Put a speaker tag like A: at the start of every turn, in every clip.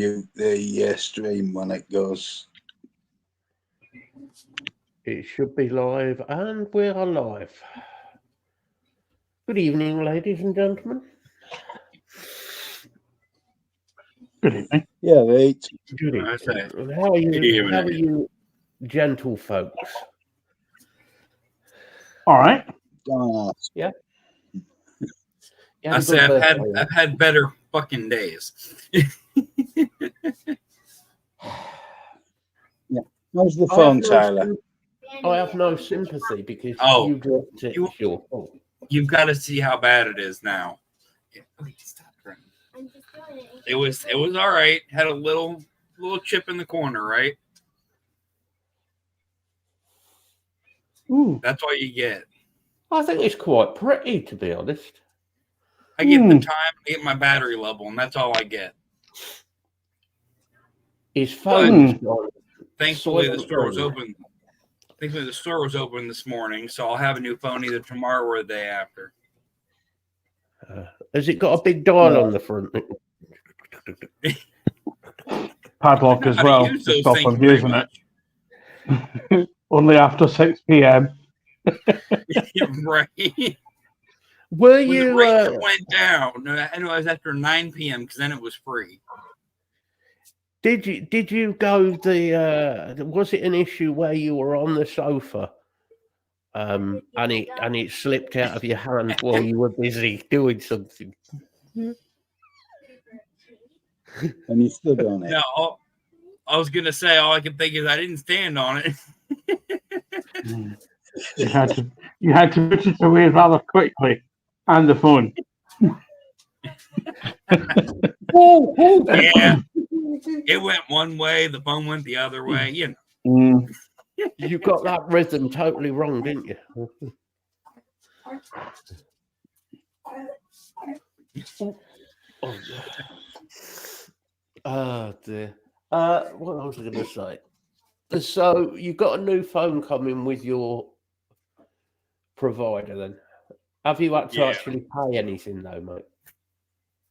A: mute the stream when it goes.
B: It should be live, and we're live. Good evening, ladies and gentlemen.
C: Good evening.
A: Yeah, right.
B: Good
D: I say,
B: evening. How are you?
D: good evening.
B: How are you, gentle folks?
C: All right.
A: Don't ask.
B: You
D: I
B: had a
D: say
B: good
D: I've
B: birthday,
D: had better fucking days.
A: How's the
B: I
A: phone,
B: have no
A: Tyler?
B: I have no sympathy because
D: Oh,
B: you dropped it.
D: you-
B: It's your fault.
D: You've got to see how bad it is now. Please stop crying. It was all right. Had a little chip in the corner, right?
C: Ooh.
D: That's all you get.
B: I think it's quite pretty, to be honest.
D: I get the time to get my battery level, and that's all I get.
B: His phone's
C: Hmm.
B: gone.
D: Thankfully, the
B: Silent
D: store was
B: phone.
D: open. Thankfully, the store was open this morning, so I'll have a new phone either tomorrow or the day after.
B: Has it got a big dial on the front?
C: Padlock as
D: How to
C: well
D: use
C: to
D: those
C: stop
D: things
C: them
D: very
C: using it.
D: much.
C: Only after 6 p.m.
D: Right.
B: Were
D: When the
B: you?
D: rate went down, I know it was after 9 p.m. because then it was free.
B: Did you go the? Was it an issue where you were on the sofa, and it slipped out of your hand while you were busy doing something?
A: And you stood on it.
D: No, I was gonna say all I can think is I didn't stand on it.
C: You had to put it away rather quickly, and the phone.
D: Yeah, it went one way, the phone went the other way. You know,
C: Mm.
B: You got that rhythm totally wrong, didn't you? Oh dear. What was I going to say? So you got a new phone coming with your provider, then? Have you had to
D: Yeah.
B: actually pay anything though, mate?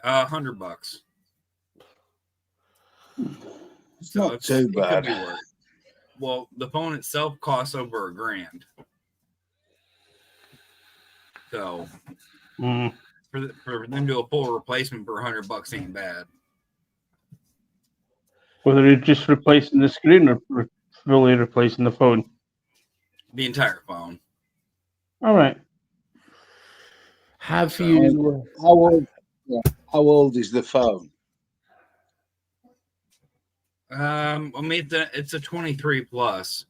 D: $100.
A: It's not too
D: It could
A: bad.
D: be worse. Well, the phone itself costs over $1,000. So
C: Mm.
D: for them to do a full replacement for $100 ain't bad.
C: Whether you're just replacing the screen or fully replacing the phone.
D: The entire phone.
C: All right.
B: Have
D: So-
B: you?
A: How old is the phone?
D: I mean, it's a 23 plus.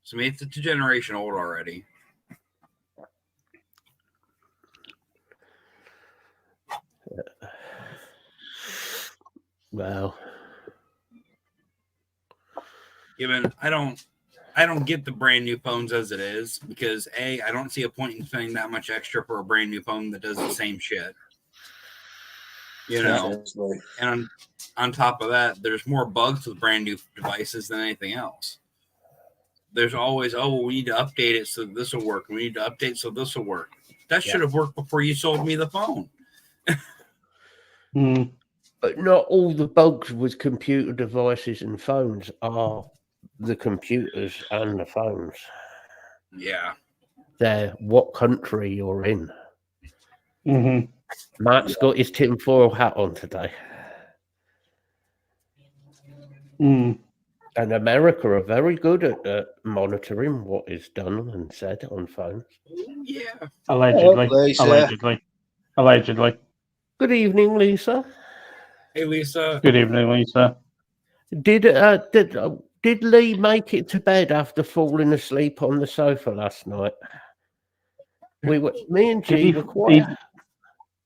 D: So I mean, it's a 2-generation old already.
B: Well,
D: Given I don't get the brand new phones as it is because I don't see a point in spending that much extra for a brand new phone that does the same shit. You know,
A: Seriously.
D: and on top of that, there's more bugs with brand new devices than anything else. There's always, we need to update it so this will work. We need to update so this will work. That should have worked before you sold me the phone.
C: Mm.
B: but not all the bugs with computer devices and phones are the computers and the phones.
D: Yeah.
B: They're what country you're in.
C: Hmm.
B: Matt's got his tinfoil hat on today.
C: Mm.
B: And America are very good at monitoring what is done and said on phones.
D: Yeah.
C: Allegedly.
A: Oh, Lisa.
C: Allegedly.
B: Good evening, Lisa.
D: Hey, Lisa.
C: Good evening, Lisa.
B: Did Lee make it to bed after falling asleep on the sofa last night? Me and G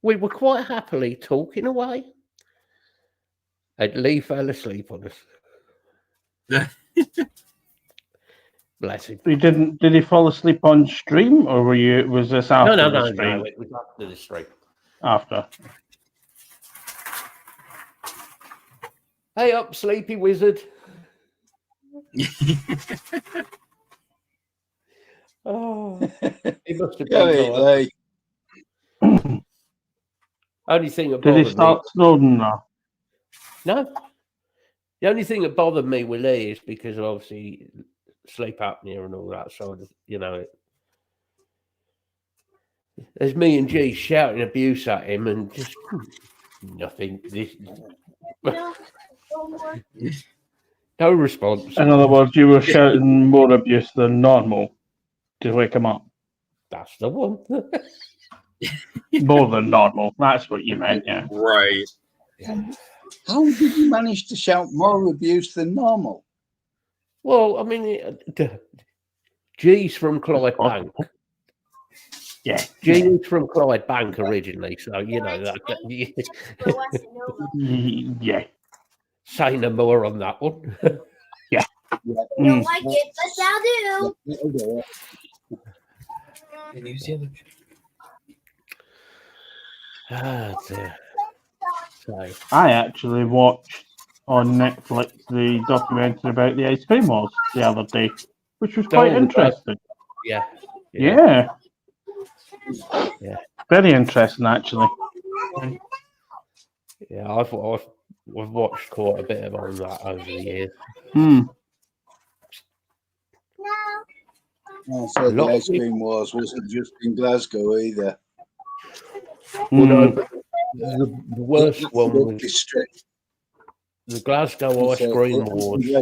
B: we were quite happily talking away, and Lee fell asleep on us. Bless him.
C: Did he fall asleep on stream, or was this after the stream?
B: No. It was after the stream.
C: After.
B: Hey up, sleepy wizard. Oh, he must have
A: Go
B: been
A: it,
B: tired.
A: Lee.
B: Only thing that
C: Did he
B: bothered
C: start Snowden now?
B: me. No. The only thing that bothered me with Lee is because of obviously sleep apnea and all that sort of, there's me and G shouting abuse at him and just nothing. No response.
C: In other words, you were shouting more abuse than normal to wake him up.
B: That's the one.
C: More than normal. That's what you meant, yeah.
D: Right.
A: How did you manage to shout more abuse than normal?
B: Well, I mean, G's from Clyde Bank.
C: Yeah.
B: G's from Clyde Bank originally, so
C: Yeah.
B: say no more on that one.
C: Mm.
E: like it, but I do.
D: And use the other.
B: Ah, dear. So,
C: I actually watched on Netflix the documentary about the ice cream wars the other day, which was quite
B: Oh,
C: interesting.
B: yeah.
C: Yeah.
B: Yeah.
C: Very interesting, actually.
B: Yeah, I've watched quite a bit of on that over the years.
C: Hmm.
A: Oh, so the ice cream wars wasn't just in Glasgow either.
B: Well, no,
C: Mm.
B: the worst one was
A: District.
B: the Glasgow Ice
A: So
B: Cream
A: it-
B: Wars.
A: yeah,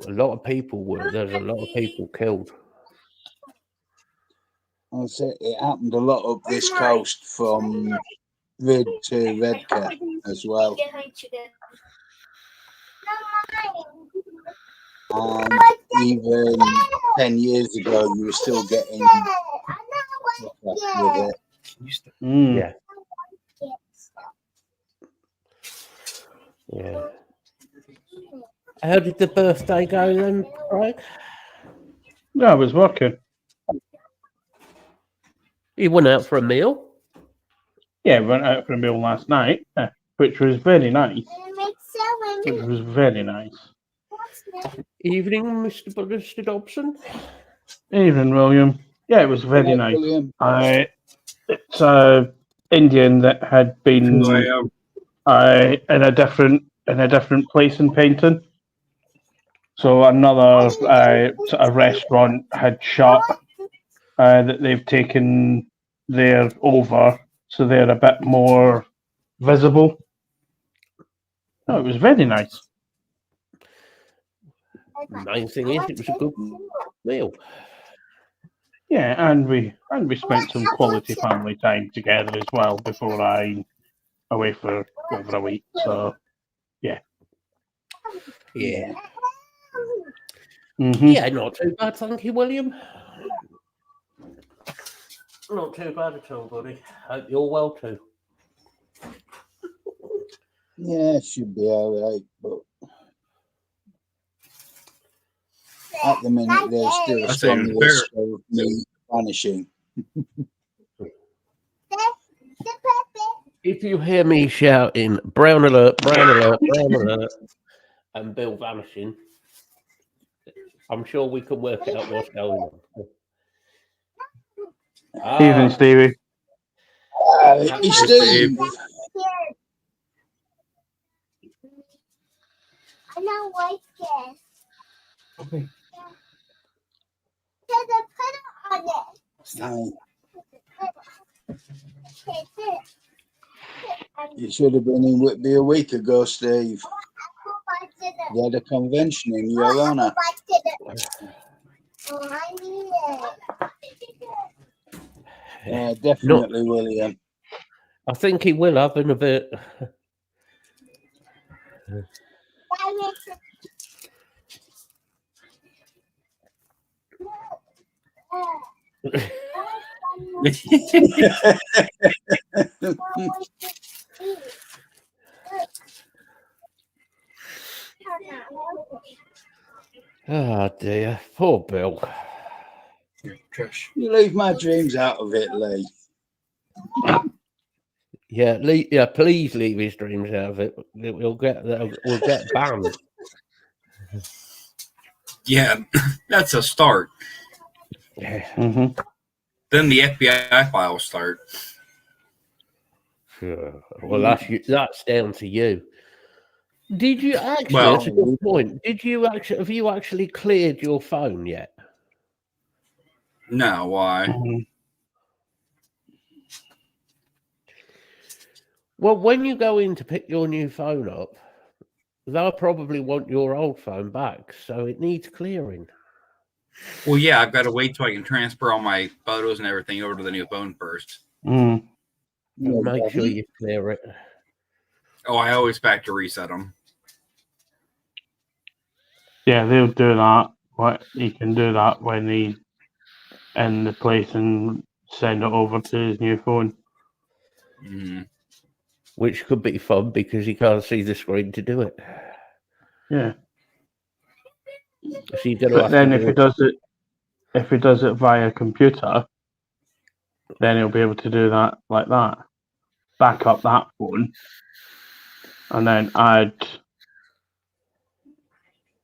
B: A lot of people there's a lot of people killed.
A: I say it happened a lot up this coast from Rid to Redcar as well. And even 10 years ago, you were still getting with it.
C: Mm.
B: Yeah. Yeah. How did the birthday go then, Craig?
C: Yeah, I was working.
B: You went out for a meal?
C: Yeah, we went out for a meal last night, which was very nice. It was very nice.
B: Evening, Mr. Dobson?
C: Evening, William. Yeah, it was very
A: Right,
C: nice.
A: William?
C: It's a Indian that had been
D: Who I am.
C: in a different place in Paynton. So another sort of restaurant had shut that they've taken there over, so they're a bit more visible. Oh, it was very nice.
B: Main thing is, it was a good meal.
C: Yeah, and we spent some quality family time together as well before I away for over a week. So
B: Yeah.
C: mhm.
B: Yeah, not too bad, thank you, William. Not too bad at all, buddy. Hope you're well too.
A: Yeah, should be all right. But at the minute, there's still a
D: That's
A: strong
D: even
A: risk of me vanishing.
B: If you hear me shouting brown alert, brown alert, brown alert, and Bill vanishing, I'm sure we can work out what's going on.
C: Evening, Stevie.
A: Hey, Steve.
E: I don't like this.
D: Okay.
E: Put it on
A: Hey,
E: it.
A: you should have been in Whitby a week ago, Steve. You had a convention in your honour.
E: Oh, I need it.
A: Yeah, definitely, William.
B: I think he will have in a bit. Oh dear, poor Bill.
D: Trash.
A: You leave my dreams out of it, Lee.
B: Yeah, please leave his dreams out of it. We'll get banned.
D: Yeah, that's a start.
B: Yeah.
C: Mhm.
D: Then the FBI files start.
B: Sure. Well, that's down to you. Did you actually?
D: Well-
B: That's a good point. Did you actually? Have you actually cleared your phone yet?
D: No, why?
C: Mhm.
B: Well, when you go in to pick your new phone up, they'll probably want your old phone back, so it needs clearing.
D: Well, yeah, I've got to wait till I can transfer all my photos and everything over to the new phone first.
C: Mm.
A: No,
B: Make sure
A: Daddy.
B: you clear it.
D: Oh, I always factory reset them.
C: Yeah, they'll do that. What he can do that when he in the place and send it over to his new phone.
D: Hmm.
B: Which could be fun because you can't see the screen to do it.
C: Yeah.
B: So you're going to
C: But
B: have
C: then
B: to
C: if
B: do
C: he
B: it.
C: does it via computer, then he'll be able to do that like that. Back up that phone and then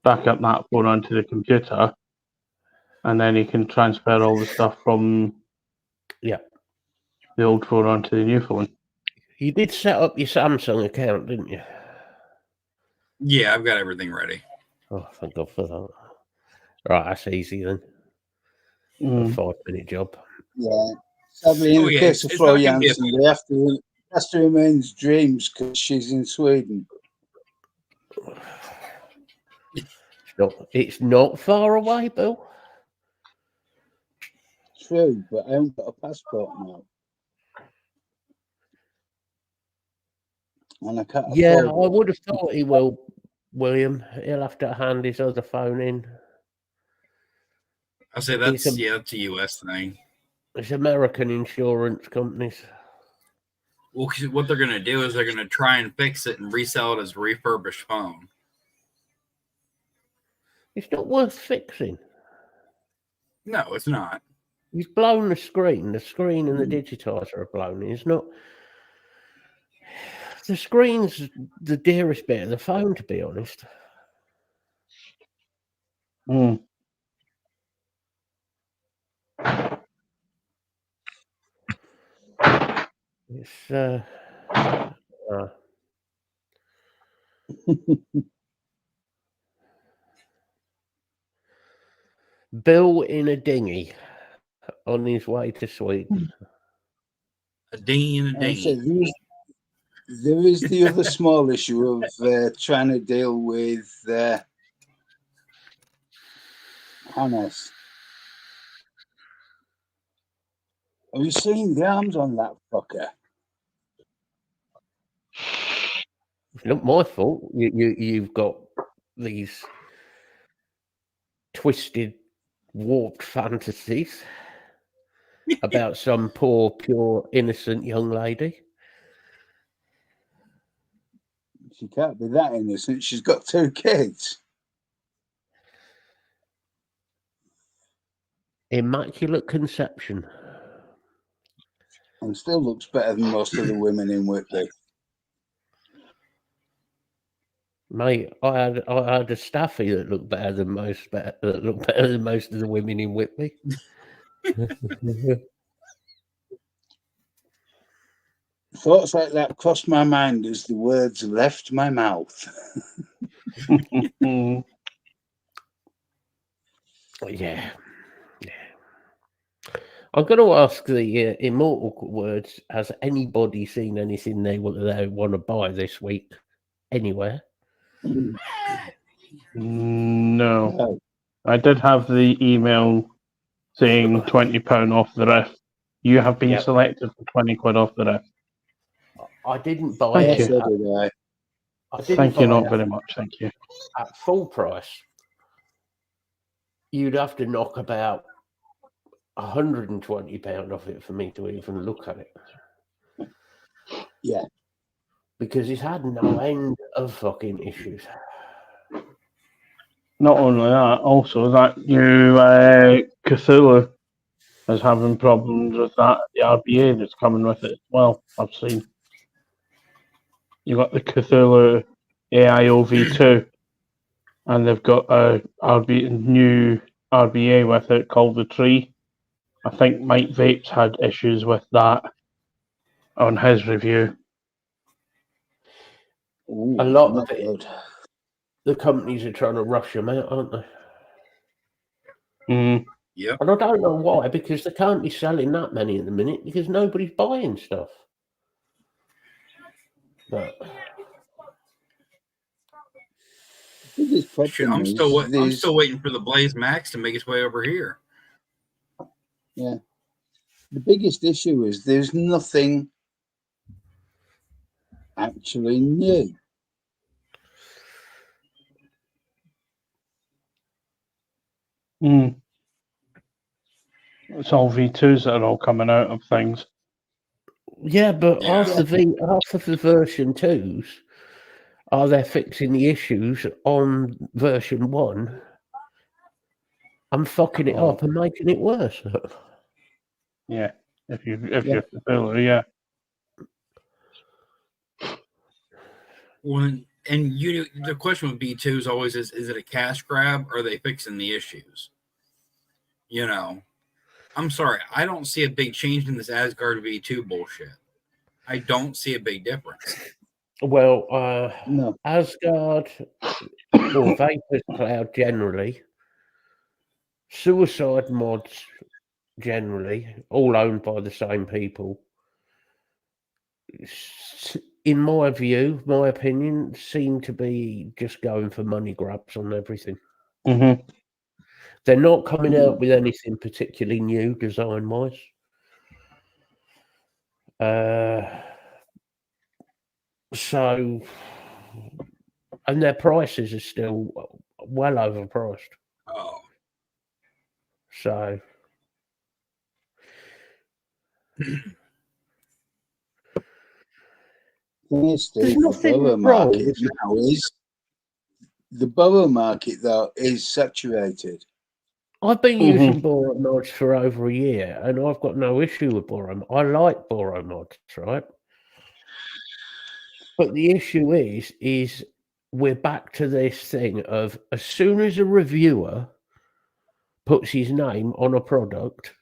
C: back up that phone onto the computer, and then he can transfer all the stuff from
B: Yeah.
C: the old phone onto the new phone.
B: You did set up your Samsung account, didn't you?
D: Yeah, I've got everything ready.
B: Oh, thank God for that. Right, that's easy then. A
C: Mm.
B: 5-minute job.
A: Yeah. Sadly, in
D: Oh,
A: the
D: yeah,
A: case of
D: it's
A: Flo
D: not gonna be a-
A: Jansen, they has to remain dreams because she's in Sweden.
B: It's not far away, Bill.
A: True, but I haven't got a passport now. And I can't
B: Yeah, I
A: afford it.
B: would have thought he will, William. He'll have to hand his other phone in.
D: I say that's a US thing.
B: It's American insurance companies.
D: Well, 'cause what they're gonna do is they're gonna try and fix it and resell it as a refurbished phone.
B: It's not worth fixing.
D: No, it's not.
B: You've blown the screen. The screen and the digitizer are blown. It's not. The screen's the dearest bit of the phone, to be honest.
C: Mm.
B: It's Bill in a dinghy on his way to Sweden.
D: A ding and a
A: And so
D: ding.
A: there is the other small issue of trying to deal with Hannes. Have you seen the arms on that fucker?
B: It's not my fault. You've got these twisted, warped fantasies about some poor, pure, innocent young lady.
A: She can't be that innocent. She's got 2 kids.
B: Immaculate conception.
A: And still looks better than most of the women in Whitby.
B: Mate, I had a staffy that looked better than most of the women in Whitby.
A: Thoughts like that crossed my mind as the words left my mouth.
C: Mm.
B: Yeah. I'm going to ask the immortal words. Has anybody seen anything they want to buy this week anywhere?
C: No. I did have the email saying £20 off the rest. You have been
B: Yep.
C: selected for 20 quid off the rest.
B: I didn't buy
C: Thank
B: it.
A: So did I.
B: I didn't
C: Thank you
B: buy
C: not
B: it
C: very much. Thank you.
B: at full price. You'd have to knock about £120 off it for me to even look at it.
A: Yeah.
B: Because it's had no end of fucking issues.
C: Not only that, also that new Cthulhu is having problems with that. The RBA that's coming with it as well, I've seen. You got the Cthulhu AIOV2, and they've got a new RBA with it called the Tree. I think Mike Vapes had issues with that on his review.
A: Ooh,
B: A lot
A: not
B: of it.
A: good.
B: The companies are trying to rush them out, aren't they?
C: Mm.
D: Yep.
B: And I don't know why, because they can't be selling that many at the minute because nobody's buying stuff. But
A: Biggest
D: Shit,
A: problem
D: I'm
A: is
D: still
A: there's
D: waiting for the Blaze Max to make its way over here.
A: the biggest issue is there's nothing actually new.
C: Mm. It's all V2s that are all coming out of things.
B: yeah, but
D: Yeah.
B: half of the version 2s are they fixing the issues on version 1 and fucking it up and making it worse.
C: Yeah. If you yeah.
D: When and the question with B2 is always is it a cash grab or are they fixing the issues? You know, I'm sorry, I don't see a big change in this Asgard V2 bullshit. I don't see a big difference.
B: Well,
A: No.
B: Asgard or Vapors Cloud generally, Suicide Mods generally, all owned by the same people. In my view, my opinion, seem to be just going for money grabs on everything.
C: Mm-hmm.
B: They're not coming out with anything particularly new design wise. So, and their prices are still well overpriced.
D: Oh,
B: So,
A: Thing is,
B: there's
A: Steve, the
B: nothing
A: borough
B: wrong
A: market
B: with
A: now is the borough market though is saturated.
B: I've been
C: Mhm.
B: using Boro mods for over a year, and I've got no issue with Boro. I like Boro mods, right? But the issue is we're back to this thing of as soon as a reviewer puts his name on a product,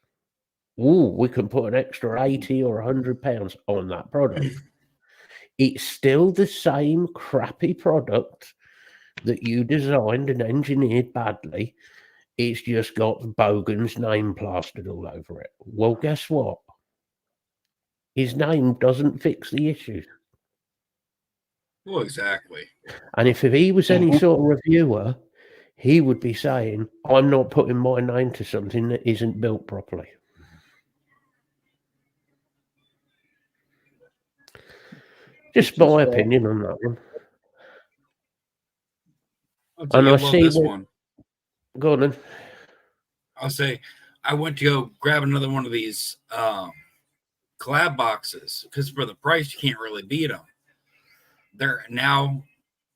B: we can put an extra 80 or £100 on that product. It's still the same crappy product that you designed and engineered badly. It's just got Bogan's name plastered all over it. Well, guess what? His name doesn't fix the issue.
D: well, exactly.
B: And if he was any sort of reviewer, he would be saying, I'm not putting my name to something that isn't built properly. Just
A: Which is
B: my
A: fair.
B: opinion on that one.
D: I'll tell
B: And
D: you,
B: I
D: I love
B: see
D: this
B: what-
D: one.
B: Go on then.
D: I'll say I went to go grab another one of these collab boxes because for the price you can't really beat them. They're now,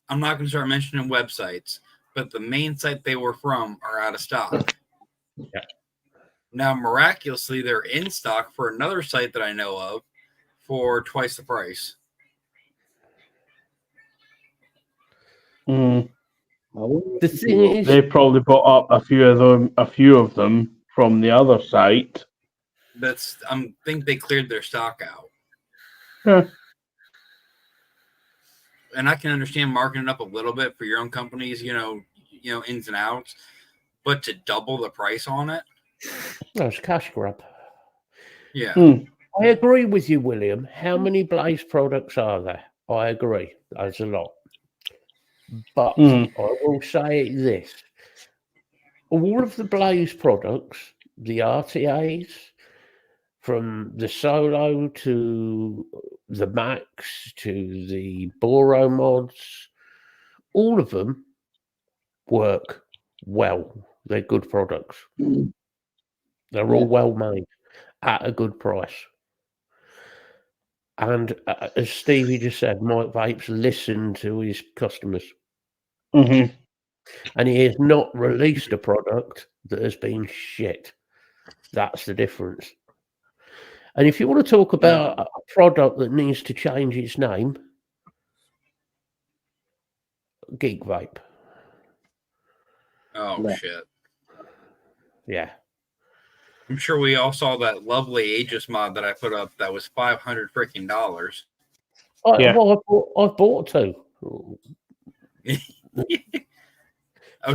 D: I'm not going to start mentioning websites, but the main site they were from are out of stock.
B: Yeah.
D: Now, miraculously, they're in stock for another site that I know of for twice the price.
C: Mm.
B: The thing is,
C: They probably bought up a few of them from the other site.
D: Think they cleared their stock out.
C: Yeah.
D: And I can understand marking it up a little bit for your own companies, ins and outs, but to double the price on it,
B: that's cash grab.
D: yeah.
B: I agree with you, William. How many Blaze products are there? I agree. There's a lot. But I will say this. All of the Blaze products, the RTAs, from the Solo to the Max to the Boro mods, all of them work well. They're good products. They're all well made at a good price. And as Stevie just said, Mike Vapes listened to his customers.
C: Mm-hmm.
B: And he has not released a product that has been shit. That's the difference. And if you want to talk about a product that needs to change its name, Geek Vape.
D: Oh, shit.
B: Yeah.
D: I'm sure we all saw that lovely Aegis mod that I put up that was $500 freaking dollars.
C: Yeah.
B: Well, I bought two.
D: Oh,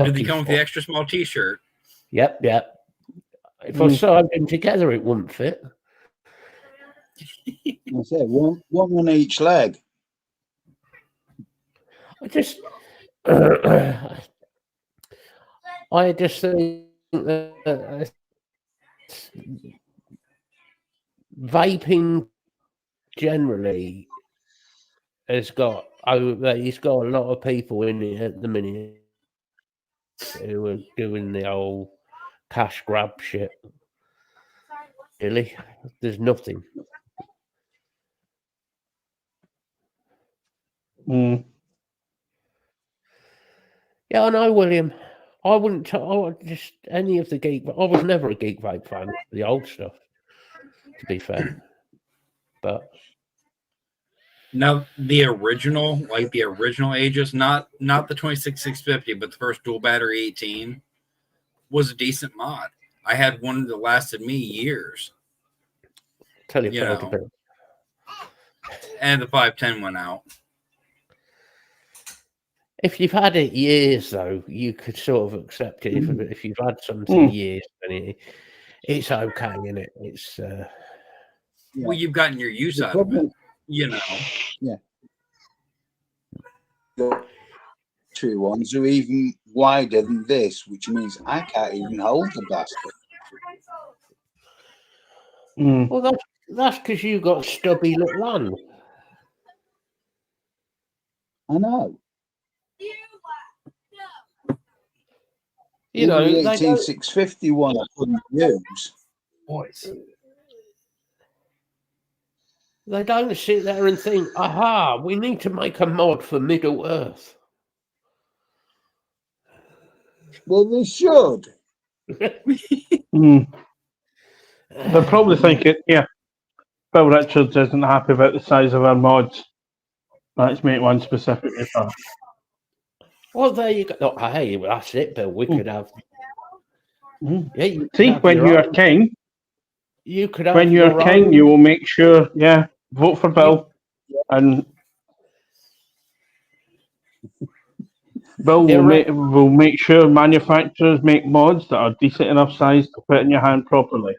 D: did they come with the extra small T-shirt?
B: Yep. If I sewed them together, it wouldn't fit.
A: I said one on each leg.
B: I just think that vaping generally he's got a lot of people in it at the minute who are doing the old cash grab shit. Really, there's nothing.
C: Mm.
B: Yeah, I know, William. I wouldn't. Just any of the geek. I was never a Geek Vape fan. The old stuff, to be fair. But
D: Now the original Aegis, not the 26650, but the first dual battery 18 was a decent mod. I had one that lasted me years.
B: tell you
D: You
B: about
D: know.
B: a bit.
D: And the 510 went out.
B: If you've had it years, though, you could sort of accept it. If you've had something years, then it's okay, isn't it? It's
D: Well, you've gotten your use
A: The
D: out of it.
A: problem-
D: You know.
A: The two ones are even wider than this, which means I can't even hold the bastard.
C: Mm.
B: well, that's because you got stubby little hands.
A: I know.
B: You know,
A: Even the
B: they don't,
A: 18650 one I couldn't use.
D: Boys.
B: they don't sit there and think, aha, we need to make a mod for Middle Earth.
A: Well, they should.
C: Mm. They're probably thinking, yeah, Bill Richards isn't happy about the size of our mods. Let's make one specifically for that.
B: Well, there you go. Oh, hey, well, that's it, Bill. We could have.
C: Mm.
B: Yeah, you could
C: See,
B: have
C: when
B: your
C: you're
B: own-
C: king,
B: you could have
C: when you're
B: your
C: king,
B: own-
C: you will make sure, vote for Bill, and Bill
B: Yeah,
C: will make sure manufacturers make mods that are decent enough size to fit in your hand properly.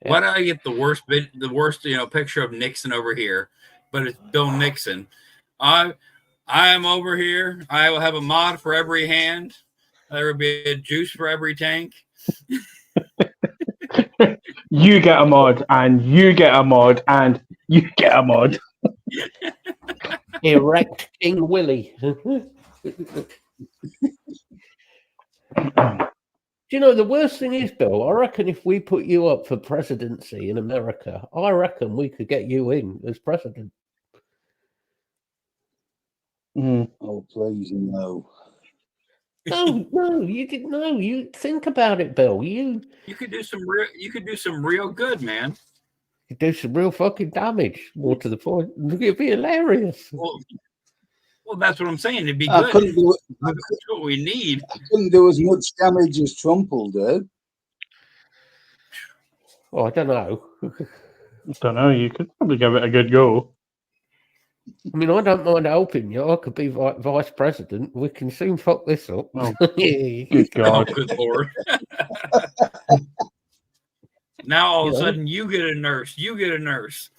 D: Why do I get the worst picture of Nixon over here, but it's Bill Nixon? I am over here. I will have a mod for every hand. There will be a juice for every tank.
C: You get a mod, and you get a mod, and you get a mod.
B: Erect King Willie. Do you know the worst thing is, Bill? I reckon if we put you up for presidency in America, I reckon we could get you in as president.
C: Mm.
A: Oh, please, no.
B: No, you didn't know. You think about it, Bill. You
D: You could do some real good, man.
B: could do some real fucking damage. More to the point, it'd be hilarious.
D: Well, that's what I'm saying. It'd be
A: I
D: good.
A: couldn't do it.
D: That's what we need.
A: I couldn't do as much damage as Trump will do.
B: Oh, I don't know.
C: I don't know. You could probably give it a good go.
B: I mean, I don't mind helping you. I could be vice president. We can soon fuck this up.
C: Oh,
B: Yeah.
C: good
D: Oh,
C: God.
D: good Lord. Now all of a
B: You know?
D: sudden you get a nurse. You get a nurse.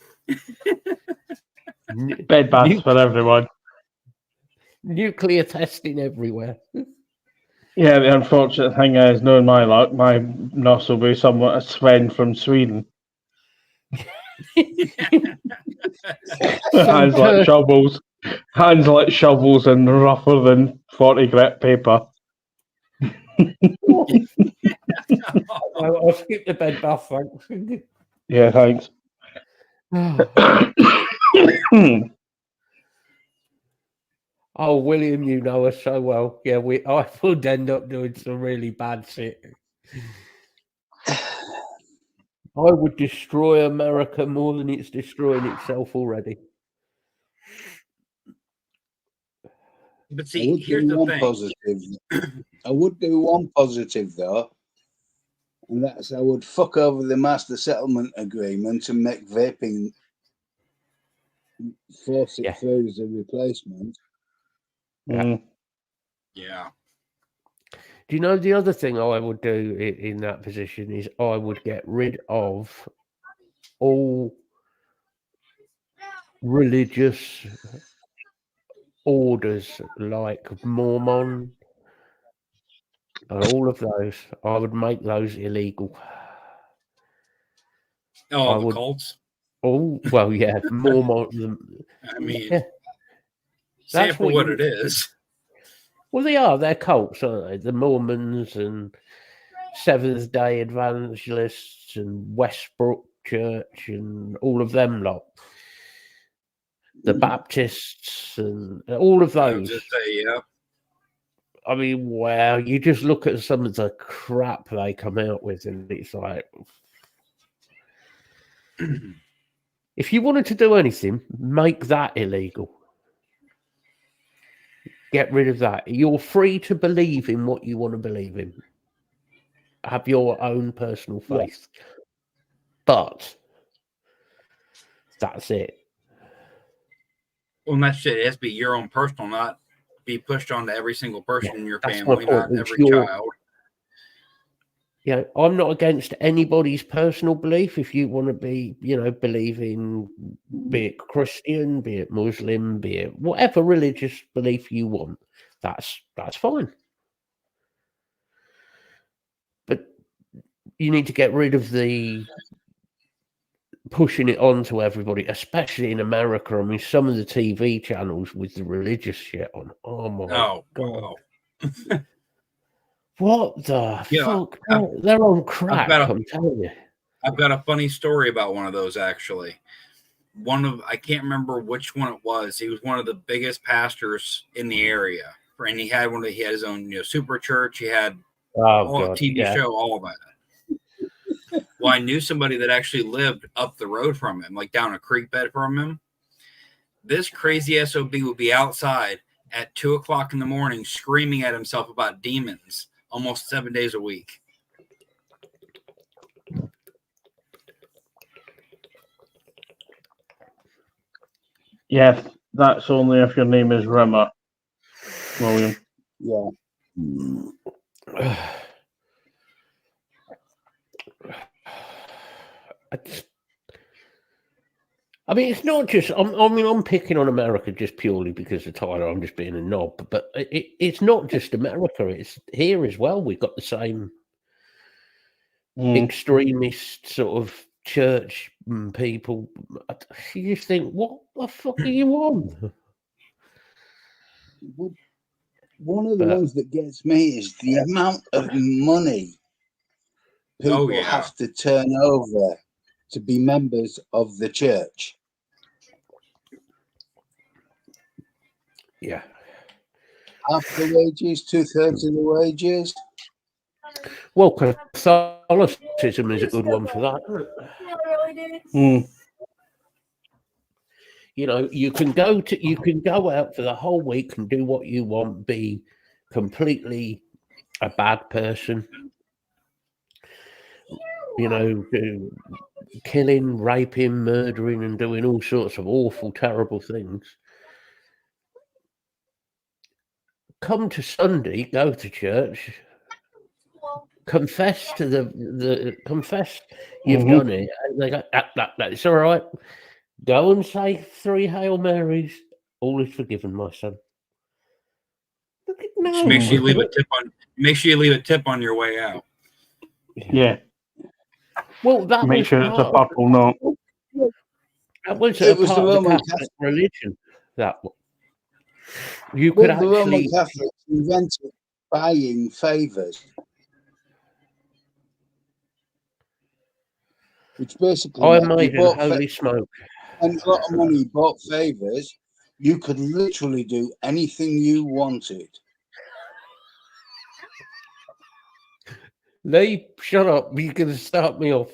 C: Bed baths for everyone.
B: Nuclear testing everywhere.
C: Yeah, the unfortunate thing is, knowing my luck, my nurse will be somewhat a Sven from Sweden. Hands like shovels. Hands like shovels and rougher than 40 grit paper.
B: I'll skip the bed bath, thanks.
C: Yeah, thanks.
B: Oh, William, you know us so well. Yeah, I would end up doing some really bad shit. I would destroy America more than it's destroying itself already.
D: But
A: I
D: see,
A: would
D: here's
A: do
D: the
A: one
D: thing.
A: positive. I would do one positive though, and that's I would fuck over the master settlement agreement and make vaping force it
B: Yeah.
A: through as a replacement.
B: Yeah.
C: Mm.
D: Yeah.
B: Do you know the other thing I would do in that position is I would get rid of all religious orders like Mormon and all of those. I would make those illegal.
D: Oh,
B: I
D: the
B: would.
D: cults.
B: Oh well, yeah, Mormon.
D: I mean,
B: Yeah,
D: say
B: that's
D: it for
B: what
D: what
B: you.
D: it is.
B: Well, they are. They're cults, aren't they? The Mormons and Seventh Day Evangelists and Westbrook Church and all of them lot. The Baptists and all of
D: I would
B: those.
D: just say, yeah.
B: I mean, wow, you just look at some of the crap they come out with, and it's like, if you wanted to do anything, make that illegal. Get rid of that. You're free to believe in what you want to believe in. Have your own personal faith. But that's it.
D: Well, and that shit has to be your own personal, not be pushed onto every single person in your
B: that's my
D: family,
B: point.
D: not
B: It's
D: every
B: your-
D: child.
B: Yeah, I'm not against anybody's personal belief. If you want to be, believe in, be it Christian, be it Muslim, be it whatever religious belief you want, that's fine. But you need to get rid of the pushing it on to everybody, especially in America. I mean, some of the TV channels with the religious shit on. Oh my
D: Oh,
B: god!
D: wow.
B: What the
D: Yeah,
B: fuck? They're on crack.
D: got a-
B: I'm telling you.
D: I've got a funny story about one of those, actually. I can't remember which one it was. He was one of the biggest pastors in the area. And he had his own, super church. He had
B: Oh
D: a
B: god!
D: TV
B: Yeah.
D: show, all of that. Well, I knew somebody that actually lived up the road from him, like down a creek bed from him. This crazy SOB would be outside at 2:00 in the morning screaming at himself about demons almost 7 days a week.
C: Yeah, that's only if your name is Rimmer, William.
A: Yeah.
B: I mean, it's not just. I'm picking on America just purely because of Tyler. I'm just being a knob, but it's not just America. It's here as well. We've got the same extremist sort of church people. You just think, what the fuck are you on?
A: One of the ones that gets me is the amount of money people have to turn over to be members of the church.
B: Yeah.
A: Half the wages, 2/3 of the wages.
B: Well, Catholicism is a good one for that. You can go out for the whole week and do what you want, be completely a bad person, do killing, raping, murdering, and doing all sorts of awful, terrible things. Come to Sunday, go to church, confess to confess you've done it. And they go, it's all right. Go and say 3 Hail Marys. All is forgiven, my son. No.
D: Just make sure you leave a tip on. Make sure you leave a tip on your way out.
C: Yeah.
B: Well, that
C: make sure it's a purple note.
B: That was
A: It
B: a
A: was
B: part
A: the
B: of the
A: Roman
B: Catholic religion. That one. You
A: Well,
B: could
A: the Roman
B: actually.
A: Catholics invented buying favors, which basically
B: I
A: meant
B: made
A: you
B: a
A: bought
B: holy smoke.
A: and a lot of money, bought favors. You could literally do anything you wanted.
B: Lee, shut up. You're going to start me off.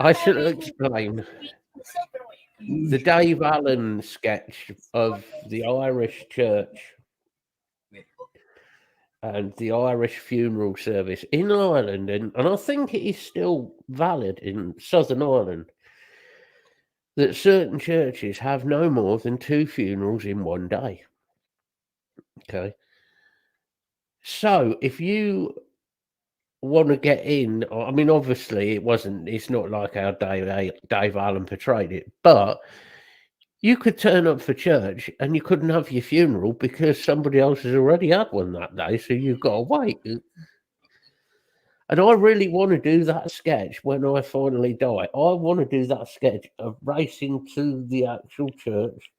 B: I should explain. The Dave Allen sketch of the Irish church and the Irish funeral service in Ireland, and I think it is still valid in Southern Ireland, that certain churches have no more than 2 funerals in one day. Okay. So if you want to get in, I mean, obviously it's not like how Dave Allen portrayed it, but you could turn up for church and you couldn't have your funeral because somebody else has already had one that day, so you've got to wait. And I really want to do that sketch when I finally die. I want to do that sketch of racing to the actual church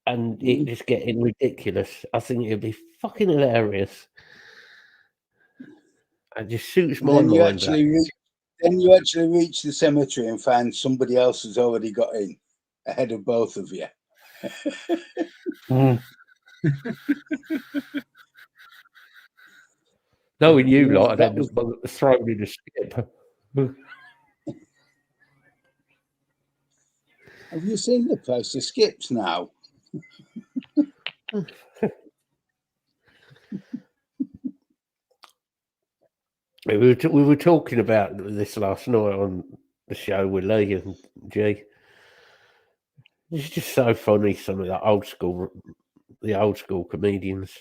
B: and it just getting ridiculous. I think it'd be fucking hilarious. It just suits my mind.
A: Then you actually reach the cemetery and find somebody else has already got in ahead of both of you.
B: Knowing you lot, I'd end up thrown in a skip.
A: Have you seen the price of skips now?
B: We were talking about this last night on the show with Lee and G. It's just so funny, some of the old school comedians.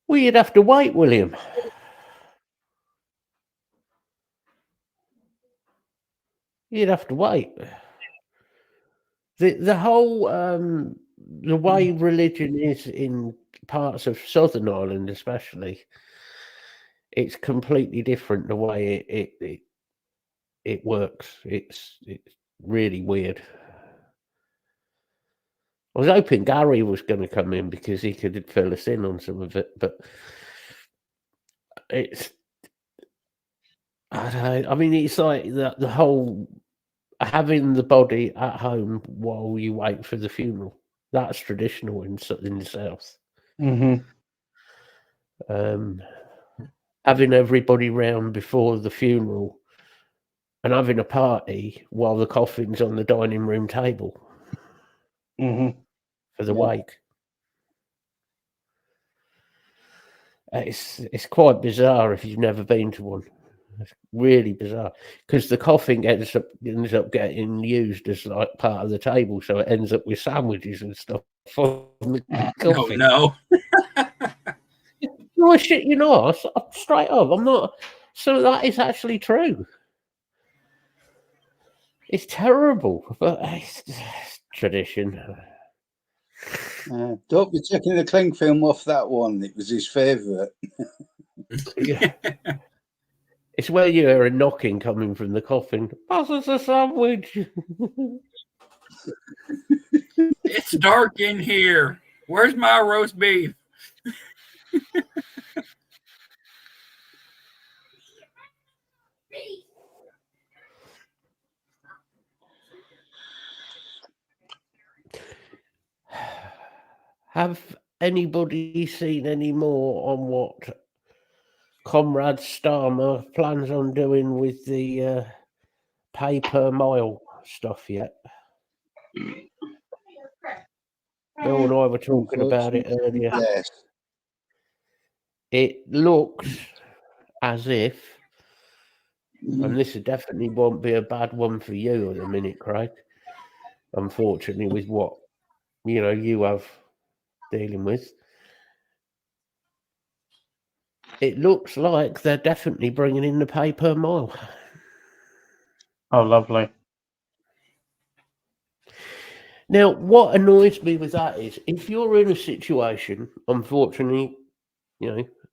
B: Well, you'd have to wait, William. You'd have to wait. The whole the way religion is in parts of Southern Ireland, especially, it's completely different the way it works. It's really weird. I was hoping Gary was going to come in because he could fill us in on some of it, but it's, I don't know. I mean, it's like the whole having the body at home while you wait for the funeral. That's traditional in the South.
C: Mm-hmm.
B: Having everybody round before the funeral and having a party while the coffin's on the dining room table for the wake. It's quite bizarre if you've never been to one. It's really bizarre because the coffin ends up getting used as like part of the table, so it ends up with sandwiches and stuff on the coffin.
D: Oh, no.
B: No shit, you know, straight up. I'm not. So that is actually true. It's terrible, but it's tradition.
A: Don't be taking the Kling film off that one. It was his favourite.
B: Yeah. It's where you hear a knocking coming from the coffin. Pass us a sandwich.
D: It's dark in here. Where's my roast beef?
B: Have anybody seen any more on what Comrade Starmer plans on doing with the pay per mile stuff yet? Bill and I were talking about it earlier.
A: Yes.
B: It looks as if, and this definitely won't be a bad one for you at the minute, Craig, unfortunately, with what you have dealing with. It looks like they're definitely bringing in the pay per mile.
C: Oh, lovely.
B: Now, what annoys me with that is if you're in a situation, unfortunately,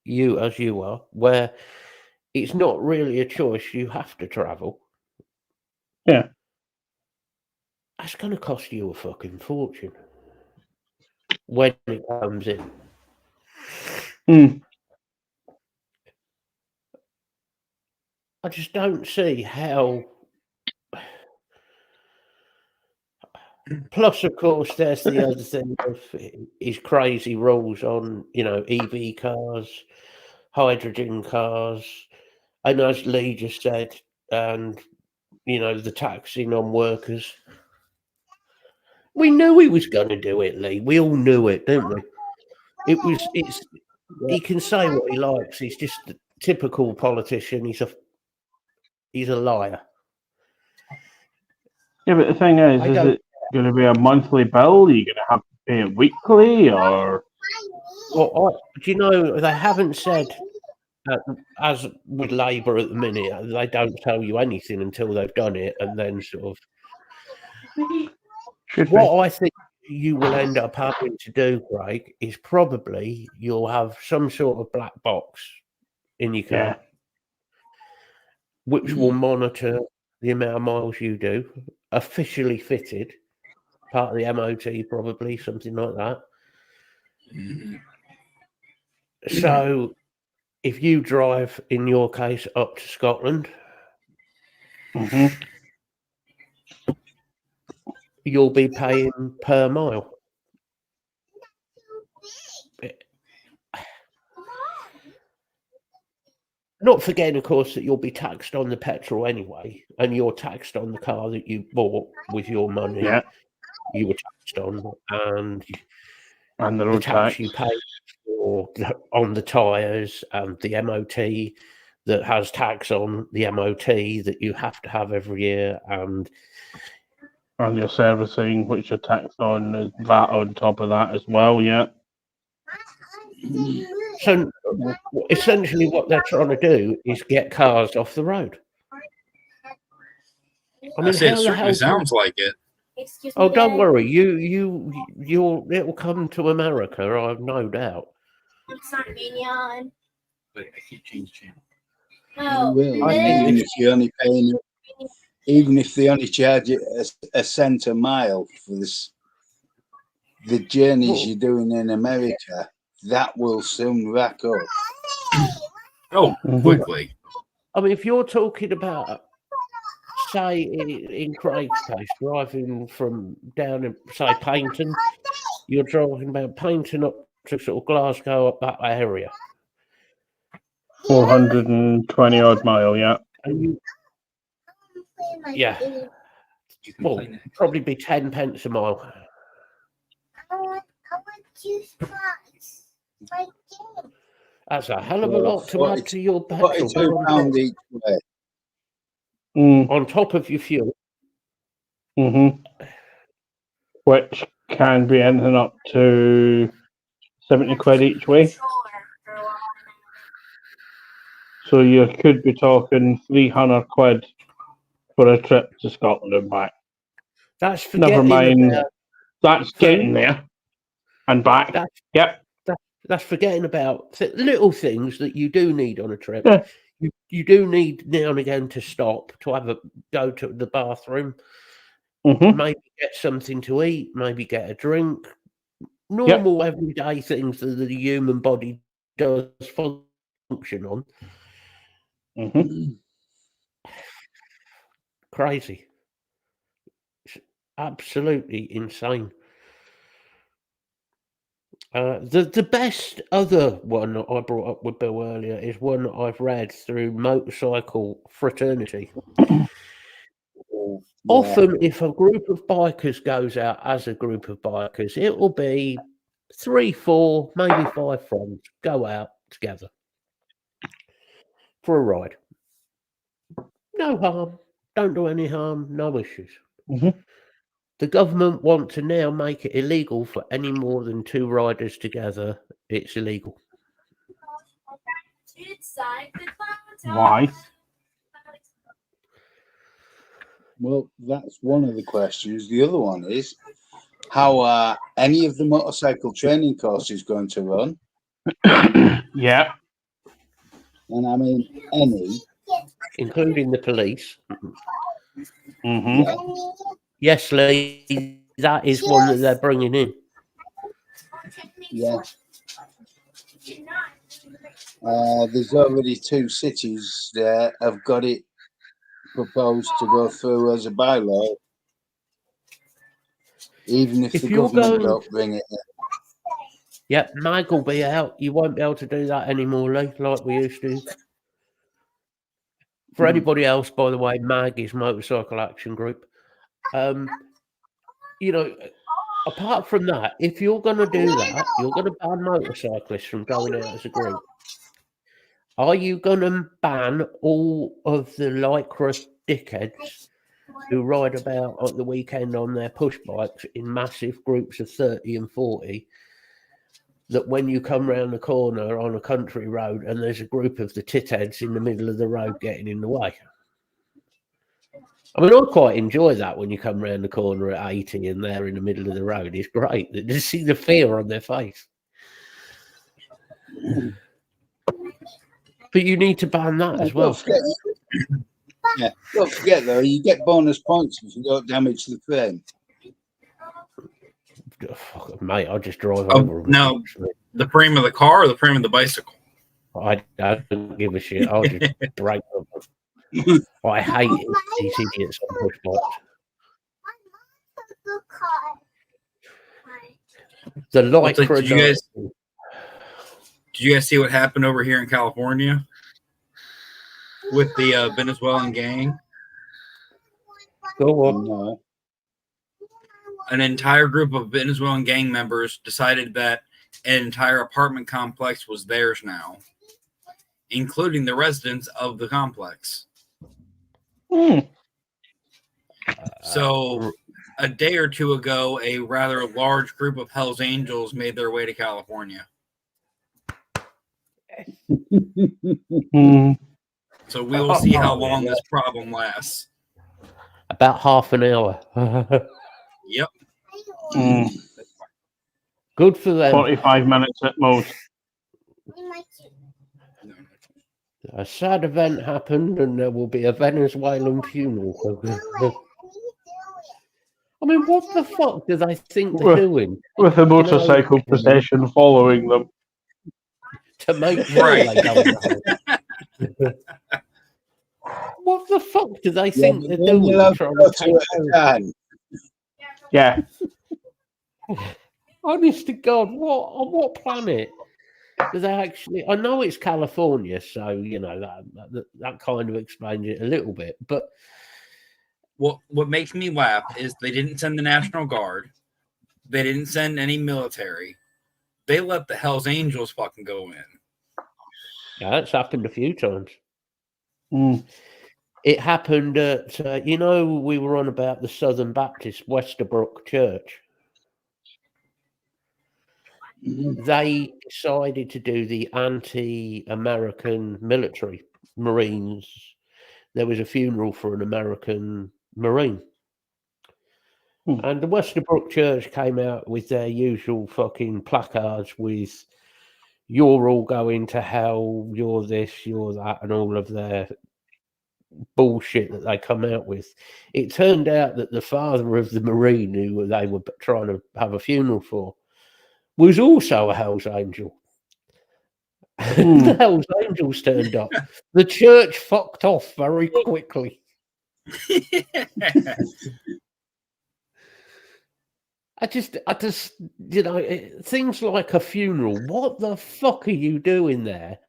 B: you as you are, where it's not really a choice, you have to travel.
C: Yeah.
B: That's going to cost you a fucking fortune when it comes in. I just don't see how. Plus, of course, there's the other thing of his crazy rules on, EV cars, hydrogen cars, and as Lee just said, and, the taxing on workers. We knew he was going to do it, Lee. We all knew it, didn't we? It's. He can say what he likes. He's just a typical politician. He's a liar.
C: Yeah, but the thing is it going to be a monthly bill? Are you going to have to pay it weekly, or?
B: Well, do you know they haven't said, as with Labour at the minute, they don't tell you anything until they've done it, and then sort of. What I think you will end up having to do, Craig, is probably you'll have some sort of black box in your car, which will monitor the amount of miles you do, officially fitted, part of the MOT probably, something like that. So if you drive, in your case, up to Scotland, you'll be paying per mile. Not forgetting, of course, that you'll be taxed on the petrol anyway, and you're taxed on the car that you bought with your money.
C: Yeah.
B: You were taxed on, and
C: the road tax
B: you pay on the tyres, and the MOT that has tax on the MOT that you have to have every year, and
C: your servicing, which you're taxed on, is VAT on top of that as well. Yeah.
B: So essentially, what they're trying to do is get cars off the road. I mean,
D: it certainly sounds like it.
B: Oh, don't worry, it will come to America. I've no doubt.
E: Sorry, Minion.
D: Wait, I can't change channel.
E: No.
A: Even if you're only paying, even if they only charge you a cent a mile for this, the journeys you're doing in America, that will soon rack up.
D: Oh, quickly.
B: I mean, if you're talking about, say, in Craig's case, driving from down in, say, Paignton, you're driving about Paignton up to sort of Glasgow, up that area.
C: 420 odd mile, yeah.
B: Yeah. Well, probably be 10 pence a mile.
E: I want juice box. My game.
B: That's a hell of a lot to add to your petrol.
A: £42 each way.
B: On top of your fuel.
C: Which can be anything up to 70 quid each way. So you could be talking 300 quid for a trip to Scotland and back.
B: That's
C: never mind. That's getting there and back.
B: That's forgetting about little things that you do need on a trip.
C: Yeah.
B: You do need now and again to stop, to go to the bathroom, maybe get something to eat, maybe get a drink. Normal everyday things that the human body does function on. Crazy. It's absolutely insane. The best other one that I brought up with Bill earlier is one that I've read through Motorcycle Fraternity. Often, if a group of bikers goes out as a group of bikers, it will be 3, 4, maybe 5 friends go out together for a ride. No harm, don't do any harm, no issues. The government want to now make it illegal for any more than 2 riders together. It's illegal.
C: Why?
A: Well, that's one of the questions. The other one is, how are any of the motorcycle training courses going to run?
C: Yeah.
A: And I mean, any.
B: Including the police.
A: Yeah.
B: Yes, Lee, that is one that they're bringing in.
A: Yeah. There's already 2 cities that have got it proposed to go through as a bylaw, even if the government don't bring it in.
B: Yep, mag will be out. You won't be able to do that anymore, Lee, like we used to. For anybody else, by the way, mag is Motorcycle Action Group. You know, apart from that, if you're going to do that, you're going to ban motorcyclists from going out as a group. Are you going to ban all of the lycra dickheads who ride about at the weekend on their push bikes in massive groups of 30 and 40, that when you come round the corner on a country road and there's a group of the titheads in the middle of the road getting in the way? I mean, I quite enjoy that when you come round the corner at 80 and they're in the middle of the road. It's great to see the fear on their face. But you need to ban that as well.
A: Don't forget though, you get bonus points if you don't damage the frame.
B: Oh, fuck, mate, I just drive
D: Oh,
B: over them.
D: no. The frame of the car or the frame of the bicycle?
B: I don't give a shit. I'll just break them. I hate these idiots on push bikes. The lycra.
D: Did you guys see what happened over here in California with the Venezuelan gang?
B: Go on.
A: No.
D: An entire group of Venezuelan gang members decided that an entire apartment complex was theirs now, including the residents of the complex. So a day or two ago, a rather large group of Hells Angels made their way to California. So we will see how long this problem lasts.
B: About half an hour.
D: Yep.
B: Good for them.
C: 45 minutes at most.
B: A sad event happened and there will be a Venezuelan funeral. I mean, what the fuck do they think they're doing?
C: With a motorcycle procession following them.
B: To make sure they don't know. What the fuck do they think they're doing?
C: Yeah.
B: Honest to God, on what planet do they actually? I know it's California, so you know that kind of explains it a little bit. But
D: what makes me laugh is they didn't send the National Guard, they didn't send any military, they let the Hells Angels fucking go in.
B: Yeah, that's happened a few times.
C: It
B: happened at, we were on about the Southern Baptist Westerbrook Church. They decided to do the anti-American military Marines. There was a funeral for an American Marine. And the Westerbrook Church came out with their usual fucking placards with, "You're all going to hell, you're this, you're that," and all of their bullshit that they come out with. It turned out that the father of the Marine who they were trying to have a funeral for was also a Hells Angel. The Hells Angels turned up. The church fucked off very quickly. I just, things like a funeral. What the fuck are you doing there?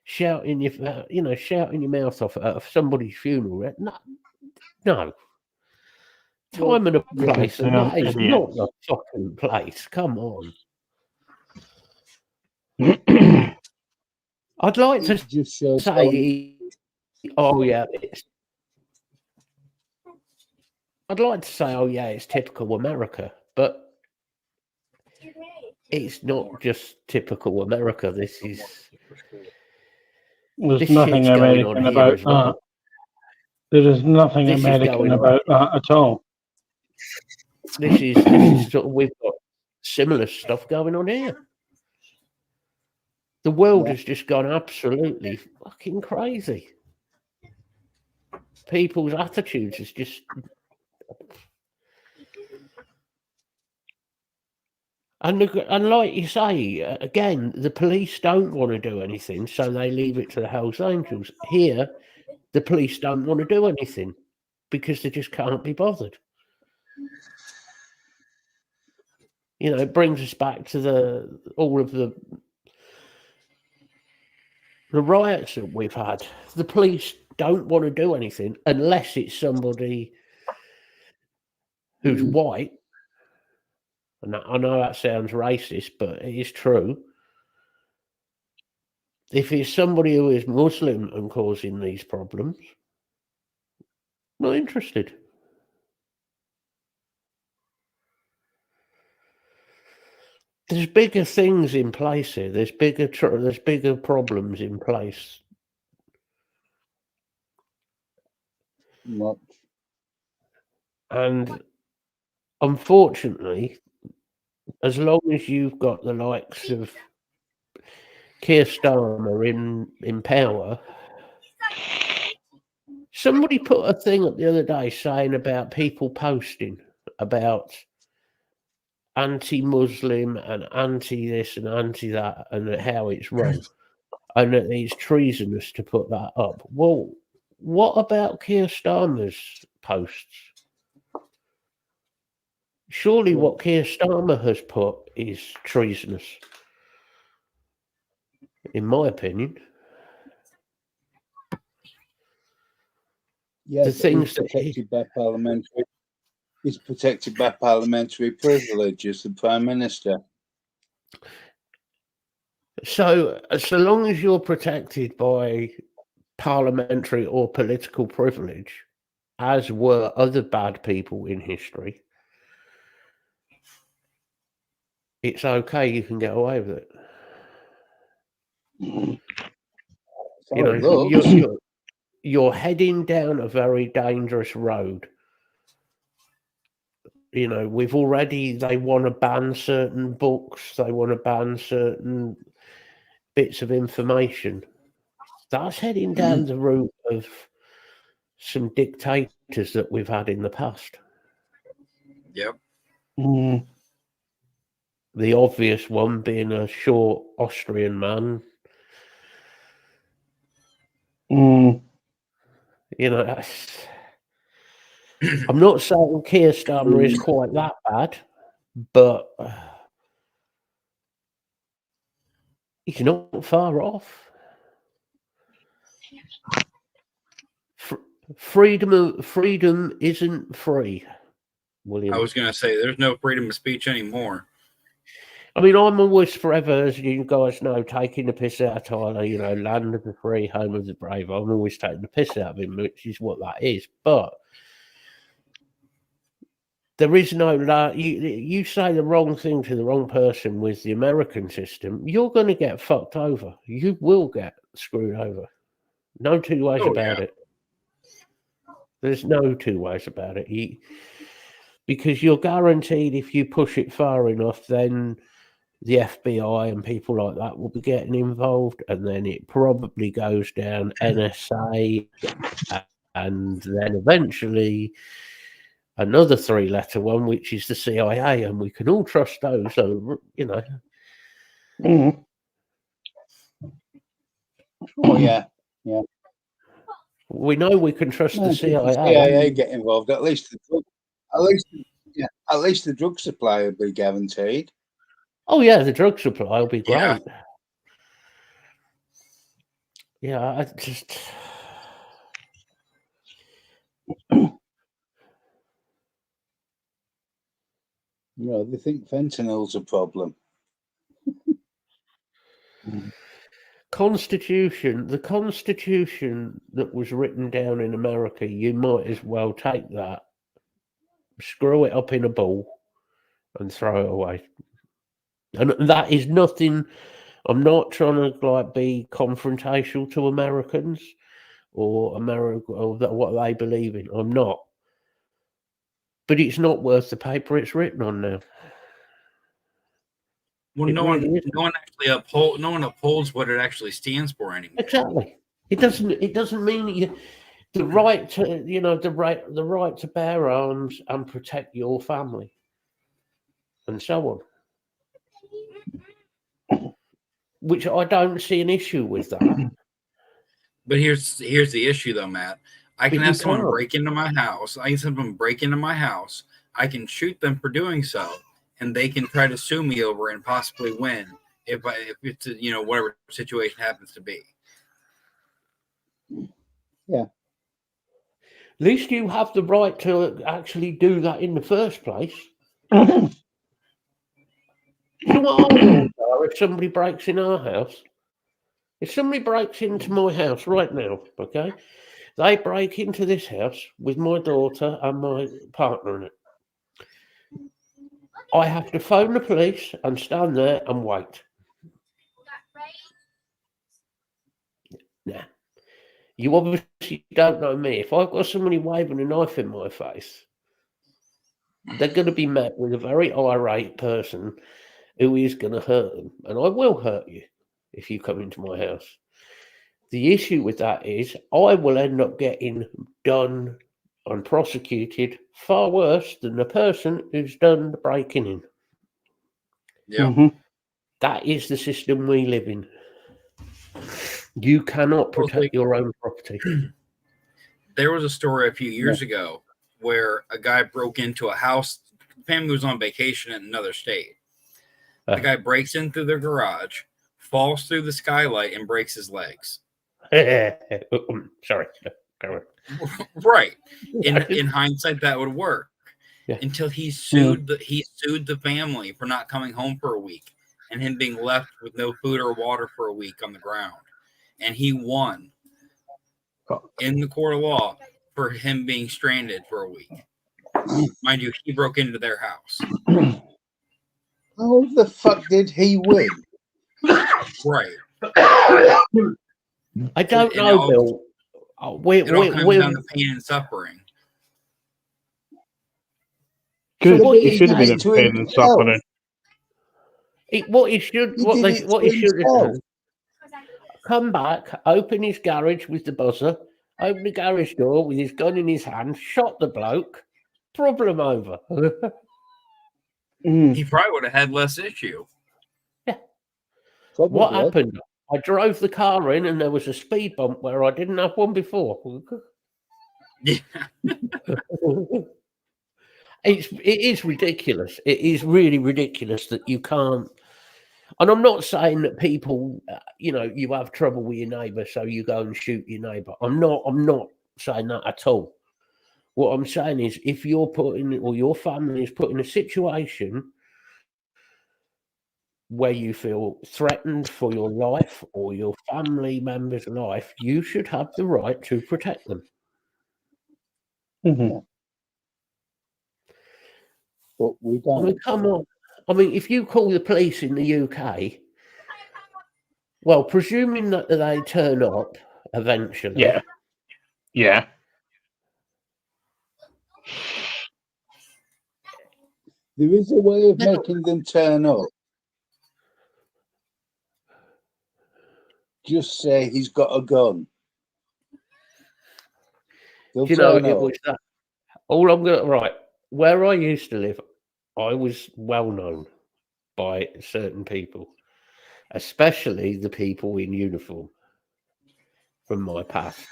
B: Shouting your mouth off at somebody's funeral. No. Time and a place, and that is not the fucking place. Come on. I'd like to say, I'd like to say, it's typical America, but it's not just typical America. There's
C: nothing American about that. There is nothing American about that at all.
B: This is sort of, we've got similar stuff going on here. The world has just gone absolutely fucking crazy. People's attitudes is just... And like you say, again, the police don't want to do anything, so they leave it to the Hells Angels. Here, the police don't want to do anything because they just can't be bothered. It brings us back to all of the riots that we've had. The police don't want to do anything unless it's somebody who's white And I know that sounds racist, but it is true. If it's somebody who is Muslim and causing these problems, not interested. There's bigger things in place here. There's bigger problems in place.
A: Much.
B: And unfortunately, as long as you've got the likes of Keir Starmer in power, somebody put a thing up the other day saying about people posting about anti-Muslim and anti-this and anti-that and how it's wrong and that it's treasonous to put that up. Well, what about Keir Starmer's posts? Surely what Keir Starmer has put is treasonous, in my opinion.
A: Yeah,
B: The
A: but
B: things
A: he's
B: that
A: protected by parliamentary. He's protected by parliamentary privilege as the Prime Minister.
B: So long as you're protected by parliamentary or political privilege, as were other bad people in history, it's okay. You can get away with it.
A: So
B: You know,
A: it looks.
B: you're heading down a very dangerous road. You know, they want to ban certain books, they want to ban certain bits of information. That's heading down the route of some dictators that we've had in the past.
D: Yep.
C: Mm.
B: The obvious one being a short Austrian man.
C: Mm.
B: You know, I'm not saying Keir Starmer is quite that bad, but he's not far off. Freedom isn't free, William.
D: I was going to say, there's no freedom of speech anymore.
B: I mean, I'm always forever, as you guys know, taking the piss out of Tyler, you know, land of the free, home of the brave. I'm always taking the piss out of him, which is what that is. But there is no, you say the wrong thing to the wrong person with the American system, you're going to get fucked over. You will get screwed over. No two ways about it. There's no two ways about it. Because you're guaranteed if you push it far enough, then the FBI and people like that will be getting involved, and then it probably goes down NSA, and then eventually another three-letter one, which is the CIA, and we can all trust those. So, you know.
C: Mm.
A: Oh yeah, yeah.
B: We know we can trust the CIA.
A: CIA get involved. At least the drug supply will be guaranteed.
B: Oh yeah, the drug supply will be great.
D: Yeah.
B: Yeah, I just.
A: No, they think fentanyl's a problem.
B: The Constitution that was written down in America, you might as well take that, screw it up in a ball, and throw it away. And that is nothing. I'm not trying to be confrontational to Americans or what they believe in. I'm not. But it's not worth the paper it's written on now.
D: Well, no one upholds what it actually stands for anymore.
B: Exactly. It doesn't mean the right to the right to bear arms and protect your family, and so on. Which I don't see an issue with that.
D: But here's the issue, though, Matt. I can have someone break into my house. I can shoot them for doing so, and they can try to sue me over and possibly win if it's whatever situation happens to be.
A: Yeah.
B: At least you have the right to actually do that in the first place. So what our rules are if somebody breaks in our house? If somebody breaks into my house right now, okay, they break into this house with my daughter and my partner in it. I have to phone the police and stand there and wait. Nah. You obviously don't know me. If I've got somebody waving a knife in my face, they're going to be met with a very irate person who is going to hurt them. And I will hurt you if you come into my house. The issue with that is I will end up getting done and prosecuted far worse than the person who's done the breaking in.
D: Yeah.
C: Mhm.
B: That is the system we live in. You cannot protect your own property.
D: There was a story a few years ago where a guy broke into a house. The family was on vacation in another state. The guy breaks in through their garage, falls through the skylight, and breaks his legs.
B: Sorry. Go on.
D: Right. In hindsight, that would work.
B: Yeah.
D: Until he sued the family for not coming home for a week and him being left with no food or water for a week on the ground. And he won in the court of law for him being stranded for a week. Mind you, he broke into their house.
A: How the fuck did he win?
D: Right.
B: I don't
D: And
B: know,
D: all-
B: Bill.
D: It all comes down to pain and suffering.
C: Good.
B: what
C: He
B: he
C: should have been in
A: did to
C: pain and
A: himself.
C: suffering.
B: What he should
A: He
B: what
A: did
B: they
A: it
B: what
A: to
B: he should have
A: himself.
B: done. Come back, open his garage with the buzzer, open the garage door with his gun in his hand, shot the bloke, problem over.
C: Mm.
D: He probably would have had less issue.
B: What
A: Probably.
B: happened? I drove the car in and there was a speed bump where I didn't have one before.
D: Yeah.
B: It is ridiculous. It is really ridiculous that you can't. And I'm not saying that people, you have trouble with your neighbour, so you go and shoot your neighbour. I'm not saying that at all. What I'm saying is, if you're putting or your family is put in a situation where you feel threatened for your life or your family member's life, you should have the right to protect them.
C: Mhm.
A: But we
B: I
A: don't.
B: mean, come on. I mean, if you call the police in the UK, well, presuming that they turn up eventually,
C: Yeah. Yeah.
A: There is a way of
B: No.
A: making them turn up. Just say he's got a gun. They'll
B: do you know,
A: turn
B: it
A: up.
B: was that. All I'm going to, right, where I used to live, I was well known by certain people, especially the people in uniform from my past.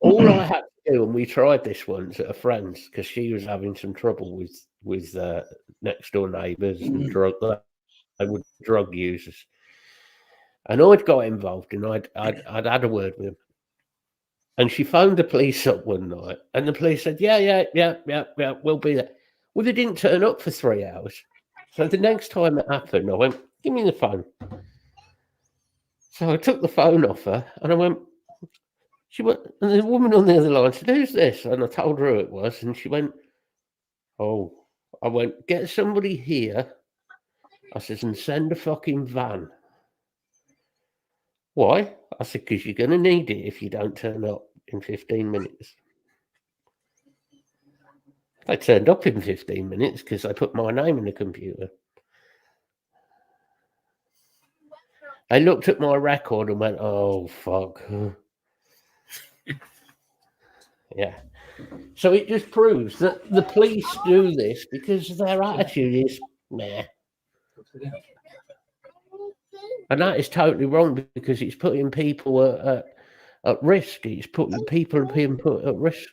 B: All I had to do, and we tried this once at a friend's because she was having some trouble with next door neighbours and they were drug users, and I'd got involved and I'd had a word with them, and she phoned the police up one night, and the police said, yeah, we'll be there. Well, they didn't turn up for 3 hours, so the next time it happened, I went, give me the phone. So I took the phone off her, and I went. She went, and the woman on the other line said, "Who's this?" And I told her who it was, and she went, "Oh." I went, "Get somebody here." I said, "And send a fucking van." Why? I said, "Because you're going to need it if you don't turn up in 15 minutes. They turned up in 15 minutes because I put my name in the computer. They looked at my record and went, "Oh, fuck." Yeah. So it just proves that the police do this because their attitude is, meh. And that is totally wrong because it's putting people at risk. It's putting people being put at risk.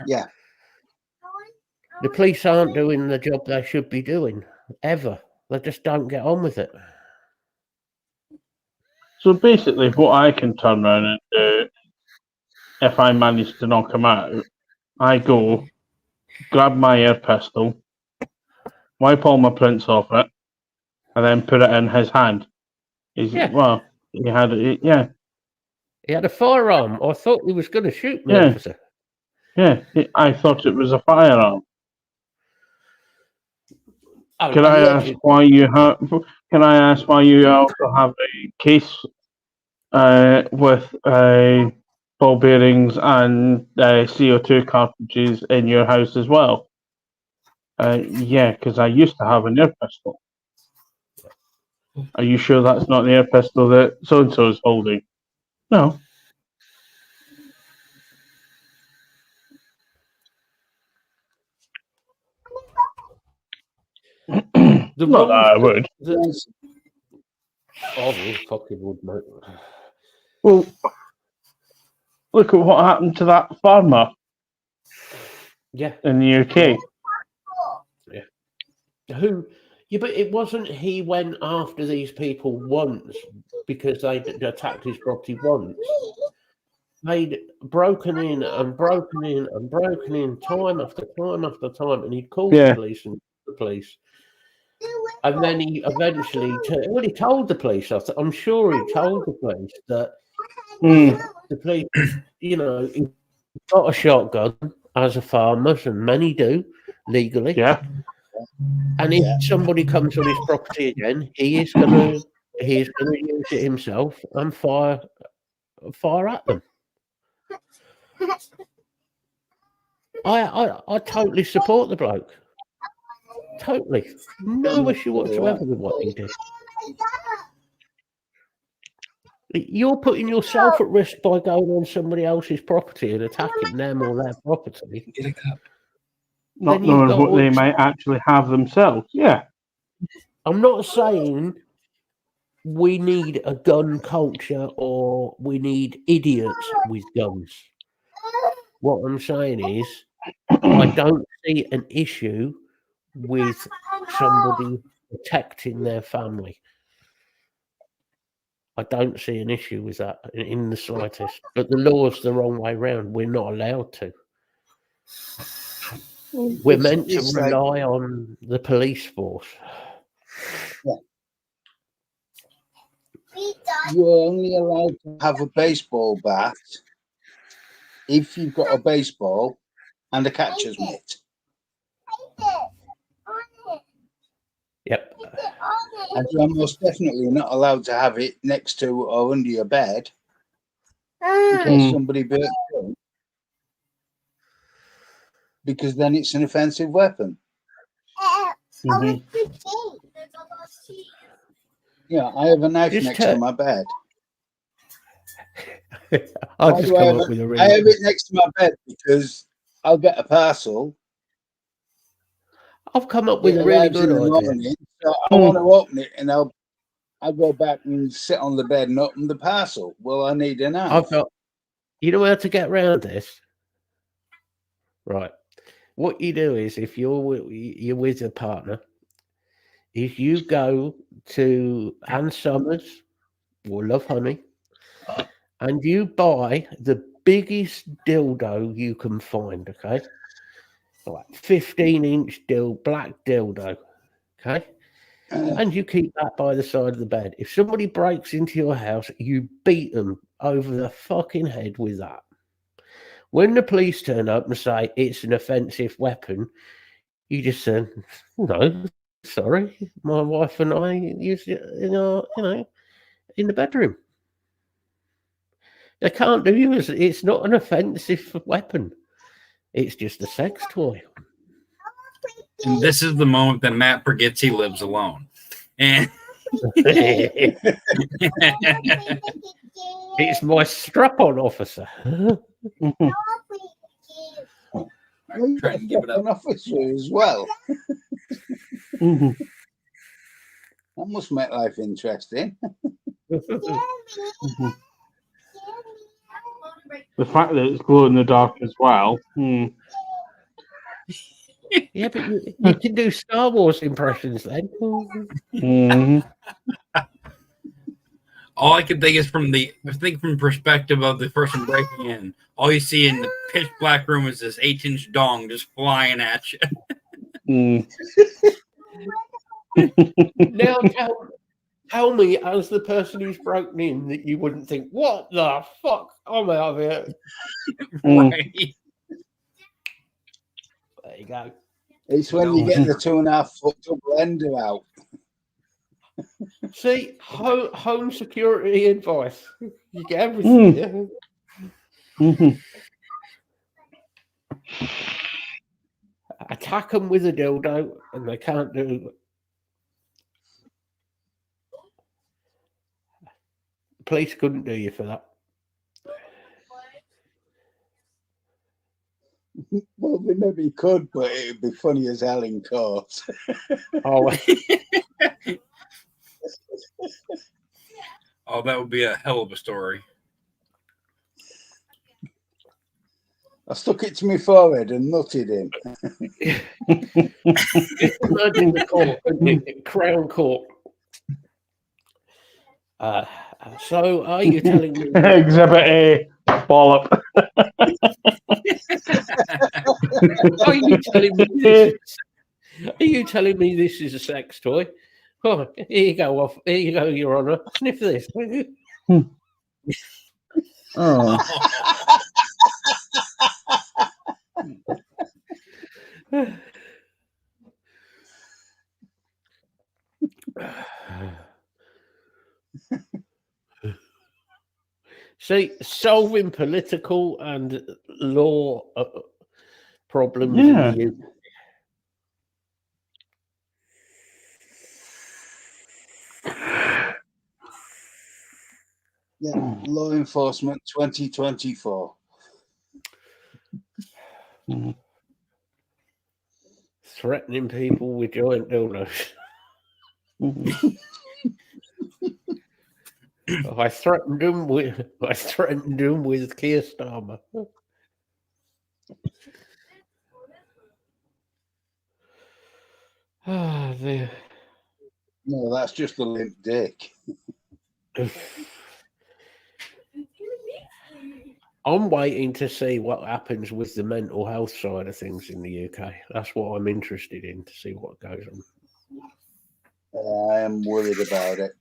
A: Yeah.
B: The police aren't doing the job they should be doing, ever. They just don't get on with it.
C: So basically, what I can turn around and do, if I manage to knock him out, I go, grab my air pistol, wipe all my prints off it, and then put it in his hand.
B: Yeah.
C: Well, he had it. Yeah,
B: He had a firearm. I thought he was going to shoot me,
C: Yeah.
B: officer.
C: yeah. I thought it was a firearm.
B: Oh,
C: Can I ask why you have? Can I ask why you also have a case with ball bearings and CO2 cartridges in your house as well? Yeah, because I used to have an air pistol. Are you sure that's not the air pistol that so and so is holding? No.
B: The
C: Not that I
B: rules-
C: would.
B: Oh, you fucking would, mate.
C: Well, look at what happened to that farmer
B: Yeah.
C: in the UK.
B: Who? Yeah, but it wasn't he went after these people once because they'd attacked his property once. They'd broken in and broken in and broken in time after time after time, and he'd called
C: Yeah.
B: the police and the police. And then he eventually, he told the police. I'm sure he told the police that
C: Mm.
B: the police, he got a shotgun as a farmer, and many do legally.
C: Yeah.
B: And if somebody comes on his property again, he is gonna use it himself and fire at them. I totally support the bloke. Totally. No issue whatsoever with what he did. You're putting yourself at risk by going on somebody else's property and attacking them or their property.
D: Get a cup.
C: Not
B: Then you've
C: knowing
B: got
C: what they
B: all-
C: might actually have themselves. Yeah.
B: I'm not saying we need a gun culture or we need idiots with guns. What I'm saying is, I don't see an issue with somebody protecting their family. I don't see an issue with that in the slightest. But the law's the wrong way round. We're not allowed to. We're meant to
A: It's like-
B: rely on the police force.
A: You're only allowed to have a baseball bat if you've got a baseball and a catcher's mitt.
B: Yep.
A: And you're most definitely not allowed to have it next to or under your bed in case
C: Mm.
A: somebody bursts in. Because then it's an offensive weapon.
C: Mhm.
A: Yeah, I have a knife
B: Just
A: next to my bed.
B: I'll
A: Why
B: just
A: do I
B: come
A: have
B: up with a
A: I have
B: really.
A: it next to my bed because I'll get a parcel.
B: I've come up with
A: It
B: a really
A: arrives
B: good
A: in the
B: idea.
A: morning, so I want to open it, and I'll go back and sit on the bed and open the parcel. Well, I need a knife.
B: I've got. You know how to get around this, right? What you do is, if you're with a partner, is you go to Ann Summers or Love Honey, and you buy the biggest dildo you can find. Okay, like 15-inch black dildo. Okay. And you keep that by the side of the bed. If somebody breaks into your house, you beat them over the fucking head with that. When the police turn up and say it's an offensive weapon, you just say, "No, sorry, my wife and I use it in our, in the bedroom." They can't do you. It's not an offensive weapon. It's just a sex toy.
D: And this is the moment that Matt forgets he lives alone. And
B: It's my strap-on, officer.
C: Mhm.
A: You've got
D: Trying to give it up.
A: an officer as well.
C: Mhm.
A: That must make life interesting.
C: Mhm. The fact that it's glow in the dark as well.
B: Yeah, but you can do Star Wars impressions then.
C: Mhm.
D: all I can think is from perspective of the person breaking in. All you see in the pitch black room is this 8-inch dong just flying at you.
C: Mm.
B: Now tell me, as the person who's broken in, that you wouldn't think, what the fuck? I'm out of here.
D: Right.
B: There you go.
A: It's when you get the 2.5 foot double ender out.
B: See, home security advice. You get everything. Yeah?
C: Mhm.
B: Attack them with a dildo, and they can't do. The police couldn't do you for that.
A: Well, they maybe could, but it'd be funny as hell in court.
B: Oh,
D: Oh, that would be a hell of a story.
A: I stuck it to my forehead and nutted him.
B: imagine the court, Crown Court. So, are you telling me?
C: Exhibit A, ball up.
B: Are you telling me this? Are you telling me this is a sex toy? Oh, here you go, here you go, Your Honour. Sniff this.
C: Oh.
B: See, solving political and law problems
C: Yeah.
B: in the UK.
A: Yeah, law enforcement 2024.
B: Threatening people with giant dildos. I threatened him with Keir Starmer. Ah, dear.
A: No, that's just a limp dick.
B: I'm waiting to see what happens with the mental health side of things in the UK. That's what I'm interested in, to see what goes on.
A: I am worried about it.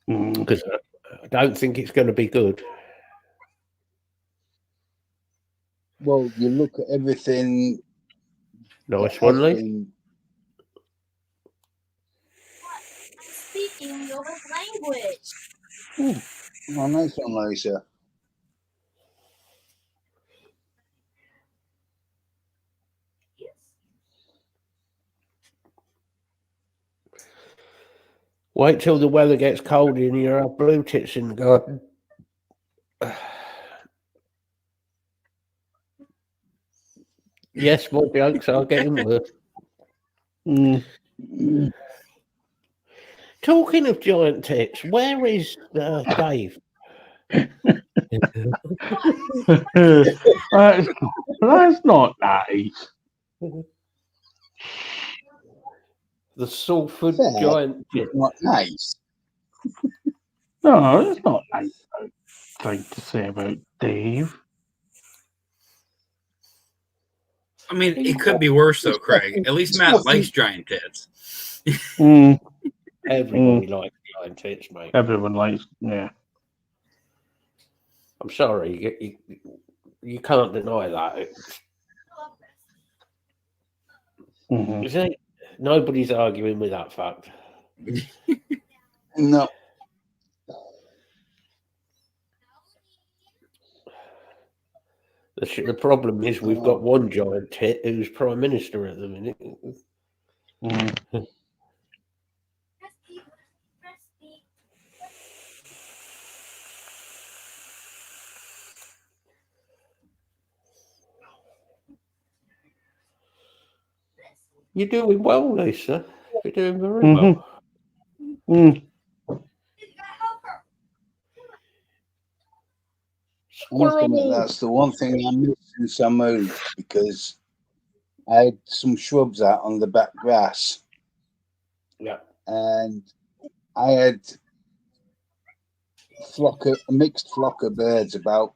B: Because I don't think it's going to be good.
A: Well, you look at everything.
B: Nice
A: that
B: one,
A: has
B: Lee.
A: been-
E: Speaking your language.
A: Oh, nice one, Lisa.
B: Wait till the weather gets cold and you have blue tits in the garden. Yes, my jokes are getting worse. Talking of giant tits, where is Dave?
C: That's not nice.
B: The Salford
A: Fair.
B: giant tit.
A: Not nice.
C: No, it's not nice thing to say about Dave.
D: I mean, it could be worse though, Craig. At least Matt likes giant tits.
B: Everybody likes giant tits, mate.
C: Everyone likes, yeah.
B: I'm sorry, you can't deny that. You see, nobody's arguing with that fact.
A: No.
B: The problem is we've got one giant tit who's Prime Minister at the minute. You're doing well, Lisa. You're doing very well.
A: I must admit, that's the one thing I missed since I moved, because I had some shrubs out on the back grass.
B: Yeah.
A: And I had a mixed flock of birds, about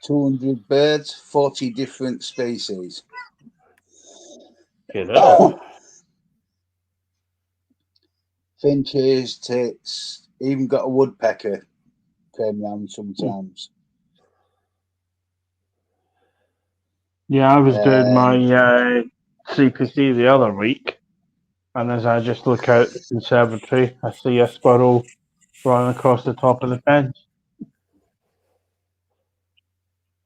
A: 200 birds, 40 different species.
B: You know.
A: finches, tits, even got a woodpecker came round sometimes.
C: Yeah, I was doing my
A: Um,
C: CPC the other week, and as I just look out the conservatory, I see a squirrel running across the top of the fence.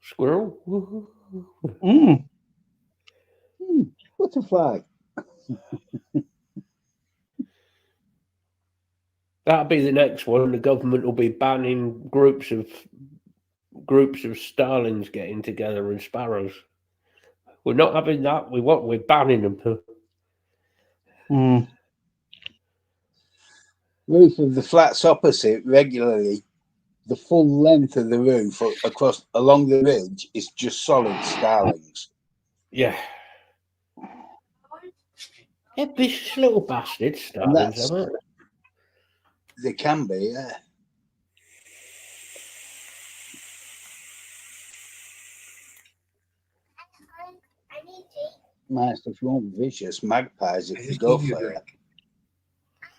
B: Squirrel.
C: Mm.
A: Butterfly.
B: That'll be the next one. The government will be banning groups of starlings getting together and sparrows. We're not having that. We're banning them.
C: Mm.
A: Roof of the flats opposite regularly. The full length of the roof across along the ridge is just solid starlings.
B: Yeah. They're vicious little bastards, starlings,
A: that's-
B: aren't
A: They can be, yeah. Nice if you want vicious magpies if you go for it.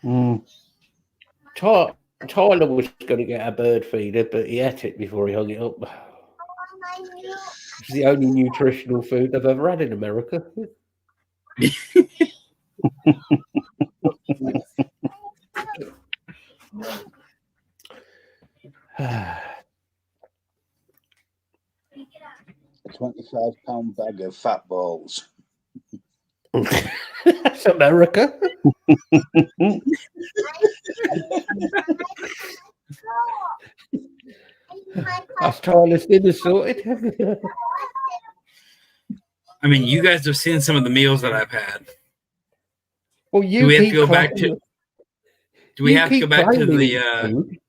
C: Mm.
B: Tyler was going to get a bird feeder, but he ate it before he hung it up. It's the only nutritional food I've ever had in America.
A: A 25-pound bag of fat balls.
B: That's America. That's Tyler's dinner sorted.
D: I mean, you guys have seen some of the meals that I've had.
B: Well, you
D: Do we have to
B: keep
D: go back
B: claiming-
D: to? Do we
B: you
D: have to go
B: keep
D: back to
B: claiming
D: the
B: food.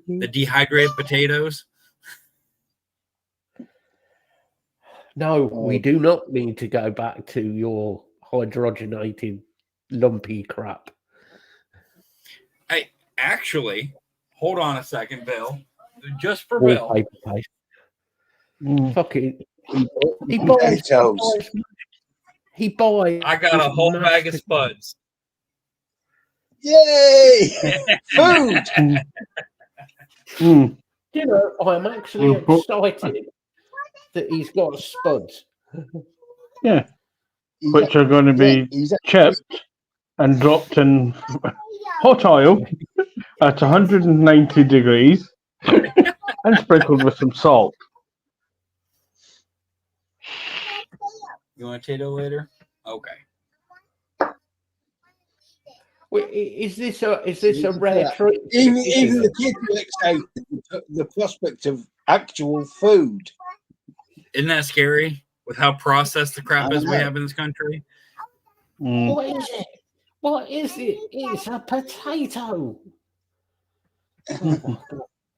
D: the dehydrated potatoes?
B: No, we do not need to go back to your hydrogenated lumpy crap.
D: Actually, hold on a second, Bill. Just for Bill.
B: Wallpaper paste.
C: Mm.
B: Fucking, he buys.
A: Potatoes.
B: He buys.
D: I got a whole bag of
B: mashed-
D: spuds.
A: Yay! Food!
C: Mm.
B: You know, I'm actually
C: Mhm.
B: excited that he's got spuds.
C: Yeah,
A: He's
C: which are going to be
A: he's
C: chipped and dropped in hot oil at 190 degrees and sprinkled with some salt.
D: You want a potato later? Okay.
B: Wait, is this a rare treat?
A: even
B: Is
A: the kids are excited. The prospect of actual food.
D: Isn't that scary with how processed the crap
A: I
D: is we
A: know.
D: have in this country?
C: Mm.
B: What is it? What is it? It's a potato.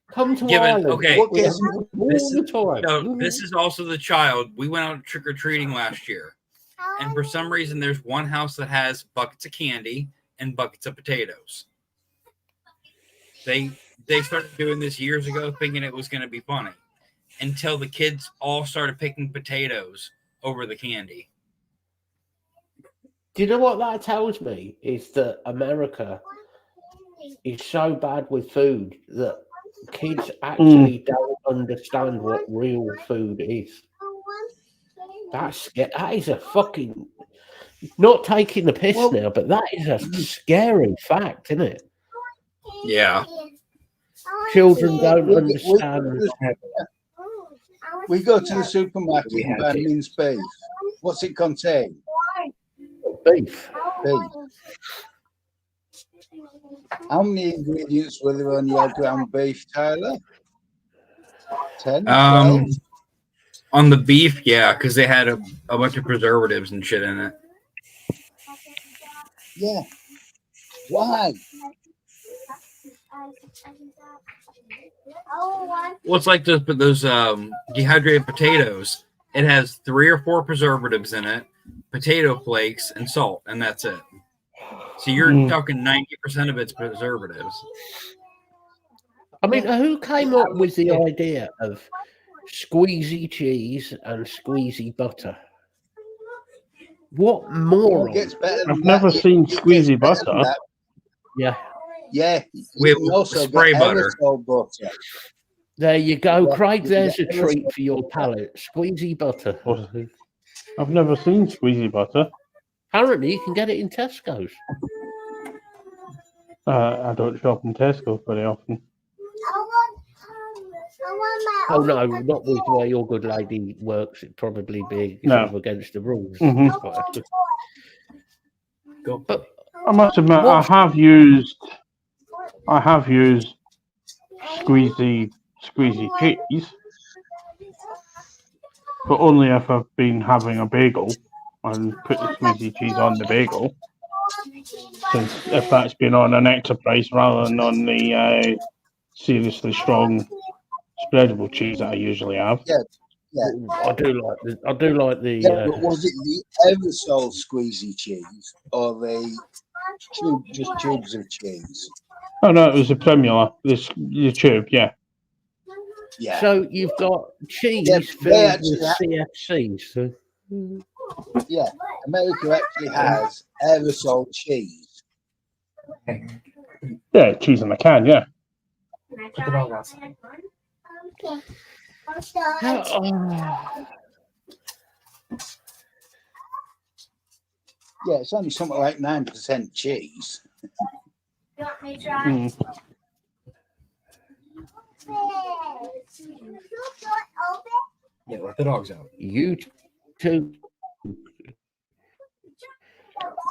B: Come to
D: Yeah, but,
B: Ireland.
D: okay,
B: We have them all
D: this
B: the time.
D: So this is also the child. We went out trick or treating last year, and for some reason, there's one house that has buckets of candy and buckets of potatoes. They started doing this years ago, thinking it was going to be funny, until the kids all started picking potatoes over the candy.
B: Do you know what that tells me? Is that America is so bad with food that kids actually don't understand what real food is. That is a fucking, not taking the piss now, but that is a scary fact, isn't it?
D: Yeah.
B: Children don't understand.
A: We go to the supermarket
B: We
A: and
B: had
A: buy
B: it.
A: minced beef. What's it contain?
B: Beef.
A: Beef. How many ingredients were there on your ground beef, Tyler? 10? 12?
D: On the beef, yeah, because they had a bunch of preservatives and shit in it.
A: Yeah. Why?
D: Well, it's like those dehydrated potatoes. It has 3 or 4 preservatives in it, potato flakes, and salt, and that's it. So you're talking 90% of it's preservatives.
B: I mean, who came up with the idea of squeezy cheese and squeezy butter? What
A: It
B: moron?
A: gets better than
C: I've never
A: that.
C: seen
A: It gets
C: squeezy
A: better than
C: butter.
A: that.
B: Yeah.
A: Yeah,
D: We
A: you can
D: have
A: also
D: spray
A: get
D: butter.
A: aerosol butter.
B: There you go,
A: Yeah,
B: Craig.
A: you
B: There's
A: get
B: a treat for your palate. Squeezy butter.
C: Oh. I've never seen squeezy butter.
B: Apparently, you can get it in Tesco's.
C: I don't shop in Tesco very often.
B: Oh no, not with where your good lady works. It'd probably be
C: No.
B: sort of against the rules.
C: Mhm.
B: But
C: I must admit,
B: What-
C: I have used squeezy cheese, but only if I've been having a bagel and put the squeezy cheese on the bagel. Since if that's been on an Enterprise rather than on the seriously strong spreadable cheese that I usually have.
A: Yeah.
B: I do like the.
A: Yeah, but was it the aerosol squeezy cheese or the just tubes of cheese?
C: Oh no, it was a Primula, the tube, yeah.
A: Yeah.
B: So you've got cheese
A: Yeah,
B: filled
A: they
B: with
A: actually
B: CFCs. So.
A: Yeah, America actually has aerosol cheese.
C: Yeah, cheese in a can, yeah.
E: Put the dog outside. Okay.
B: Oh,
A: Yeah, it's only something like 9% cheese.
E: You want me to try?
C: Mm.
F: Yeah, let the dogs out.
B: you too.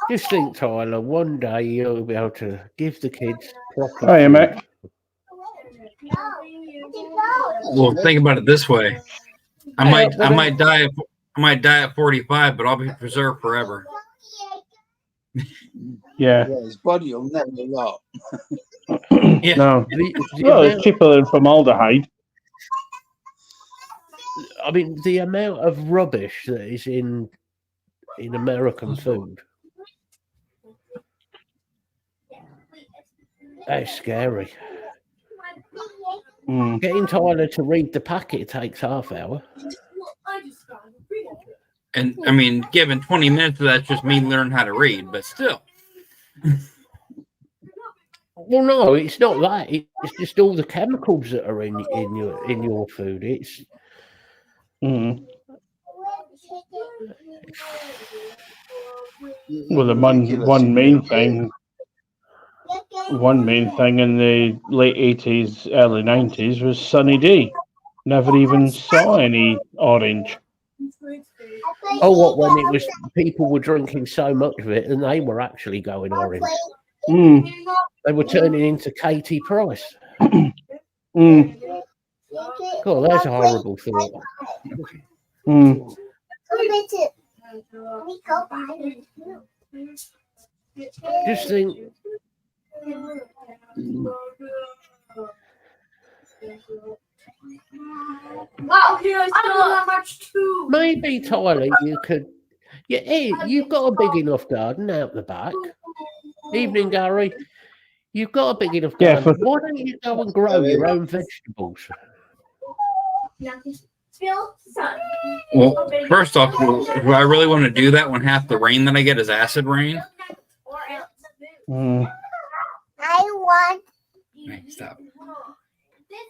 B: Just think, Tyler. One day you'll be able to give the kids proper.
C: Hiya,
B: food.
C: Mick.
D: Well, think about it this way. I might die at 45, but I'll be preserved forever.
C: Yeah.
A: Yeah, his body will never rot.
D: Yeah.
C: No.
B: The
C: Well,
B: amount-
C: it's cheaper than formaldehyde.
B: I mean, the amount of rubbish that is in American food. That's scary.
C: Mm.
B: Getting Tyler to read the packet takes half hour.
D: And I mean, given 20 minutes of that's just me learning how to read, but still.
B: Well, no, it's not that. It's just all the chemicals that are in your food. It's
C: Mm. Well, the one main thing in the late 80s, early 90s was Sunny D. Never even saw any orange.
B: when it was people were drinking so much of it and they were actually going orange.
C: Mm.
B: They were turning into Katie Price.
C: Mm.
B: God, that's a horrible thought.
C: Mm.
B: Just think,
E: Wow, here's so much too.
B: maybe Tyler, you could. Yeah, hey, you've got a big enough garden out the back. Evening, Gary. You've got a big enough
C: Yeah,
B: garden. Why don't you go and grow your own vegetables?
D: Well, first off, do I really want to do that when half the rain that I get is acid rain?
C: Mm.
E: I want.
D: Hey, stop.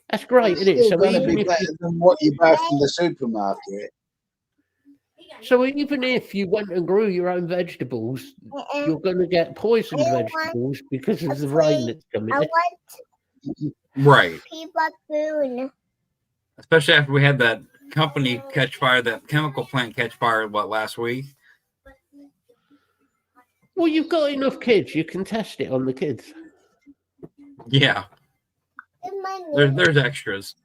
B: That's great,
A: It's
B: isn't it?
A: still
B: So
A: going to
B: even
A: be
B: if
A: better than what you buy from the supermarket.
B: even if you went and grew your own vegetables, you're going to get poisoned vegetables because of the rain that's coming.
E: I want
D: Right.
E: people food.
D: Especially after we had that company catch fire, that chemical plant catch fire, last week?
B: Well, you've got enough kids. You can test it on the kids.
D: Yeah. There's extras.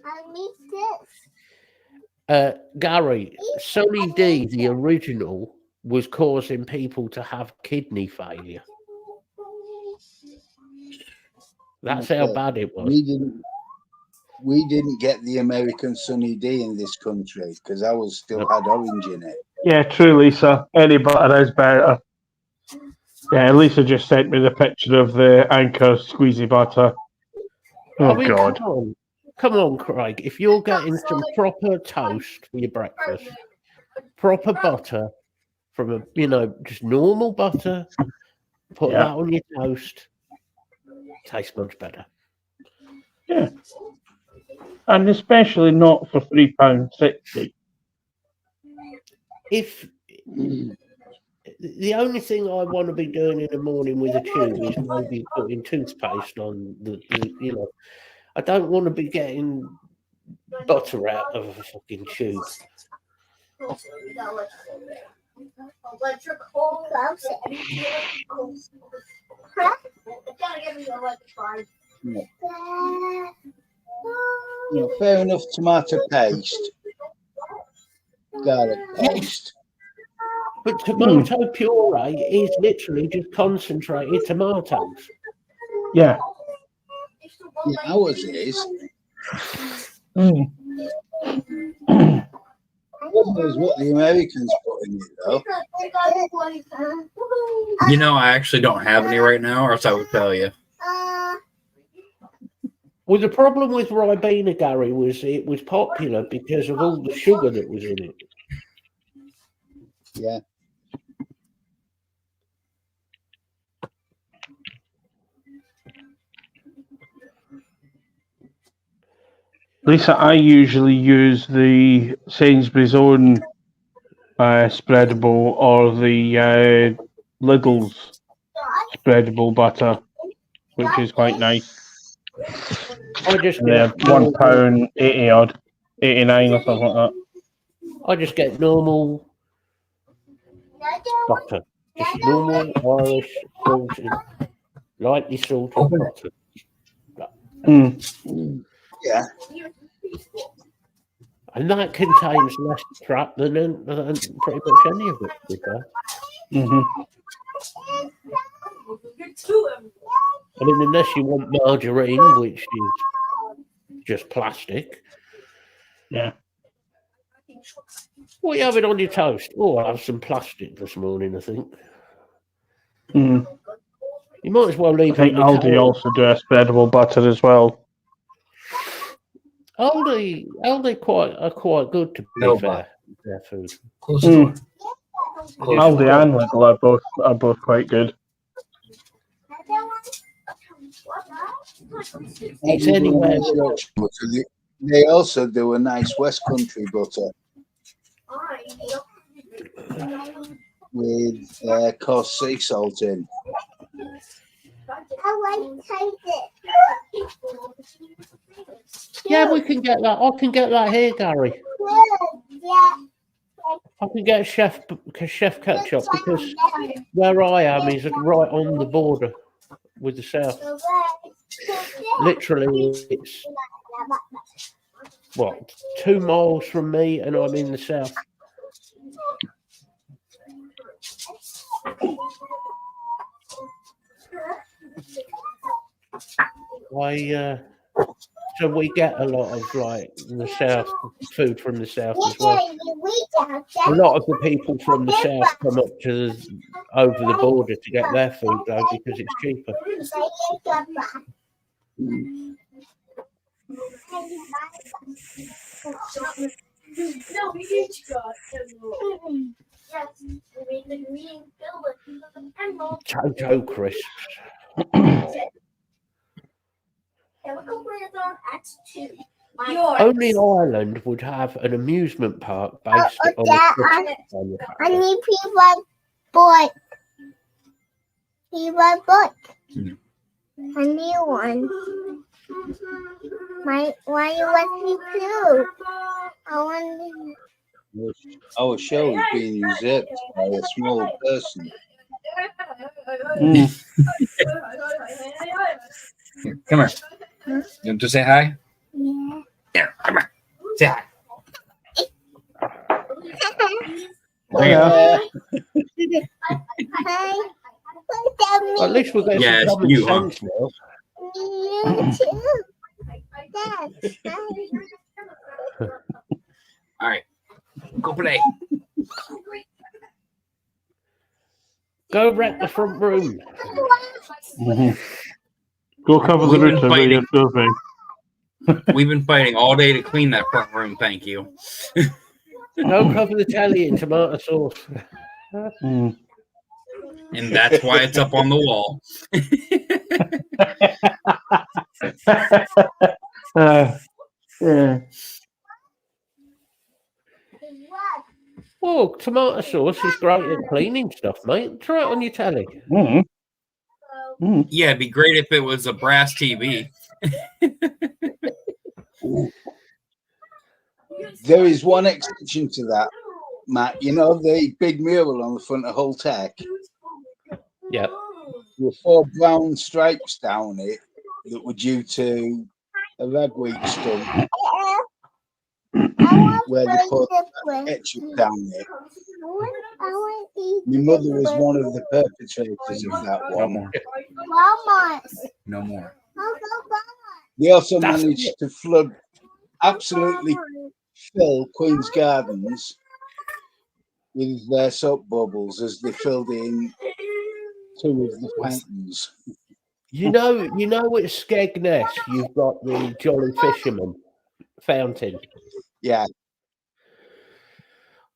E: I need this.
B: Gary, Sonny D, the original, was causing people to have kidney failure. That's how
A: Okay.
B: bad it was.
A: We didn't get the American Sunny D in this country because ours still had orange in it.
C: Yeah, true, Lisa. Any butter is better. Yeah, Lisa just sent me the picture of the Anchor squeezy butter. Oh,
B: I mean,
C: God.
B: Come on, Craig. If you're getting some proper toast for your breakfast, proper butter, from a just normal butter. Put
C: Yeah.
B: that on your toast. Tastes much better.
C: Yeah. And especially not for £3.60.
B: If the only thing I want to be doing in the morning with a tube is maybe putting toothpaste on the I don't want to be getting butter out of a fucking tube.
E: Electric hole. Gotta give me the electric.
A: Fair enough. Tomato paste, garlic paste.
B: But tomato puree is literally just concentrated tomatoes.
C: Yeah.
A: Yeah, ours is.
C: Mm.
A: God knows what the Americans put in it, though.
D: You know, I actually don't have any right now, or else I would tell you.
B: Well, the problem with Ribena, Gary, was it was popular because of all the sugar that was in it.
A: Yeah.
C: Lisa, I usually use the Sainsbury's own spreadable or the Lidl's spreadable butter, which is quite nice.
B: I just
C: They're
B: get
C: £1.80 odd, 89 or something like that.
B: I just get normal butter, just normal Irish salted, lightly salted butter.
C: Mm.
A: Yeah.
B: And that contains less crap than pretty much any of it. To be fair.
C: Mm-hmm.
B: I mean, unless you want margarine, which is just plastic.
C: Yeah.
B: What are you having on your toast? Oh, I have some plastic this morning, I think.
C: Mm.
B: You might as well
C: I
B: leave it
C: think
B: on the
C: Aldi
B: table.
C: also do a spreadable butter as well.
B: Aldi are quite good, to be fair. Their food.
C: Mm. Aldi and Lidl are both quite good.
B: It's anywhere.
A: They also do a nice West Country butter with coarse sea salt in.
B: Yeah, we can get that. I can get that here, Gary. I can get chef ketchup because where I am is right on the border with the south. Literally, it's 2 miles from me, and I'm in the south. So we get a lot of the south food from the south as well. A lot of the people from the south come up over the border to get their food though because it's cheaper. Toto crisps. Only Ireland would have an amusement park based on a
G: I need people book. People book. A new one. Why you want me to? I want.
A: Our show is being usurped by a small person.
C: Mm.
F: Come here. You want to say hi?
G: Yeah.
F: Here, come here. Say hi.
C: Yeah.
G: Hi. Look at me.
B: At least we're getting
D: Yeah,
B: some
D: it's
B: common
D: you, huh?
B: sense now.
G: You too. Yes. Hi.
F: All right. Go play.
B: Go wreck the front room.
C: Mm-hmm. Go cover the
D: We've been
C: router with your survey.
D: We've been fighting all day to clean that front room. Thank you.
B: Go cover the telly in tomato sauce.
C: Mm.
D: And that's why it's up on the wall.
C: Yeah.
B: Oh, tomato sauce is great at cleaning stuff, mate. Try it on your telly.
C: Mm. Mm.
D: Yeah, it'd be great if it was a brass TV.
A: There is one exception to that, Matt. You know the big mural on the front of Hull Tech
B: Yeah.
A: with 4 brown stripes down it that were due to a ragweed stump where they put ketchup down it. My mother was one of the perpetrators of that
F: No
A: one.
F: more.
G: Walmart.
F: No more.
A: They also
B: That's
A: managed to flood, absolutely fill Queen's Gardens with their soap bubbles as they filled in 2 of the fountains.
B: You know at Skegness you've got the Jolly Fisherman fountain.
A: Yeah,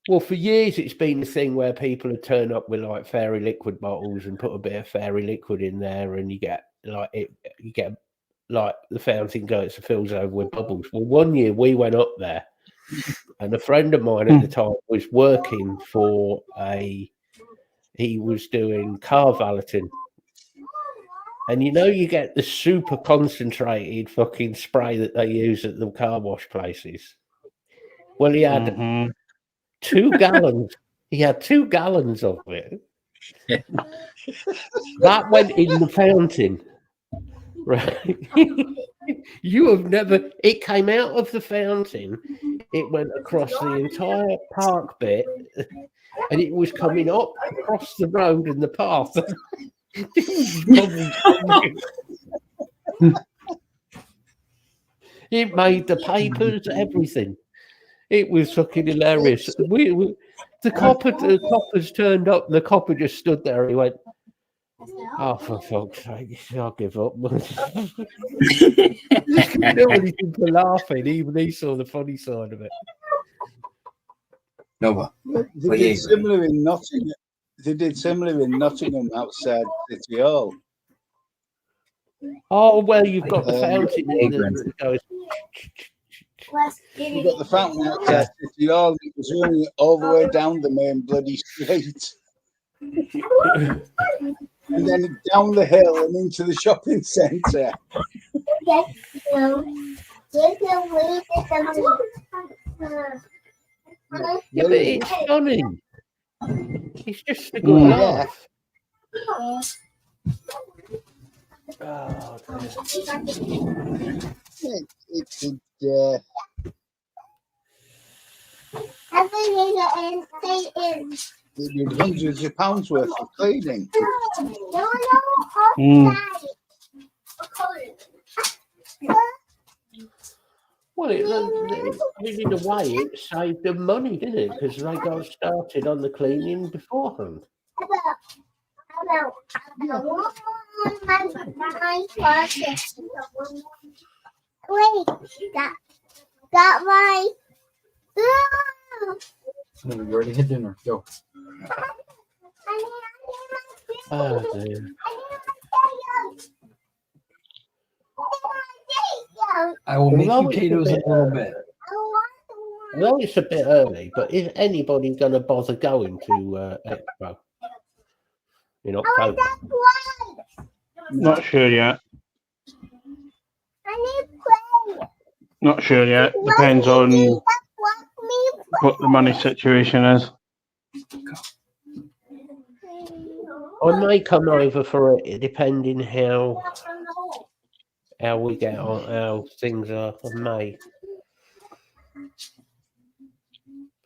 B: Well, for years it's been a thing where people have turned up with like fairy liquid bottles and put a bit of fairy liquid in there, and you get like the fountain goes and fills over with bubbles. Well, one year we went up there, and a friend of mine at the time was working for he was doing car valeting. And you get the super concentrated fucking spray that they use at the car wash places. Well, he had
C: Mhm.
B: 2 gallons. He had 2 gallons of it. That went in the fountain. Right. You have never. It came out of the fountain. It went across the entire park bit, and it was coming up across the road and the path. It made the papers, everything. It was fucking hilarious. The coppers turned up, and the copper just stood there. He went, "Oh, for fuck's sake, I'll give up." He couldn't do anything for laughing. Even he saw the funny side of it.
F: Nova.
A: they did similar in Nottingham. They did similar in Nottingham outside City Hall.
B: Oh well, you've got the fountain
F: Vagrant.
B: that goes.
A: You got the fountain outside City Hall. It was running all the way down the main bloody street, and then down the hill and into the shopping centre.
B: Yeah, but it's funny. It's just a good laugh. Oh, dear. It did hundreds of pounds worth of cleaning.
C: Mm.
B: Well, in a way, it saved them money, didn't it? Because they got started on the cleaning beforehand.
G: Wait, got my.
F: No, you already had dinner. Go.
B: Oh, dear.
F: I will make
B: Well,
F: you
B: it's a
F: potatoes in
B: bit
F: a little bit.
B: Well, it's a bit early, but is anybody going to bother going to Expo in October?
C: Not sure yet. Not sure yet. Depends on what the money situation is.
B: I may come over for it, depending how we get on, how things are. I may.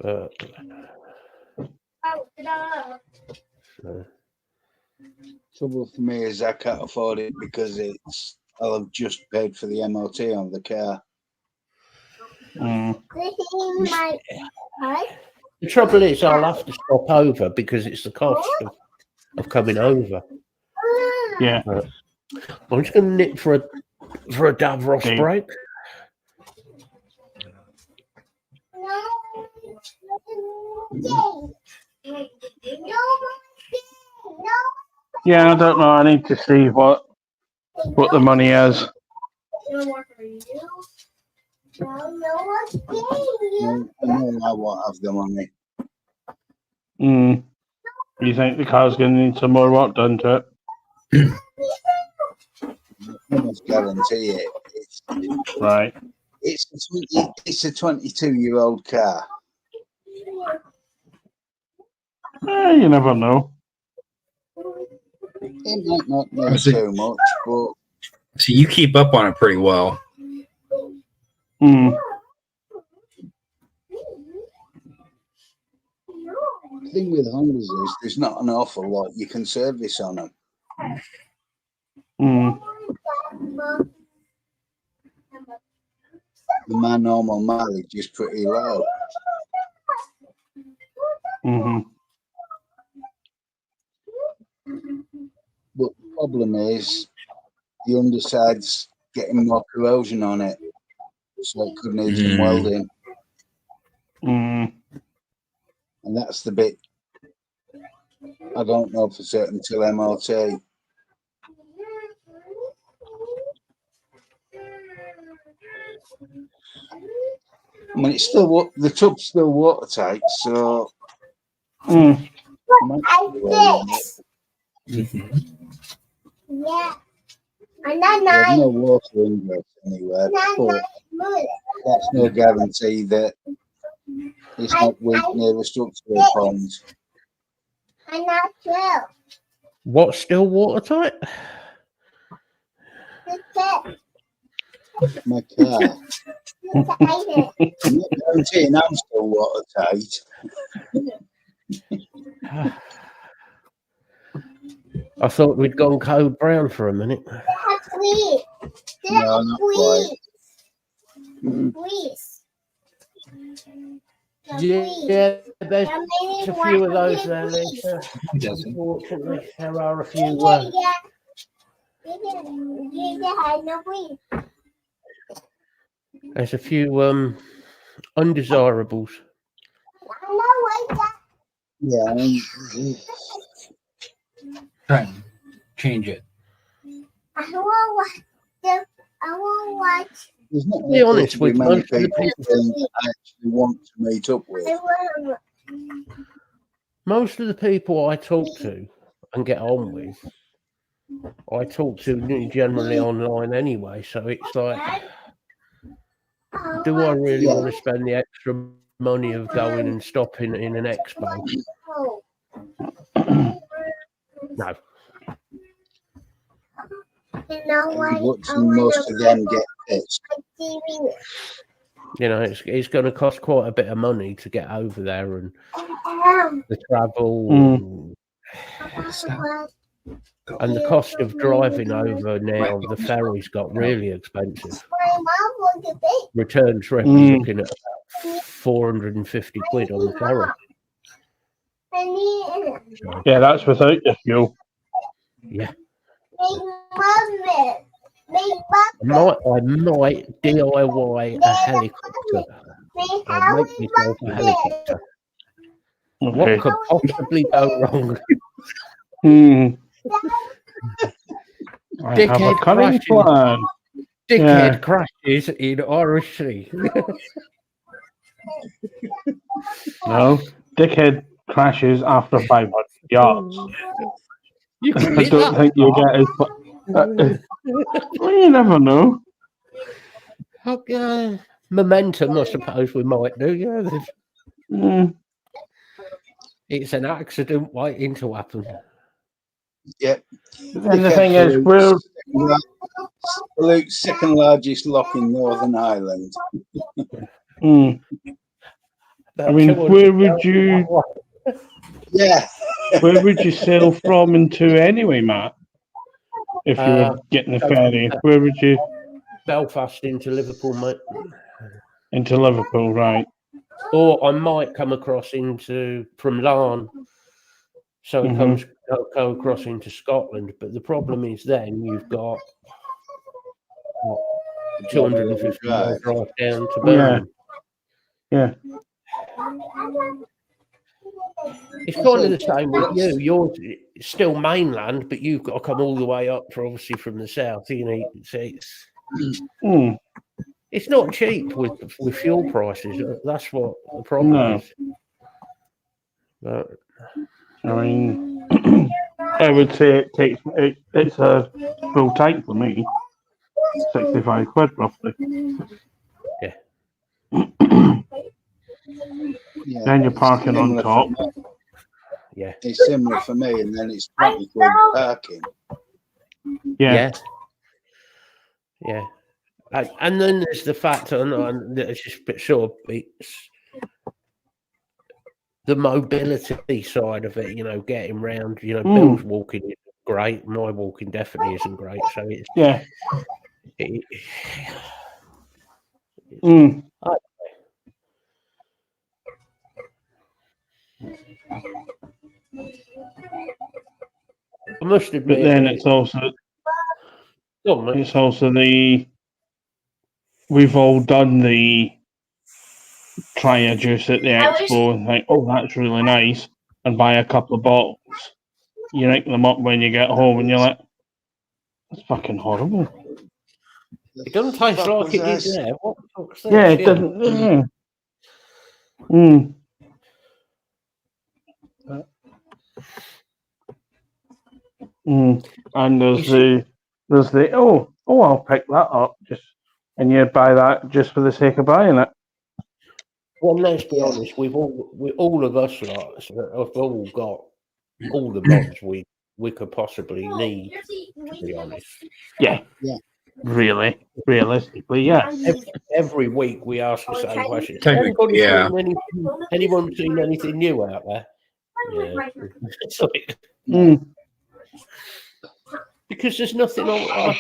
B: But
A: Trouble for me is I can't afford it because I'll have just paid for the MOT on the car.
C: Mm.
B: the trouble is, I'll have to stop over because it's the cost of coming over.
C: Yeah.
B: I'm just going to nip for a Davros
C: Okay.
B: break.
C: Yeah, I don't know. I need to see what the money is.
G: No more for you. No,
A: I know I won't have the money.
C: You think the car's going to need some more work done to it?
A: I almost guarantee it.
C: Right.
A: It's a 22-year-old car.
C: You never know.
A: It might not need too much, but
D: So you keep up on it pretty well.
C: Mm.
A: the thing with Hondas is there's not an awful lot you can service on them.
C: Mm.
A: My normal mileage is pretty low.
C: Mm-hmm.
A: But the problem is the underside's getting more corrosion on it, so it could need some welding,
C: Mm.
A: and that's the bit I don't know for certain till MOT. I mean, it's still the tub's still watertight, so
C: Mm.
G: Yeah. I'm
A: there's no
G: not
A: water ingress anywhere, but that's no guarantee that it's not weak near a structural pond.
G: I'm not 12.
B: What's still watertight?
A: My car. I'm not guaranteeing I'm still watertight.
B: I thought we'd gone code brown for a minute.
A: No, not quite.
B: Yeah, there's a few of those there, Lisa. Unfortunately, there are a few. There's a few undesirables.
A: Yeah, I mean,
F: Try and change it.
G: I want to watch.
A: there's not
B: To be honest
A: to be
B: with
A: many
B: most of the
A: people that I actually want to meet up with.
B: Most of the people I talk to and get on with, I talk to generally online anyway. So it's like, do I really want to spend the extra money of going and stopping in an expo? No.
A: Watching most of them get pissed.
B: You know, it's going to cost quite a bit of money to get over there and the travel and the cost of driving over now. The ferry's got really expensive. Return trip is looking at about 450 quid on the ferry. So,
C: Yeah, that's without the fuel.
B: yeah. I might DIY a helicopter. I'll make myself a helicopter.
C: Okay.
B: What could possibly go wrong?
C: I have a
B: Dickhead
C: cunning
B: crashes.
C: plan.
B: Dickhead crashes in Irish Sea.
C: No, dickhead crashes after 500 yards.
B: You can
C: I
B: hit
C: don't
B: that
C: think you
B: far.
C: get as. Well, you never know.
B: Okay. Momentum, I suppose we might do. Yeah,
C: Mm.
B: it's an accident waiting to happen.
A: Yep.
C: And the thing is, we're
A: Luke's second largest lock in Northern Ireland.
C: I mean, where would you
A: Yeah.
C: where would you sail from and to anyway, Matt? If you were getting the ferry, where would you?
B: Belfast into Liverpool, mate.
C: Into Liverpool, right?
B: Or I might come across from Larne, so it go across into Scotland. But the problem is then you've got 250 miles drive down to Birmingham.
C: Yeah.
B: It's kind of the same with you. Yours is still mainland, but you've got to come all the way up for obviously from the south. You know, it's not cheap with fuel prices. That's what the problem
C: No.
B: is. But,
C: I mean, I would say it's a full tank for me. 65 quid roughly.
B: yeah.
A: Yeah,
C: Then you're
A: it's
C: parking on
A: similar
C: top.
A: for me.
B: Yeah.
A: It's similar for me, and then it's 20 quid parking.
C: Yeah.
B: Yeah. And then there's the fact, and it's just sort of it's the mobility side of it, you know, getting round, you know, Bill's walking is great. My walking definitely isn't great. So it's,
C: Yeah.
B: I must admit,
C: But then it's also we've all done the try a juice at the expo and think, oh, that's really nice, and buy a couple of bottles. You rank them up when you get home, and you're like, that's fucking horrible.
B: It doesn't taste like it is there. What the fuck's this?
C: Yeah, it doesn't. And there's the I'll pick that up and you buy that just for the sake of buying it.
B: Well, let's be honest. All of us lot have all got all the mods we could possibly need. To be honest.
C: Yeah. Realistically, yeah.
B: Every week we ask the same question.
D: Technically, yeah.
B: Anyone seen anything new out there? Yeah. It's like, because there's nothing on.
A: I've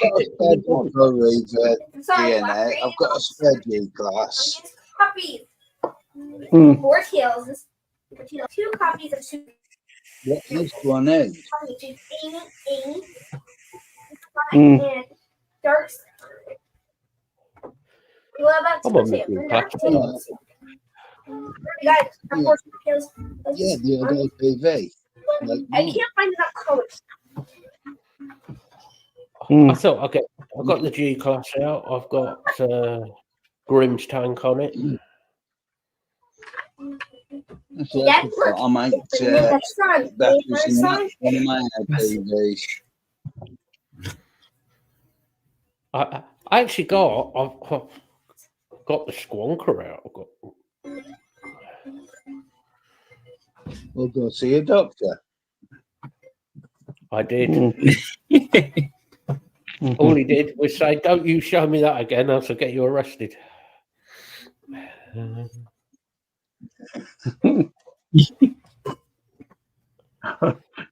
A: got a spare G class.
E: Puppies. 4 tails. 2 copies of two.
A: What this one is?
E: Amy. And dark. What about two tails? Dark tails. You guys have 4 tails.
A: Yeah, the old APV.
E: I can't find enough colors.
B: I thought I got the G class out. I've got Grimm's tank on it.
A: So I might that was in one of my APVs.
B: I actually I've got the Squonker out.
A: We'll go see a doctor.
B: I did. All he did was say, "Don't you show me that again, else I'll get you arrested."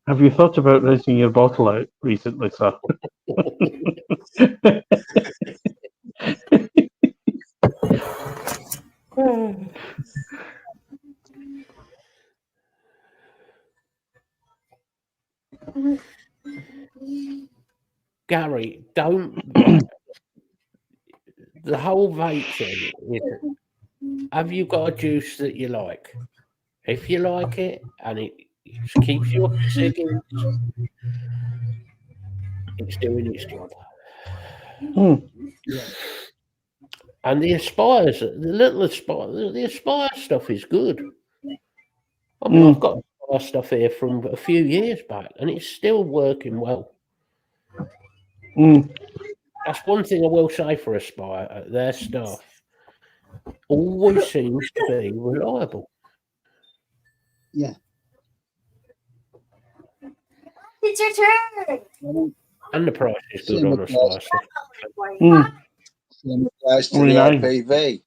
C: Have you thought about rinsing your bottle out recently, sir?
B: Gary, don't. The whole vape thing is, have you got a juice that you like? If you like it and it keeps you off the cigarettes, it's doing its job. And the Aspire stuff is good. I mean, I've got Aspire stuff here from a few years back, and it's still working well. That's one thing I will say for Aspire. Their stuff always seems to be reliable.
A: Yeah.
E: It's your turn.
B: And the price is good on Aspire stuff.
C: Really nice.
A: APV.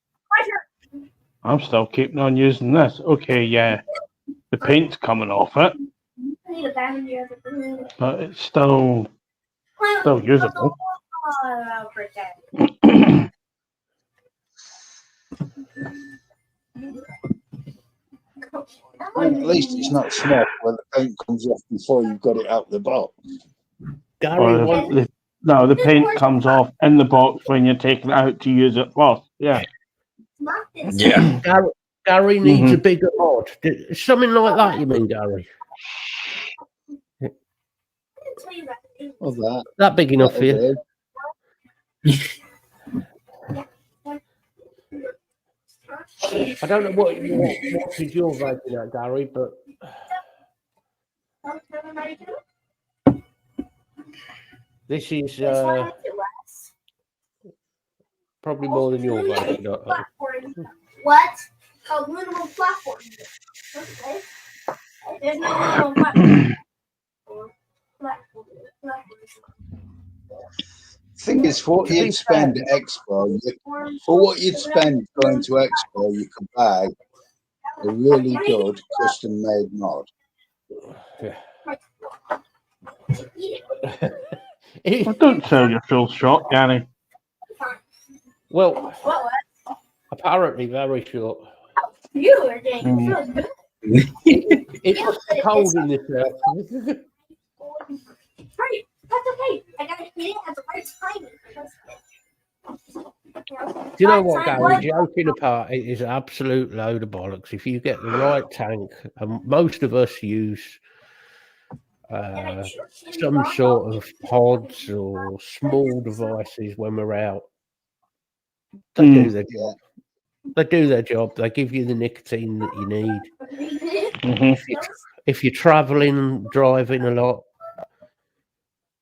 C: I'm still keeping on using this. Okay, yeah. The paint's coming off it, but it's still usable.
A: At least it's not smoke when the paint comes off before you've got it out the box.
B: Gary,
C: no, the paint comes off in the box when you're taking it out to use it first. Yeah.
D: Yeah.
B: Gary needs a bigger mod. Something like that, you mean, Gary?
A: Or that.
B: That big enough for
A: That'll
B: you?
A: do.
B: I don't know what is your vaping at, Gary, but this is probably more than your vaping at.
E: What? Oh, minimum platform. Okay. There's no minimum platform.
A: Thing is, for what you'd spend at Expo, for what you'd spend going to Expo, you could buy a really good custom-made mod.
C: Well, don't sell your full shot, Gary.
B: Well, apparently very short.
E: You are getting so good.
B: It was cold in this house.
E: Right, that's okay. I got to hit it at the right time.
B: Do you know what, Gary? Joking apart, it is an absolute load of bollocks. If you get the right tank, and most of us use some sort of pods or small devices when we're out, they do their job. They do their job. They give you the nicotine that you need. If you're traveling, driving a lot,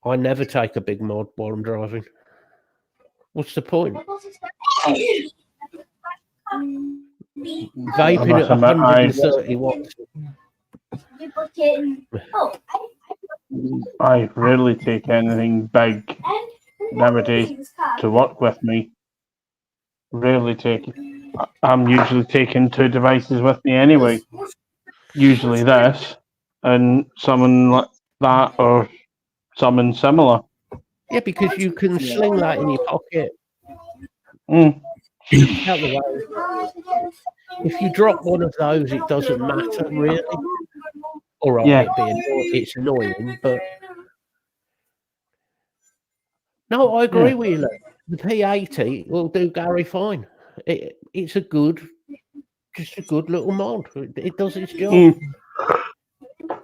B: I never take a big mod while I'm driving. What's the point? Vaping at 130 watts.
C: I rarely take anything big nowadays to work with me. Rarely take it. I'm usually taking 2 devices with me anyway. Usually this and something like that or something similar.
B: Yeah, because you can sling that in your pocket. Out the way. If you drop one of those, it doesn't matter really. All right, it's annoying, but no, I agree with you. The P80 will do Gary fine. It's just a good little mod. It does its job.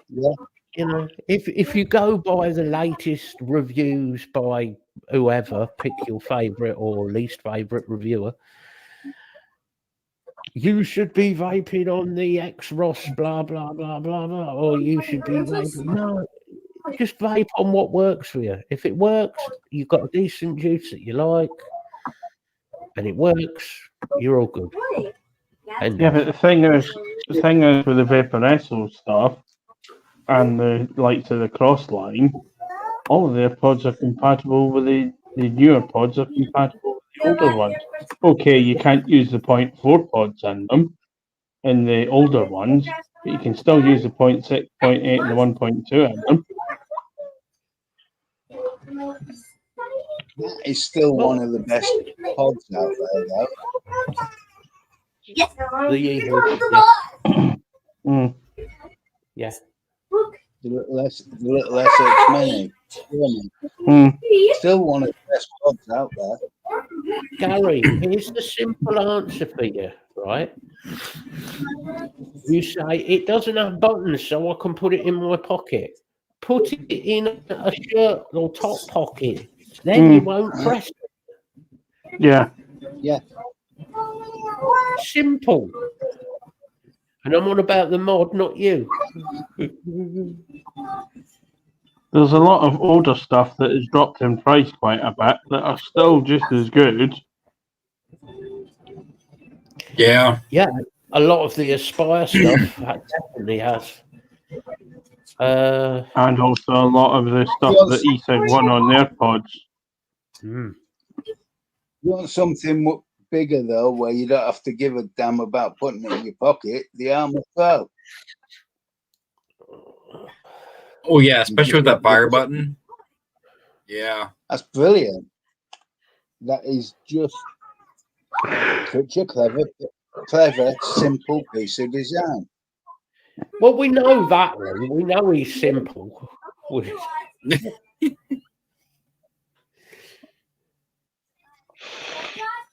A: Yeah.
B: You know, if you go by the latest reviews by whoever, pick your favourite or least favourite reviewer, you should be vaping on the X-Ross, blah, blah, blah, blah, blah, or you should be vaping. No, just vape on what works for you. If it works, you've got a decent juice that you like, and it works, you're all good.
C: Yeah, but the thing is with the Vaporesso stuff and the likes of the Crossline, all of their pods are compatible with the newer pods are compatible with the older ones. Okay, you can't use the 0.4 pods in them, in the older ones, but you can still use the 0.6, 0.8 and the 1.2 in them.
A: That is still one of the best pods out there, though.
B: Yes.
A: The little SX Mini. Still one of the best pods out there.
B: Gary, here's the simple answer for you, right? You say it doesn't have buttons, so I can put it in my pocket. Put it in a shirt or top pocket. Then you won't press it.
C: Yeah.
A: Yeah.
B: Simple. And I'm on about the mod, not you.
C: There's a lot of older stuff that has dropped in price quite a bit that are still just as good.
D: Yeah.
B: Yeah, a lot of the Aspire stuff definitely has.
C: And also a lot of the stuff that E-Sig won on their pods.
A: You want something bigger, though, where you don't have to give a damn about putting it in your pocket? The Armor Pro.
D: Oh, yeah, especially with that fire button. Yeah.
A: That's brilliant. That is just such a clever, simple piece of design.
B: Well, we know that, Lee. We know he's simple.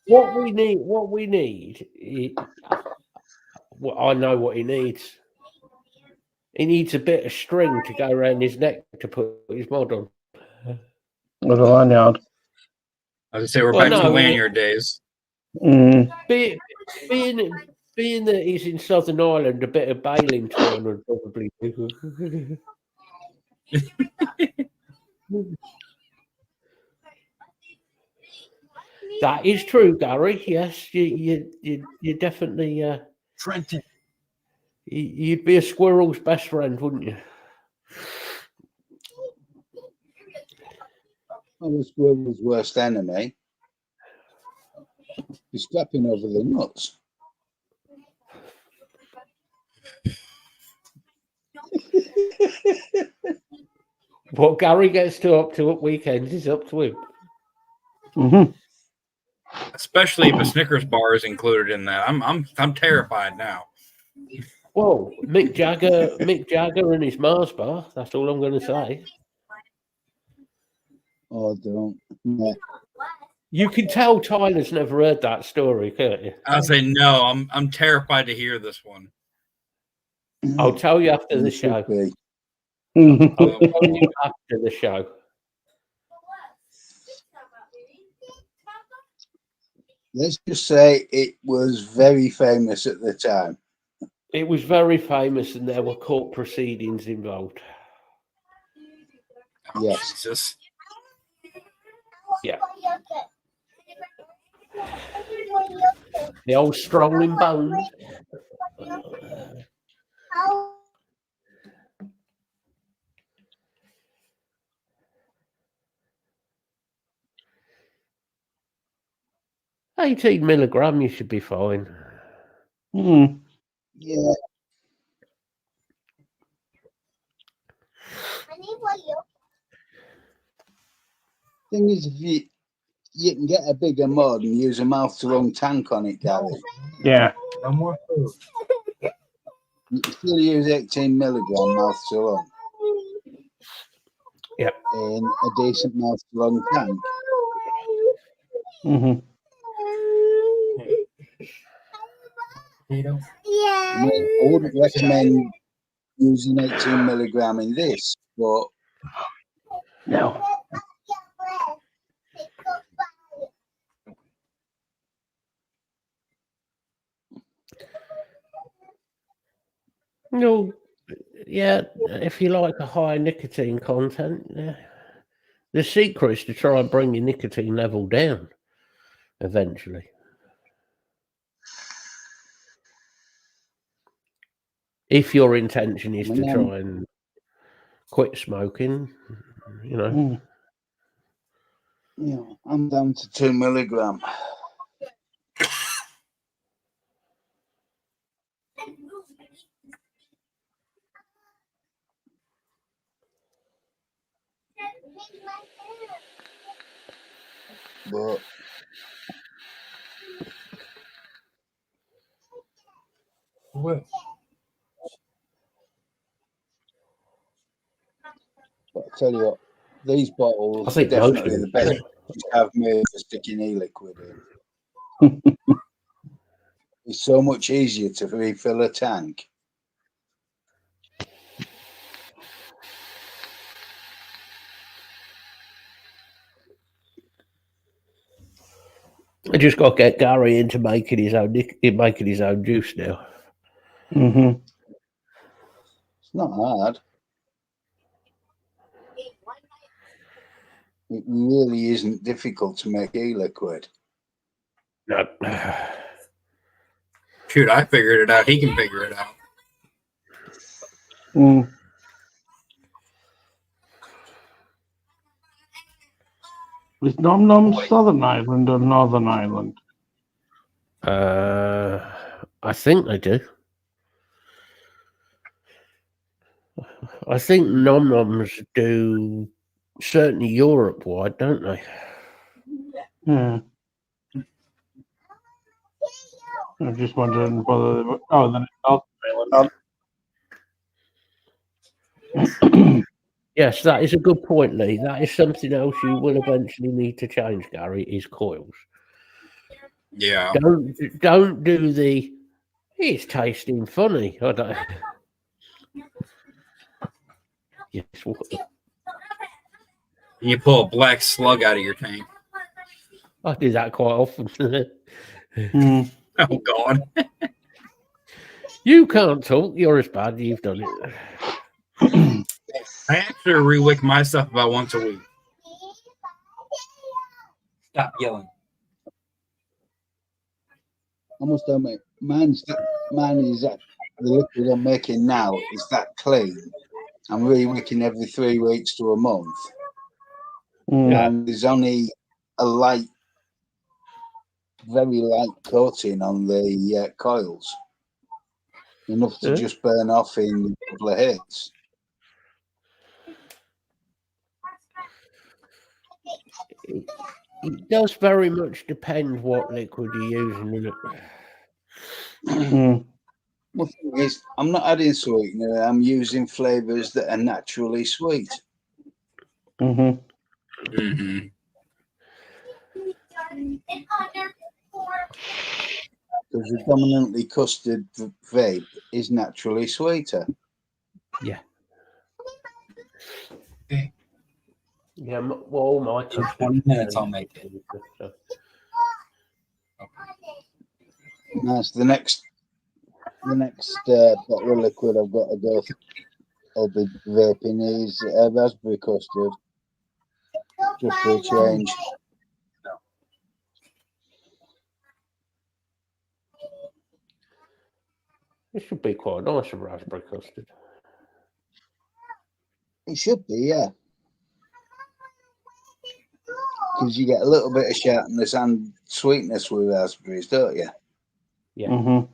B: What we need is Well, I know what he needs. He needs a bit of string to go around his neck to put his mod on.
C: With a lanyard.
D: I was gonna say we're
B: Well,
D: back to
B: no,
D: lanyard days.
C: Mm.
B: Being that he's in Southern Ireland, a bit of baling twine would probably do. That is true, Gary. Yes, you definitely
F: Trenton.
B: you'd be a squirrel's best friend, wouldn't you?
A: I was squirrel's worst enemy. He's stepping over the nuts.
B: What Gary gets up to at weekends is up to him.
C: Mm-hmm.
D: Especially if a Snickers bar is included in that. I'm terrified now.
B: Well, Mick Jagger and his Mars bar. That's all I'm going to say.
A: Oh, don't. Yeah.
B: You can tell Tyler's never heard that story, can't you?
D: I'll say no. I'm terrified to hear this one.
B: I'll tell you after the
A: You should
B: show.
A: be.
B: I'll tell you after the show.
A: Let's just say it was very famous at the time.
B: It was very famous, and there were court proceedings involved.
A: Yes.
D: Jesus.
B: Yeah. The old strolling bones. 18 milligram, you should be fine.
C: Mm.
A: Yeah. Thing is, if you can get a bigger mod and use a mouth-to-lung tank on it, Gary.
C: Yeah.
F: No more food.
A: You can still use 18 milligram mouth-to-lung.
B: Yep.
A: In a decent mouth-to-lung tank.
C: Mm-hmm.
F: Potato.
A: I mean, I wouldn't recommend using 18 milligram in this, but
C: No.
B: No, yeah, if you like a high nicotine content, yeah. The secret is to try and bring your nicotine level down eventually. If your intention is to try and quit smoking, you know.
C: Mm.
A: you know, I'm down to 2 milligram. But
F: What?
A: I tell you what, these bottles
B: I
A: are
B: think
A: definitely
B: most
A: the
B: of
A: best
B: them.
A: you have made for sticking e-liquid in. It's so much easier to refill a tank.
B: I just got to get Gary into making his own juice now.
C: Mm-hmm.
A: It's not hard. It really isn't difficult to make e-liquid.
B: No.
D: Shoot, I figured it out. He can figure it out.
C: Mm. Is Nom Nom Southern Ireland or Northern Ireland?
B: I think they do. I think Nom Noms do certainly Europe wide, don't they?
C: Yeah. I'm just wondering whether they were, oh, then it's Northern Ireland.
B: Yes, that is a good point, Lee. That is something else you will eventually need to change, Gary, is coils.
D: Yeah.
B: Don't do the It's tasting funny. I don't. Yes, what?
D: And you pull a black slug out of your tank.
B: I do that quite often.
C: Mm.
D: Oh God!
B: You can't talk. You're as bad. You've done it.
D: I actually re-wick my stuff about once a week. Stop yelling.
A: I must admit, mine is that the liquid I'm making now is that clean. I'm re-wicking every 3 weeks to a month,
C: Mm.
A: and there's only a light, very light coating on the coils, enough to
B: Yeah.
A: just burn off in a couple of hits.
B: It does very much depend what liquid you're using in it.
C: Mm.
A: Well, the thing is, I'm not adding sweetener. I'm using flavors that are naturally sweet.
C: Mhm.
D: Mm-hmm.
A: Because the dominantly custard vape is naturally sweeter.
B: Yeah. Yeah, well, all my
D: In
B: customers
D: 20 minutes, I'll make it.
B: So.
A: That's the next bottle of liquid I've got to go. I'll be vaping is raspberry custard, just for a change.
B: It should be quite nice, a raspberry custard.
A: It should be, yeah. Because you get a little bit of sharpness and sweetness with raspberries, don't you?
B: Yeah.
C: Mhm.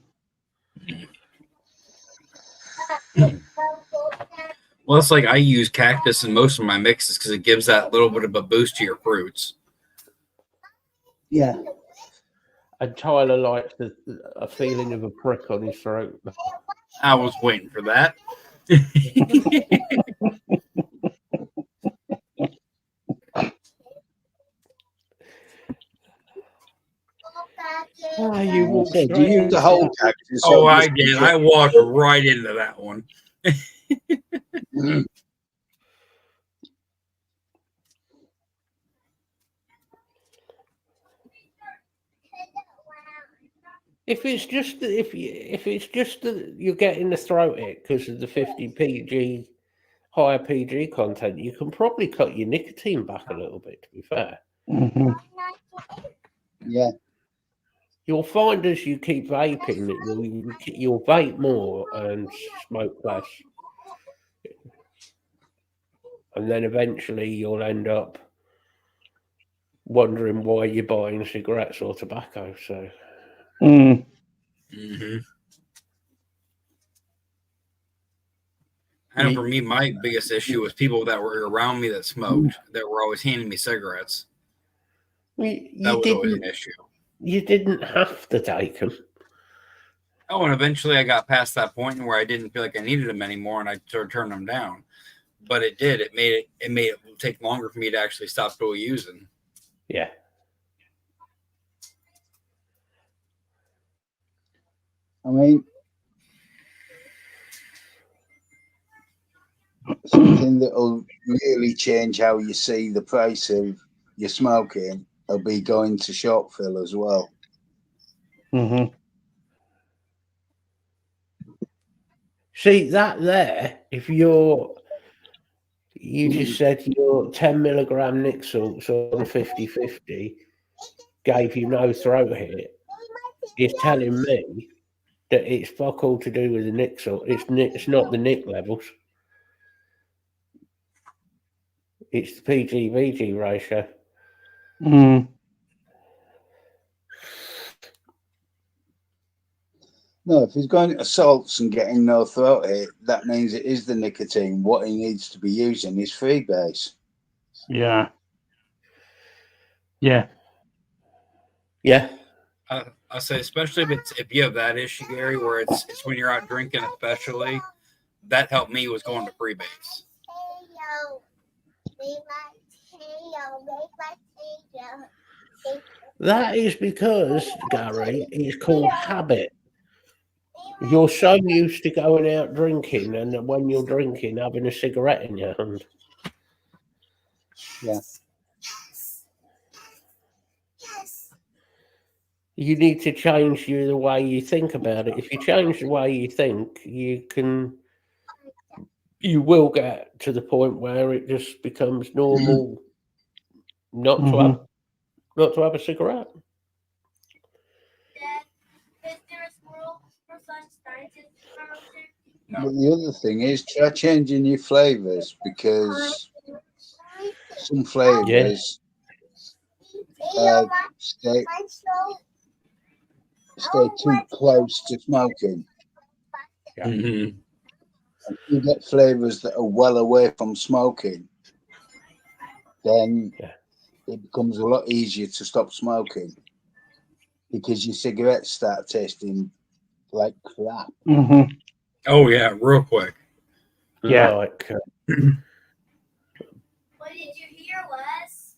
D: Well, it's like I use cactus in most of my mixes because it gives that little bit of a boost to your fruits.
A: Yeah.
B: And Tyler likes a feeling of a prick on his throat.
D: I was waiting for that.
B: You walk
A: So do
B: straight
A: you use the
B: into
A: whole
B: it.
A: cactus?
D: Oh,
A: or
D: I
A: just
D: did.
A: the
D: I walked right into that one.
B: If it's just that you're getting the throat hit because of the 50 PG higher PG content, you can probably cut your nicotine back a little bit. To be fair,
C: Mhm.
A: Yeah.
B: you'll find as you keep vaping that you'll vape more and smoke less, and then eventually you'll end up wondering why you're buying cigarettes or tobacco. So.
C: Mm.
D: Mm-hmm. I know for me, my biggest issue was people that were around me that smoked, that were always handing me cigarettes. That was always an issue.
B: You didn't have to take them.
D: Oh, and eventually I got past that point where I didn't feel like I needed them anymore, and I started turning them down. But it did. It made it take longer for me to actually stop really using.
B: Yeah.
A: I mean, something that will really change how you see the price of your smoking will be going to short fill as well.
C: Mhm.
B: See that there, if you just said your 10 milligram Nick salts on 50/50 gave you no throat hit, it's telling me that it's fuck all to do with the Nick salt. It's not the Nick levels. It's the PG-VG ratio.
C: Mm.
A: No, if he's going to salts and getting no throat hit, that means it is the nicotine. What he needs to be using is freebase.
C: Yeah. Yeah.
B: Yeah.
D: I say, especially if you have that issue, Gary, where it's when you're out drinking, especially. That helped me was going to freebase.
B: That is because, Gary, it's called habit. You're so used to going out drinking, and that when you're drinking, having a cigarette in your hand.
A: Yeah.
B: You need to change the way you think about it. If you change the way you think, you will get to the point where it just becomes normal not to have a cigarette.
A: But the other thing is try changing your flavors, because some flavors stay too close to smoking.
D: Mhm.
A: If you get flavors that are well away from smoking, then it becomes a lot easier to stop smoking, because your cigarettes start tasting like crap.
D: Oh yeah, real quick.
C: Yeah.
B: Like,
E: What did you hear, Wes?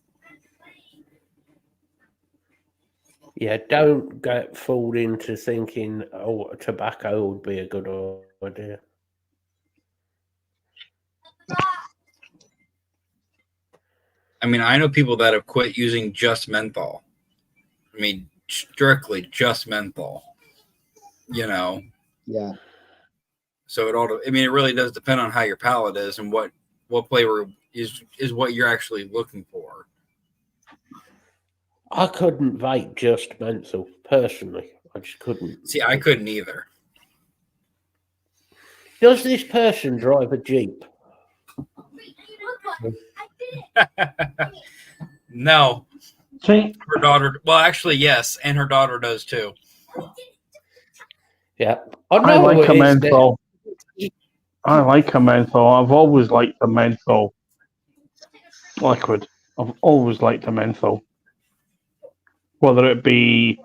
B: yeah, don't get fooled into thinking, tobacco would be a good idea.
D: I mean, I know people that have quit using just menthol. I mean, strictly just menthol. You know.
A: Yeah.
D: So it really does depend on how your palate is and what flavor is what you're actually looking for.
B: I couldn't vape just menthol, personally. I just couldn't.
D: See, I couldn't either.
B: Does this person drive a Jeep?
D: No.
C: See,
D: Her daughter, well, actually, yes, and her daughter does too.
B: Yeah.
C: I like a
B: it is
C: menthol. I like a menthol. I've always liked the menthol liquid. I've always liked a menthol. Whether it be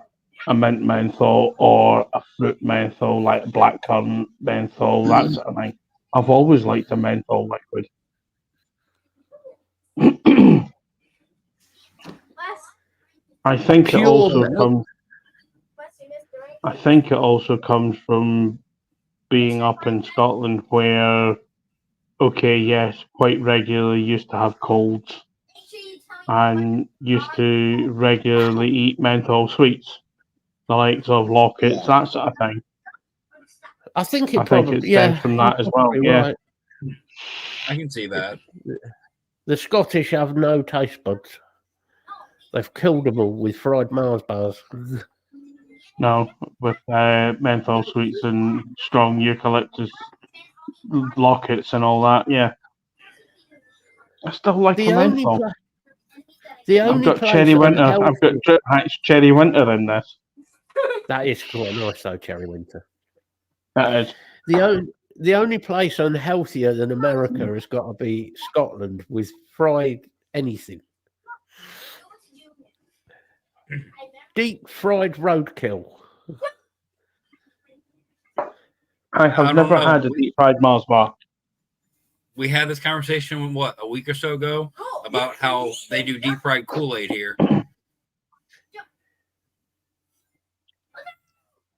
C: a mint menthol or a fruit menthol, like blackcurrant menthol, that sort of thing. I've always liked a menthol liquid. I think it
B: Pure
C: also
B: milk.
C: comes. I think it also comes from being up in Scotland, where, okay, yes, quite regularly used to have colds and used to regularly eat menthol sweets, the likes of Lockets, that sort of thing.
B: I think
C: I
B: it
C: think
B: probably,
C: it stems from that as well.
B: probably
C: Yeah.
B: right.
D: I can see that.
B: The Scottish have no taste buds. They've killed them all with fried Mars bars.
C: No, with menthol sweets and strong eucalyptus Lockets and all that. Yeah. I still like
B: The
C: a
B: only
C: menthol.
B: the
C: I've
B: only
C: got
B: place
C: Cherry Winter.
B: unhealthy-
C: I've got Drip Hatch Cherry Winter in this.
B: That is quite nice, though, Cherry Winter.
C: That is.
B: The only place unhealthier than America has got to be Scotland with fried anything. Deep fried roadkill.
C: I
D: I
C: have
D: don't
C: never
D: know.
C: had a deep fried Mars bar.
D: We had this conversation, a week or so ago, about how they do deep fried Kool-Aid here.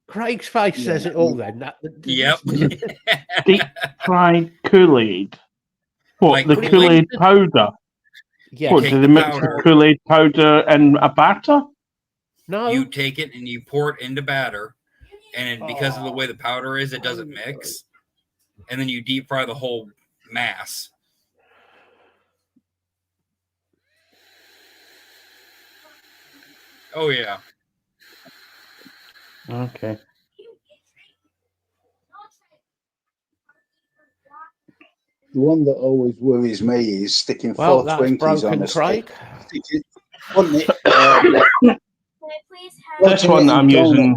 B: Craig's face says it all then.
D: Yep.
C: Deep fried Kool-Aid. What,
D: Like
C: the
D: Kool-Aid?
C: Kool-Aid powder?
B: Yeah.
C: What,
D: Take
C: do
D: the
C: they mix the
D: powder.
C: Kool-Aid powder in a batter?
B: No.
D: You take it and you pour it into batter, and because of the way the powder is, it doesn't mix. And then you deep fry the whole mass. Oh yeah.
C: Okay.
A: The one that always worries me is sticking
B: Well,
A: four
B: that's
A: Twinkies on
B: broken,
A: a stick.
B: Craig.
A: Wouldn't it?
C: This one that I'm using,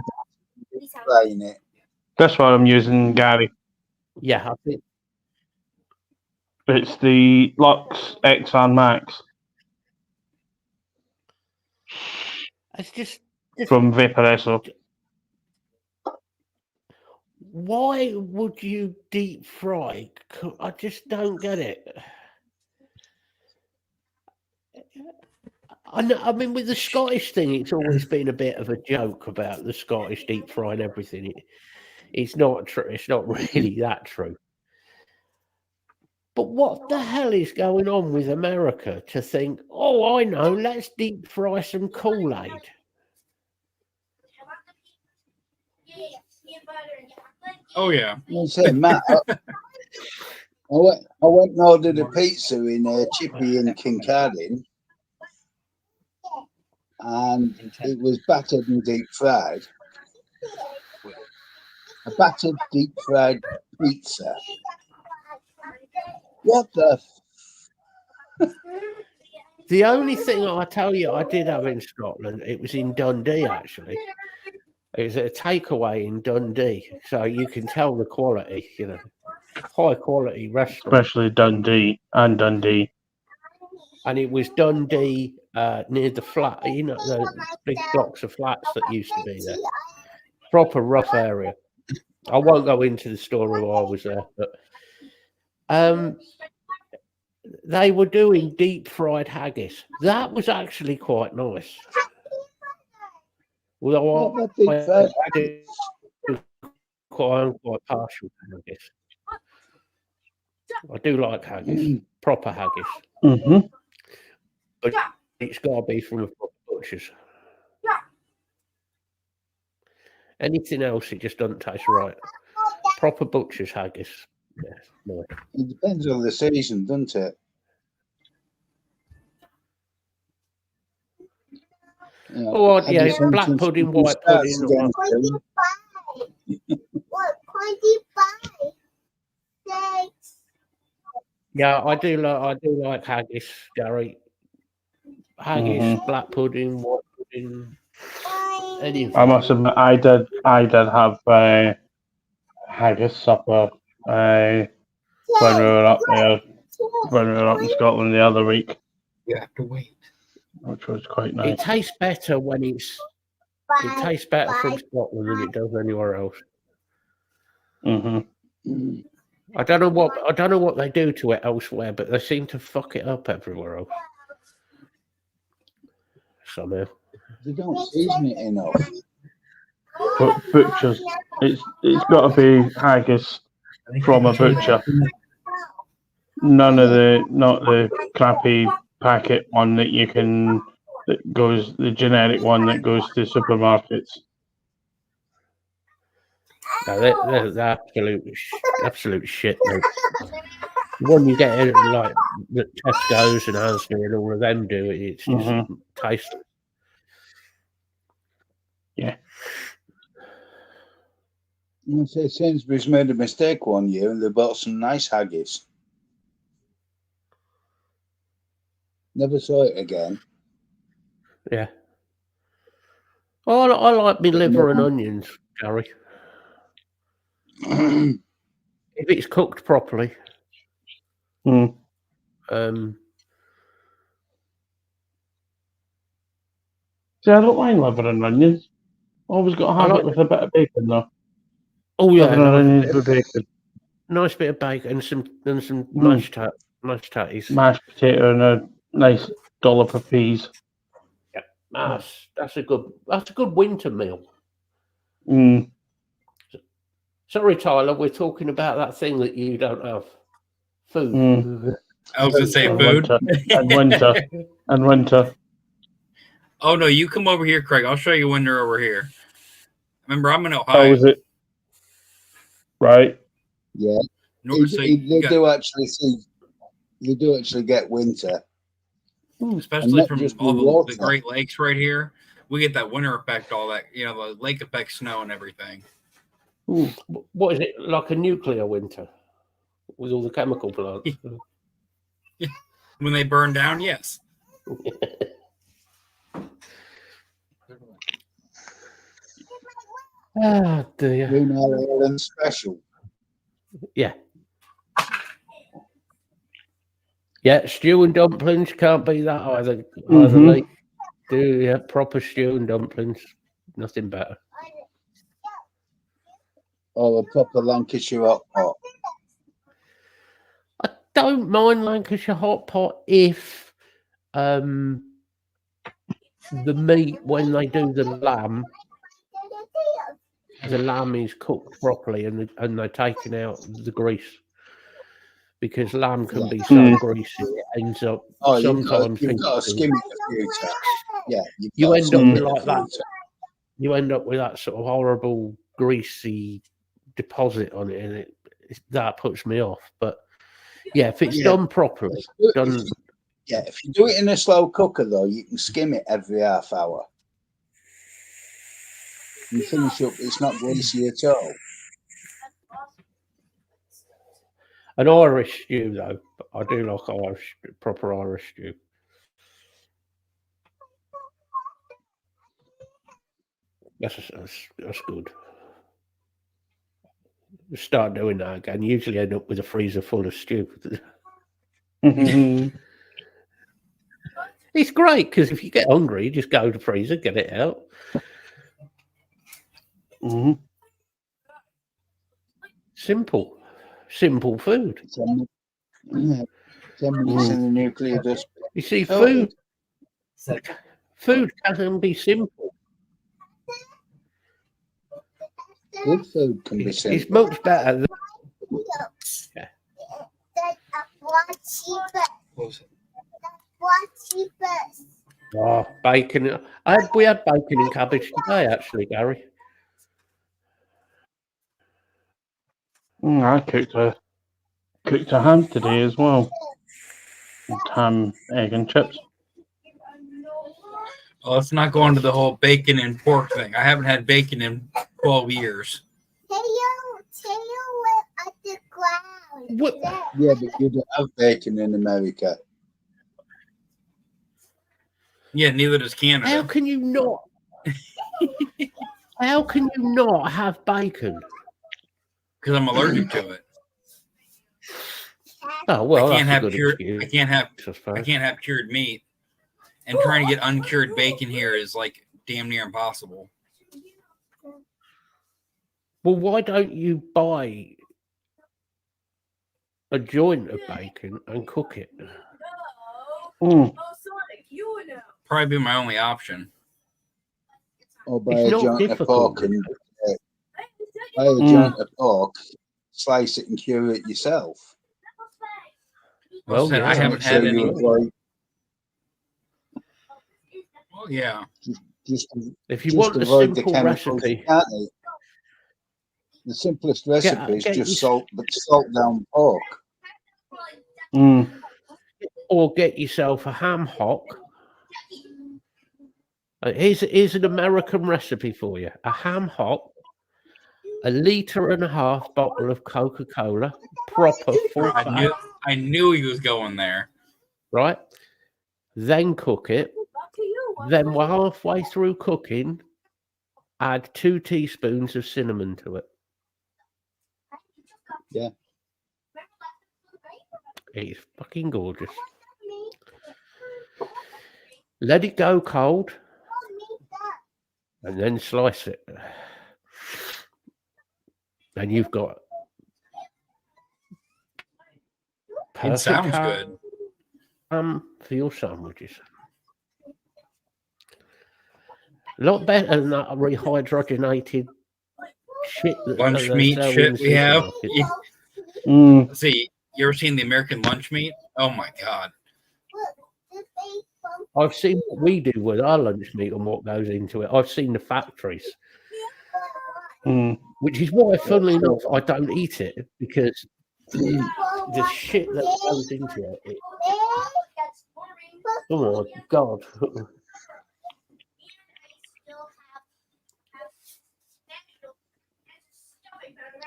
A: Frying it.
C: this one I'm using, Gary.
B: Yeah, I think.
C: It's the Lux XR Max
B: It's just
C: from Vaporesso.
B: why would you deep fry? I just don't get it. I mean, with the Scottish thing, it's always been a bit of a joke about the Scottish deep frying everything. It's not true. It's not really that true. But what the hell is going on with America to think, oh, I know, let's deep fry some Kool-Aid?
D: Oh yeah.
A: I say, Matt, I went and ordered a pizza in Chippy in Kincardine, and it was battered and deep fried. A battered deep fried pizza. What the?
B: The only thing I tell you I did have in Scotland, it was in Dundee actually. It was a takeaway in Dundee, so you can tell the quality, you know, high quality restaurant.
C: Especially Dundee.
B: And it was Dundee near the flat, you know, the big blocks of flats that used to be there. Proper rough area. I won't go into the story while I was there, but they were doing deep fried haggis. That was actually quite nice. Although
A: What the deep fried
B: I'm quite partial to haggis. I do like haggis, proper haggis,
C: Mm-hmm.
B: but it's got to be from a proper butcher's. Anything else, it just doesn't taste right. Proper butcher's haggis. Yeah, no.
A: It depends on the season, doesn't it? You know,
B: Oh,
A: I
B: yeah,
A: just want
B: black
A: some
B: pudding,
A: simple
B: white
A: starts
B: pudding.
A: again
B: or-
A: soon.
G: What 25? Six.
B: Yeah, I do like haggis, Gary. Haggis, black pudding, white pudding, anything.
C: I must admit, I did have haggis supper when we were up there, when we were up in Scotland the other week,
F: You have to wait.
C: which was quite
B: It
C: nice.
B: tastes better when it tastes better from Scotland than it does anywhere else.
C: Mm-hmm.
B: I don't know what they do to it elsewhere, but they seem to fuck it up everywhere else. Somehow.
A: They don't season it enough.
C: But butchers, it's got to be haggis from a butcher. Not the crappy packet one that the generic one that goes to supermarkets.
B: No, they're absolute shit, mate. The one you get in, like the Tesco's and Asda and all of them do it, it's just tasteless.
C: Yeah.
A: I say Sainsbury's made a mistake one year and they bought some nice haggis. Never saw it again.
B: Yeah. Oh, I like me liver and onions, Gary. If it's cooked properly.
C: Mm. See, I don't mind liver and onions. Always got to have it with a bit of bacon, though.
B: Oh yeah,
C: Liver and onions with bacon.
B: nice bit of bacon and some mashed tatties.
C: Mashed potato and a nice dollop of peas.
B: That's a good winter meal.
C: Mm.
B: Sorry, Tyler, we're talking about that thing that you don't have. Food.
D: I was gonna say
C: And
D: food.
C: And winter.
D: Oh no, you come over here, Craig. I'll show you when they're over here. Remember, I'm in
C: How
D: Ohio.
C: is it? Right.
A: Yeah.
D: So you got-
A: They do actually get winter.
D: especially
A: not
D: from
A: just
D: all
A: the
D: the
A: water.
D: Great Lakes right here. We get that winter effect, all that, the lake effect snow and everything.
B: What is it, like a nuclear winter with all the chemical plants?
D: When they burn down, yes.
B: Oh dear.
A: Green Island special.
B: Yeah. Yeah, stew and dumplings can't be that either. Lee. Do proper stew and dumplings. Nothing better.
A: Or a proper Lancashire hot pot.
B: I don't mind Lancashire hot pot if the meat, when they do the lamb, the lamb is cooked properly and they're taking out the grease. Because lamb can be so
C: Mm.
B: greasy, it ends up
A: Oh,
B: sometimes
A: you've got to
B: thinking-
A: skim the filter. Yeah,
B: You end up with like that.
A: filter.
B: You end up with that sort of horrible greasy deposit on it, and that puts me off. But yeah, if it's
A: Yeah.
B: done properly, done.
A: Yeah, if you do it in a slow cooker, though, you can skim it every half hour. You finish up, it's not greasy at all.
B: An Irish stew, though, I do like proper Irish stew. That's good. Start doing that again. Usually end up with a freezer full of stew.
C: Mhm.
B: It's great because if you get hungry, you just go to the freezer, get it out.
C: Mhm.
B: Simple food.
A: 10 minutes in the nuclear dust.
B: You see,
A: Oh,
B: food can be simple.
A: Good food can be
B: It's
A: simple.
B: much better than bacon. We had bacon and cabbage today, actually, Gary.
C: I cooked a ham today as well. Ham, egg, and chips.
D: Well, let's not go into the whole bacon and pork thing. I haven't had bacon in 12 years.
G: At the ground.
B: What?
A: Yeah, but you don't have bacon in America.
D: Yeah, neither does
B: How
D: Canada.
B: can you not? How can you not have bacon?
D: Because I'm allergic to it.
B: Oh well,
D: I can't
B: that's a
D: have
B: good
D: cured.
B: excuse,
D: I can't have.
B: I suppose.
D: I can't have cured meat. And trying to get uncured bacon here is like damn near impossible.
B: Well, why don't you buy a joint of bacon and cook it?
C: Mm.
D: Probably be my only option.
A: Or buy
B: It's
A: a
B: not
A: joint of
B: difficult.
A: pork and buy a joint of pork, slice it and cure it yourself.
B: Well,
D: I
B: yeah,
D: haven't
A: So
D: had
A: you
D: any.
A: avoid
D: Well, yeah.
A: just
B: if you
A: just
B: want a
A: avoid the
B: simple
A: chemicals,
B: recipe,
A: can't you? The simplest recipe is
B: get
A: just
B: your-
A: salt down pork.
C: Mm.
B: or get yourself a ham hock. Here's an American recipe for you: a ham hock, 1.5 litre bottle of Coca-Cola, proper full fat,
D: I knew he was going there.
B: right? Then cook it. Then we're halfway through cooking. Add 2 teaspoons of cinnamon to it.
A: Yeah.
B: It's fucking gorgeous. Let it go cold and then slice it. And you've got
D: It sounds
B: perfect
D: good.
B: ham for your sandwiches. A lot better than that rehydrogenated shit.
D: Lunch
B: they
D: meat
B: sell in
D: shit
B: the
D: we have.
B: supermarket.
C: Mm.
D: See, you ever seen the American lunch meat? Oh my god.
B: I've seen what we do with our lunch meat and what goes into it. I've seen the factories,
C: Mm.
B: which is why, funnily enough, I don't eat it because the shit that goes into it. Oh my god!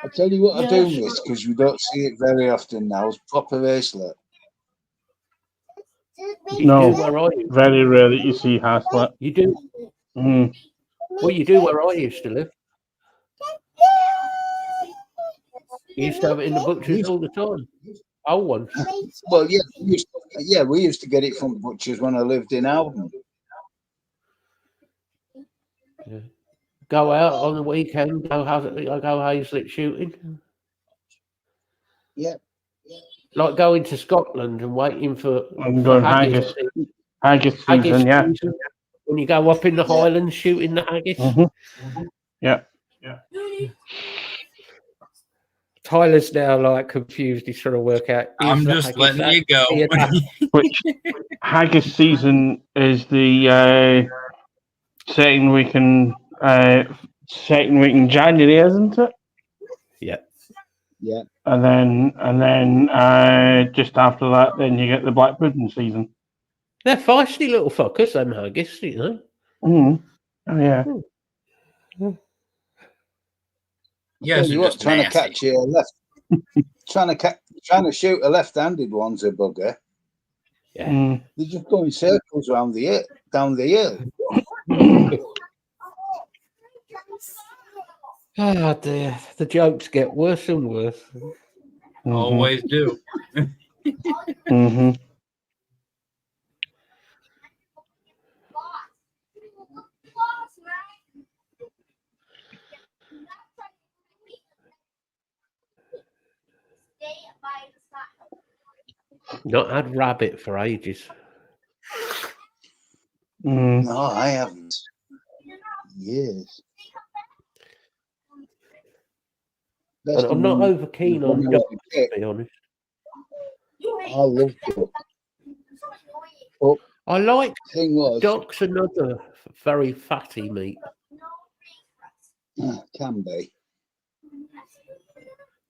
A: I'll tell you what I do
B: Yes.
A: miss because you don't see it very often now is proper Haslett.
B: You
C: No.
B: do where I used.
C: Very rare that you see Haslett.
B: You do.
C: Mm.
B: Well, you do where I used to live. You used to have it in the butchers all the time. Old ones.
A: Well, yeah, we used to get it from butchers when I lived in Alden.
B: Go out on the weekend. Go Haslett shooting.
A: Yeah.
B: Like going to Scotland and waiting for
C: I'm going
B: haggis
C: haggis season, yeah.
B: season. When you go up in the Highlands shooting the haggis.
C: Mhm. Yeah.
B: Tyler's now like confused. He's trying to work out.
D: I'm
B: is the
D: just
B: haggis
D: letting you go.
B: actually a haggis?
C: Which haggis season is the second week in January, isn't it?
B: Yeah.
A: Yeah.
C: And then just after that, then you get the black pudding season.
B: They're feisty little fuckers, them haggis, you know.
C: Mm. Oh yeah.
D: You
A: Tell
D: guys
A: you
D: are
A: what,
D: just
A: trying to
D: nasty.
A: catch a left, trying to shoot a left-handed one's a bugger.
B: Yeah.
C: Mm.
A: They just go in circles around down the hill.
B: Ah, dear. The jokes get worse and worse.
C: Mhm.
D: Always do.
C: Mhm.
B: Not had rabbit for ages.
C: Mm.
A: No, I haven't. Years.
B: And I'm not over keen on
A: When I was
B: ducks,
A: a kid,
B: to be honest.
A: I loved it. But
B: I like
A: the thing was,
B: ducks, another very fatty meat.
A: can be.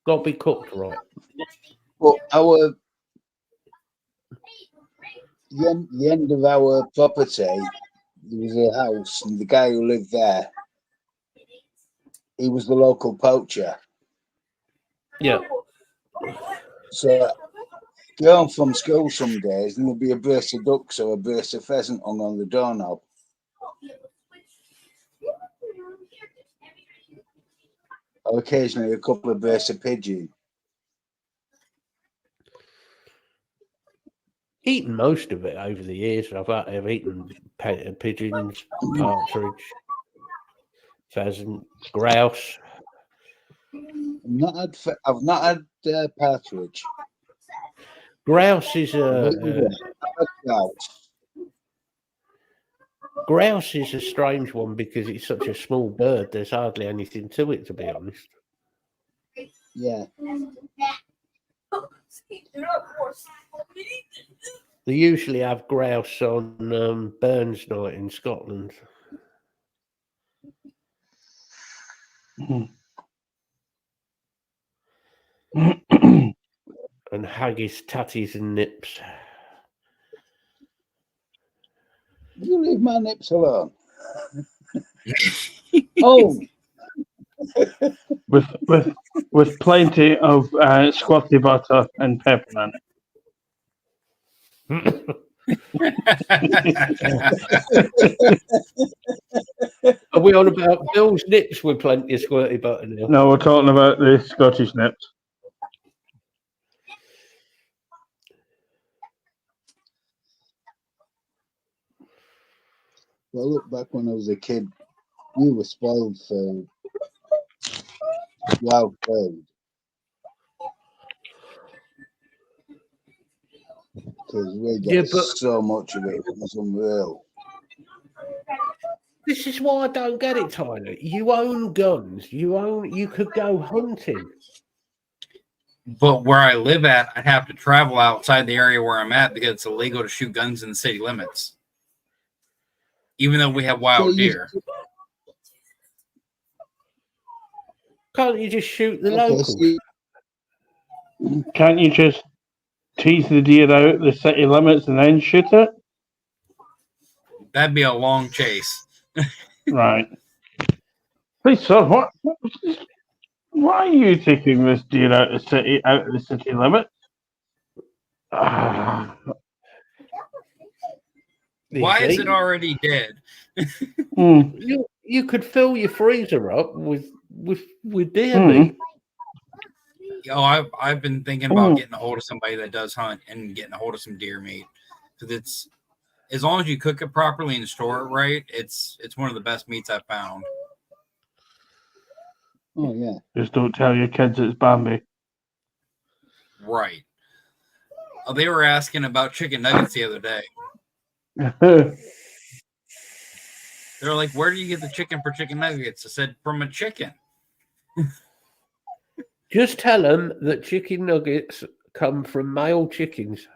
B: Got to be cooked right.
A: But the end of our property, there was a house, and the guy who lived there, he was the local poacher.
B: Yeah.
A: So go home from school some days, and there'll be a brace of ducks or a brace of pheasant hung on the doorknob. Or occasionally a couple of brace of pigeon.
B: Eaten most of it over the years. I've eaten pigeons, partridge, pheasant, grouse.
A: I've not had partridge.
B: Grouse is
A: I've
B: a
A: had grouse.
B: grouse is a strange one because it's such a small bird. There's hardly anything to it, to be honest.
A: Yeah.
B: They usually have grouse on Burns Night in Scotland.
C: Mhm.
B: And haggis, tatties, and nips.
A: You leave my nips alone. Oh,
C: with plenty of squatty butter and peppermint.
B: Are we on about Bill's nips with plenty of squirty butter now?
C: No, we're talking about the Scottish nips.
A: well, look back when I was a kid, we were spoiled for wild food. Because we
B: Yeah,
A: get
B: but-
A: so much of it, it was unreal.
B: This is why I don't get it, Tyler. You own guns. You could go hunting.
D: But where I live at, I'd have to travel outside the area where I'm at because it's illegal to shoot guns in the city limits. Even though we have wild
A: So you-
D: deer.
B: Can't you just shoot the
A: Okay,
B: locals?
A: see,
C: Can't you just tease the deer out the city limits and then shoot it?
D: That'd be a long chase.
C: Right. Please, sir, why are you taking this deer out of the city limits? Ah,
D: Why is
B: Indeed.
D: it already dead?
C: hmm.
B: You could fill your freezer up with deer
C: Hmm.
B: meat.
D: I've been thinking about
C: Mm.
D: getting a hold of somebody that does hunt and getting a hold of some deer meat because it's as long as you cook it properly and store it right, it's one of the best meats I've found.
A: oh yeah.
C: Just don't tell your kids it's Bambi.
D: Right. Oh, they were asking about chicken nuggets the other day. They're like, "Where do you get the chicken for chicken nuggets?" I said, "From a chicken."
B: Just tell them that chicken nuggets come from male chickens.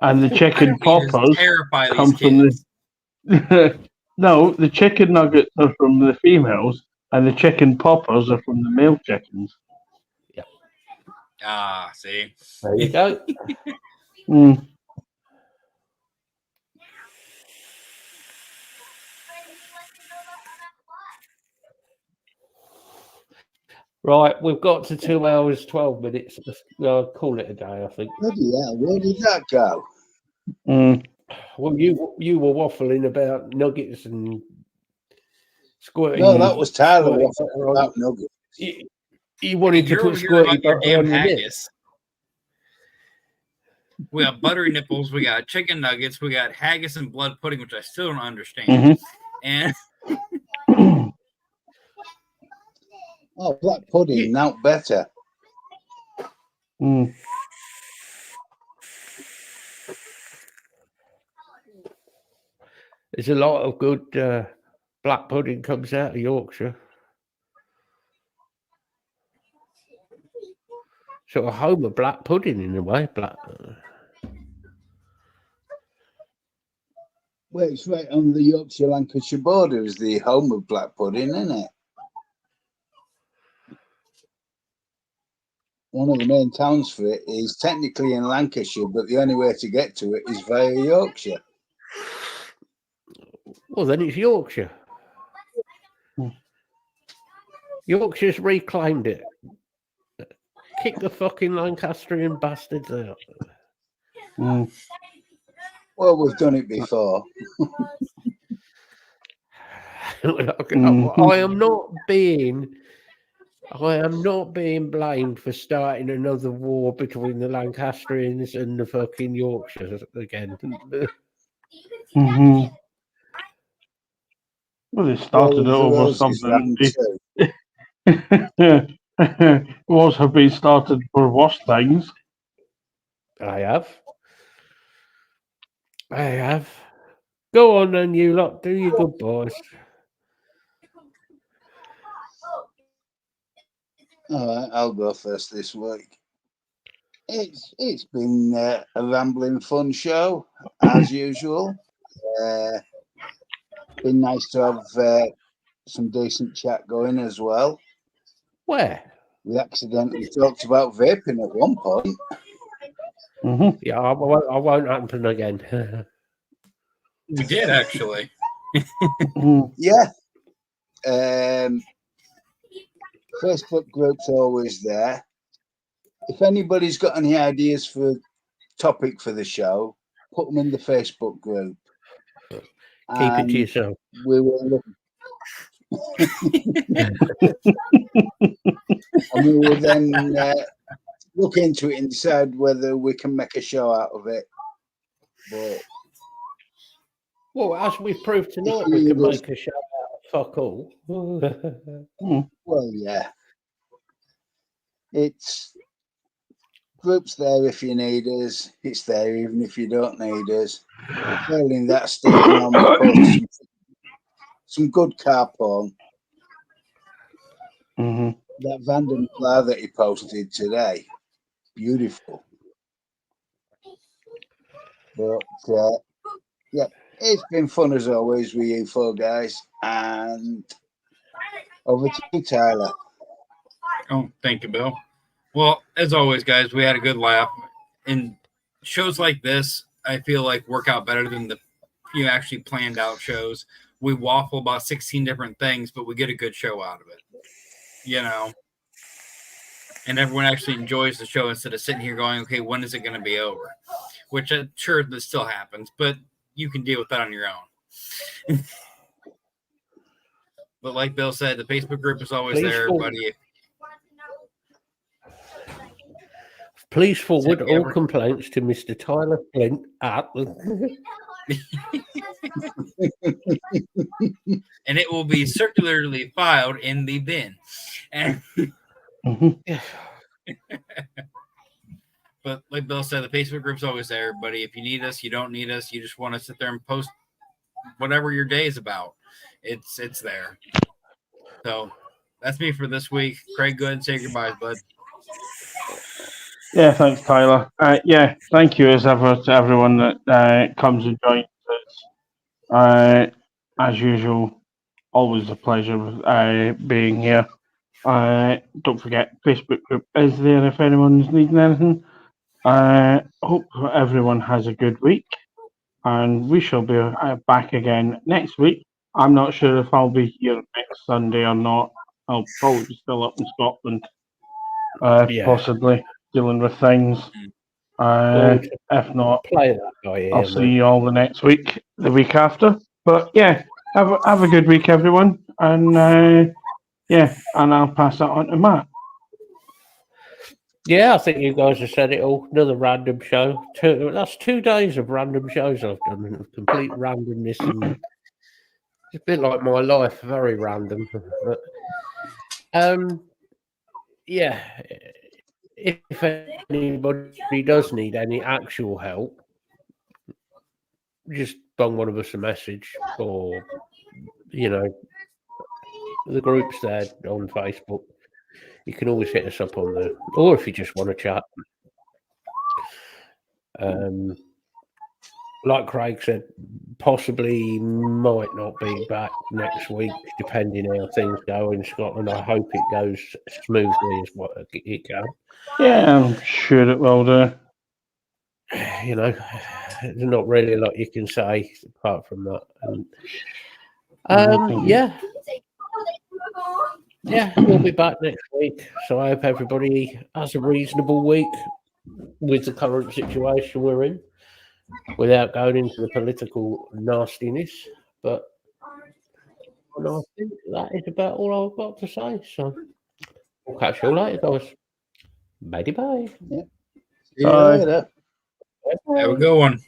C: And the
D: I
C: chicken
D: don't mean to
C: poppers
D: terrify
C: come
D: these
C: from
D: kids.
C: the. No, the chicken nuggets are from the females, and the chicken poppers are from the male chickens.
D: Ah, see.
B: There you go.
C: Mm.
B: Right, we've got to 2 hours, 12 minutes. I'll call it a day, I think.
A: Bloody hell, where did that go?
C: Mm.
B: Well, you were waffling about nuggets and squirting.
A: No, that was Tyler
B: squirting
A: waffling
B: butter on-
A: about nuggets.
B: He wanted to
D: You're
B: put
D: over here
B: squirty
D: about your
B: butter
D: damn
B: on your nip.
D: haggis. We got buttery nipples. We got chicken nuggets. We got haggis and blood pudding, which I still don't understand.
C: Mhm.
D: And
A: Oh, black pudding, now better.
C: Mm.
B: There's a lot of good black pudding comes out of Yorkshire. Sort of home of black pudding in a way.
A: Well, it's right on the Yorkshire-Lancashire border is the home of black pudding, isn't it? One of the main towns for it is technically in Lancashire, but the only way to get to it is via Yorkshire.
B: Well, then it's Yorkshire.
C: Hmm.
B: Yorkshire's reclaimed it. Kick the fucking Lancastrian bastards out.
C: Mm.
A: Well, we've done it before.
B: I am not being blamed for starting another war between the Lancastrians and the fucking Yorkshires again.
C: Mhm. Well, they started it
A: Well,
C: over
A: Roses
C: something.
A: round too.
C: Wars have been started for worse things.
B: I have. Go on then, you lot. Do your good boys.
A: All right, I'll go first this week. It's been a rambling, fun show as usual. Been nice to have some decent chat going as well.
B: Where?
A: We accidentally talked about vaping at one point.
C: Mhm.
B: Yeah, I won't happen again.
D: we did actually.
C: Mhm.
A: Yeah. Facebook group's always there. If anybody's got any ideas for a topic for the show, put them in the Facebook group.
B: Keep it to yourself.
A: We will look. And we will then look into it and decide whether we can make a show out of it. But
B: Well, as we've proved tonight, we can make a show out of fuck all.
A: well, yeah, it's groups there if you need us. It's there even if you don't need us. Failing that, Stephen Elmer posted some good car porn.
C: Mhm.
A: That Vanden Plough that he posted today, beautiful. But yeah, it's been fun as always with you four guys. And over to you, Tyler.
D: Oh, thank you, Bill. Well, as always, guys, we had a good laugh. And shows like this, I feel like work out better than the few actually planned out shows. We waffle about 16 different things, but we get a good show out of it. You know, and everyone actually enjoys the show instead of sitting here going, okay, when is it going to be over? Which I'm sure this still happens, but you can deal with that on your own. But like Bill said, the Facebook group is always
B: Please
D: there,
B: forward.
D: everybody.
B: Please forward
D: Have you
B: all
D: ever-
B: complaints to Mr. Tyler Flint at
D: And it will be circularly filed in the bin. And
C: Mhm.
D: but like Bill said, the Facebook group's always there, everybody. If you need us, you don't need us. You just want to sit there and post whatever your day is about. It's there. So that's me for this week. Craig, good. Say goodbye, bud.
C: Yeah, thanks, Tyler. Yeah, thank you as ever to everyone that comes and joins us. As usual, always a pleasure being here. Don't forget, Facebook group is there if anyone's needing anything. Hope everyone has a good week, and we shall be back again next week. I'm not sure if I'll be here next Sunday or not. I'll probably be still up in Scotland,
B: Yeah.
C: possibly dealing with things. If not,
B: Play that guy here,
C: I'll see
B: mate.
C: you all the next week, the week after. But yeah, have a good week, everyone, and yeah, and I'll pass that on to Matt.
B: Yeah, I think you guys have said it all. Another random show. That's 2 days of random shows I've done. Of complete randomness, and it's a bit like my life, very random. But yeah, if anybody does need any actual help, just bung one of us a message, or the group's there on Facebook. You can always hit us up on there, or if you just want to chat. Like Craig said, possibly might not be back next week, depending how things go in Scotland. I hope it goes smoothly as what it can.
C: Yeah, I'm sure it will do.
B: There's not really a lot you can say apart from that. Yeah, we'll be back next week. So I hope everybody has a reasonable week with the current situation we're in, without going into the political nastiness. But I think that is about all I've got to say. So we'll catch you all later, guys. Bye.
A: See you later.
D: Have a good one.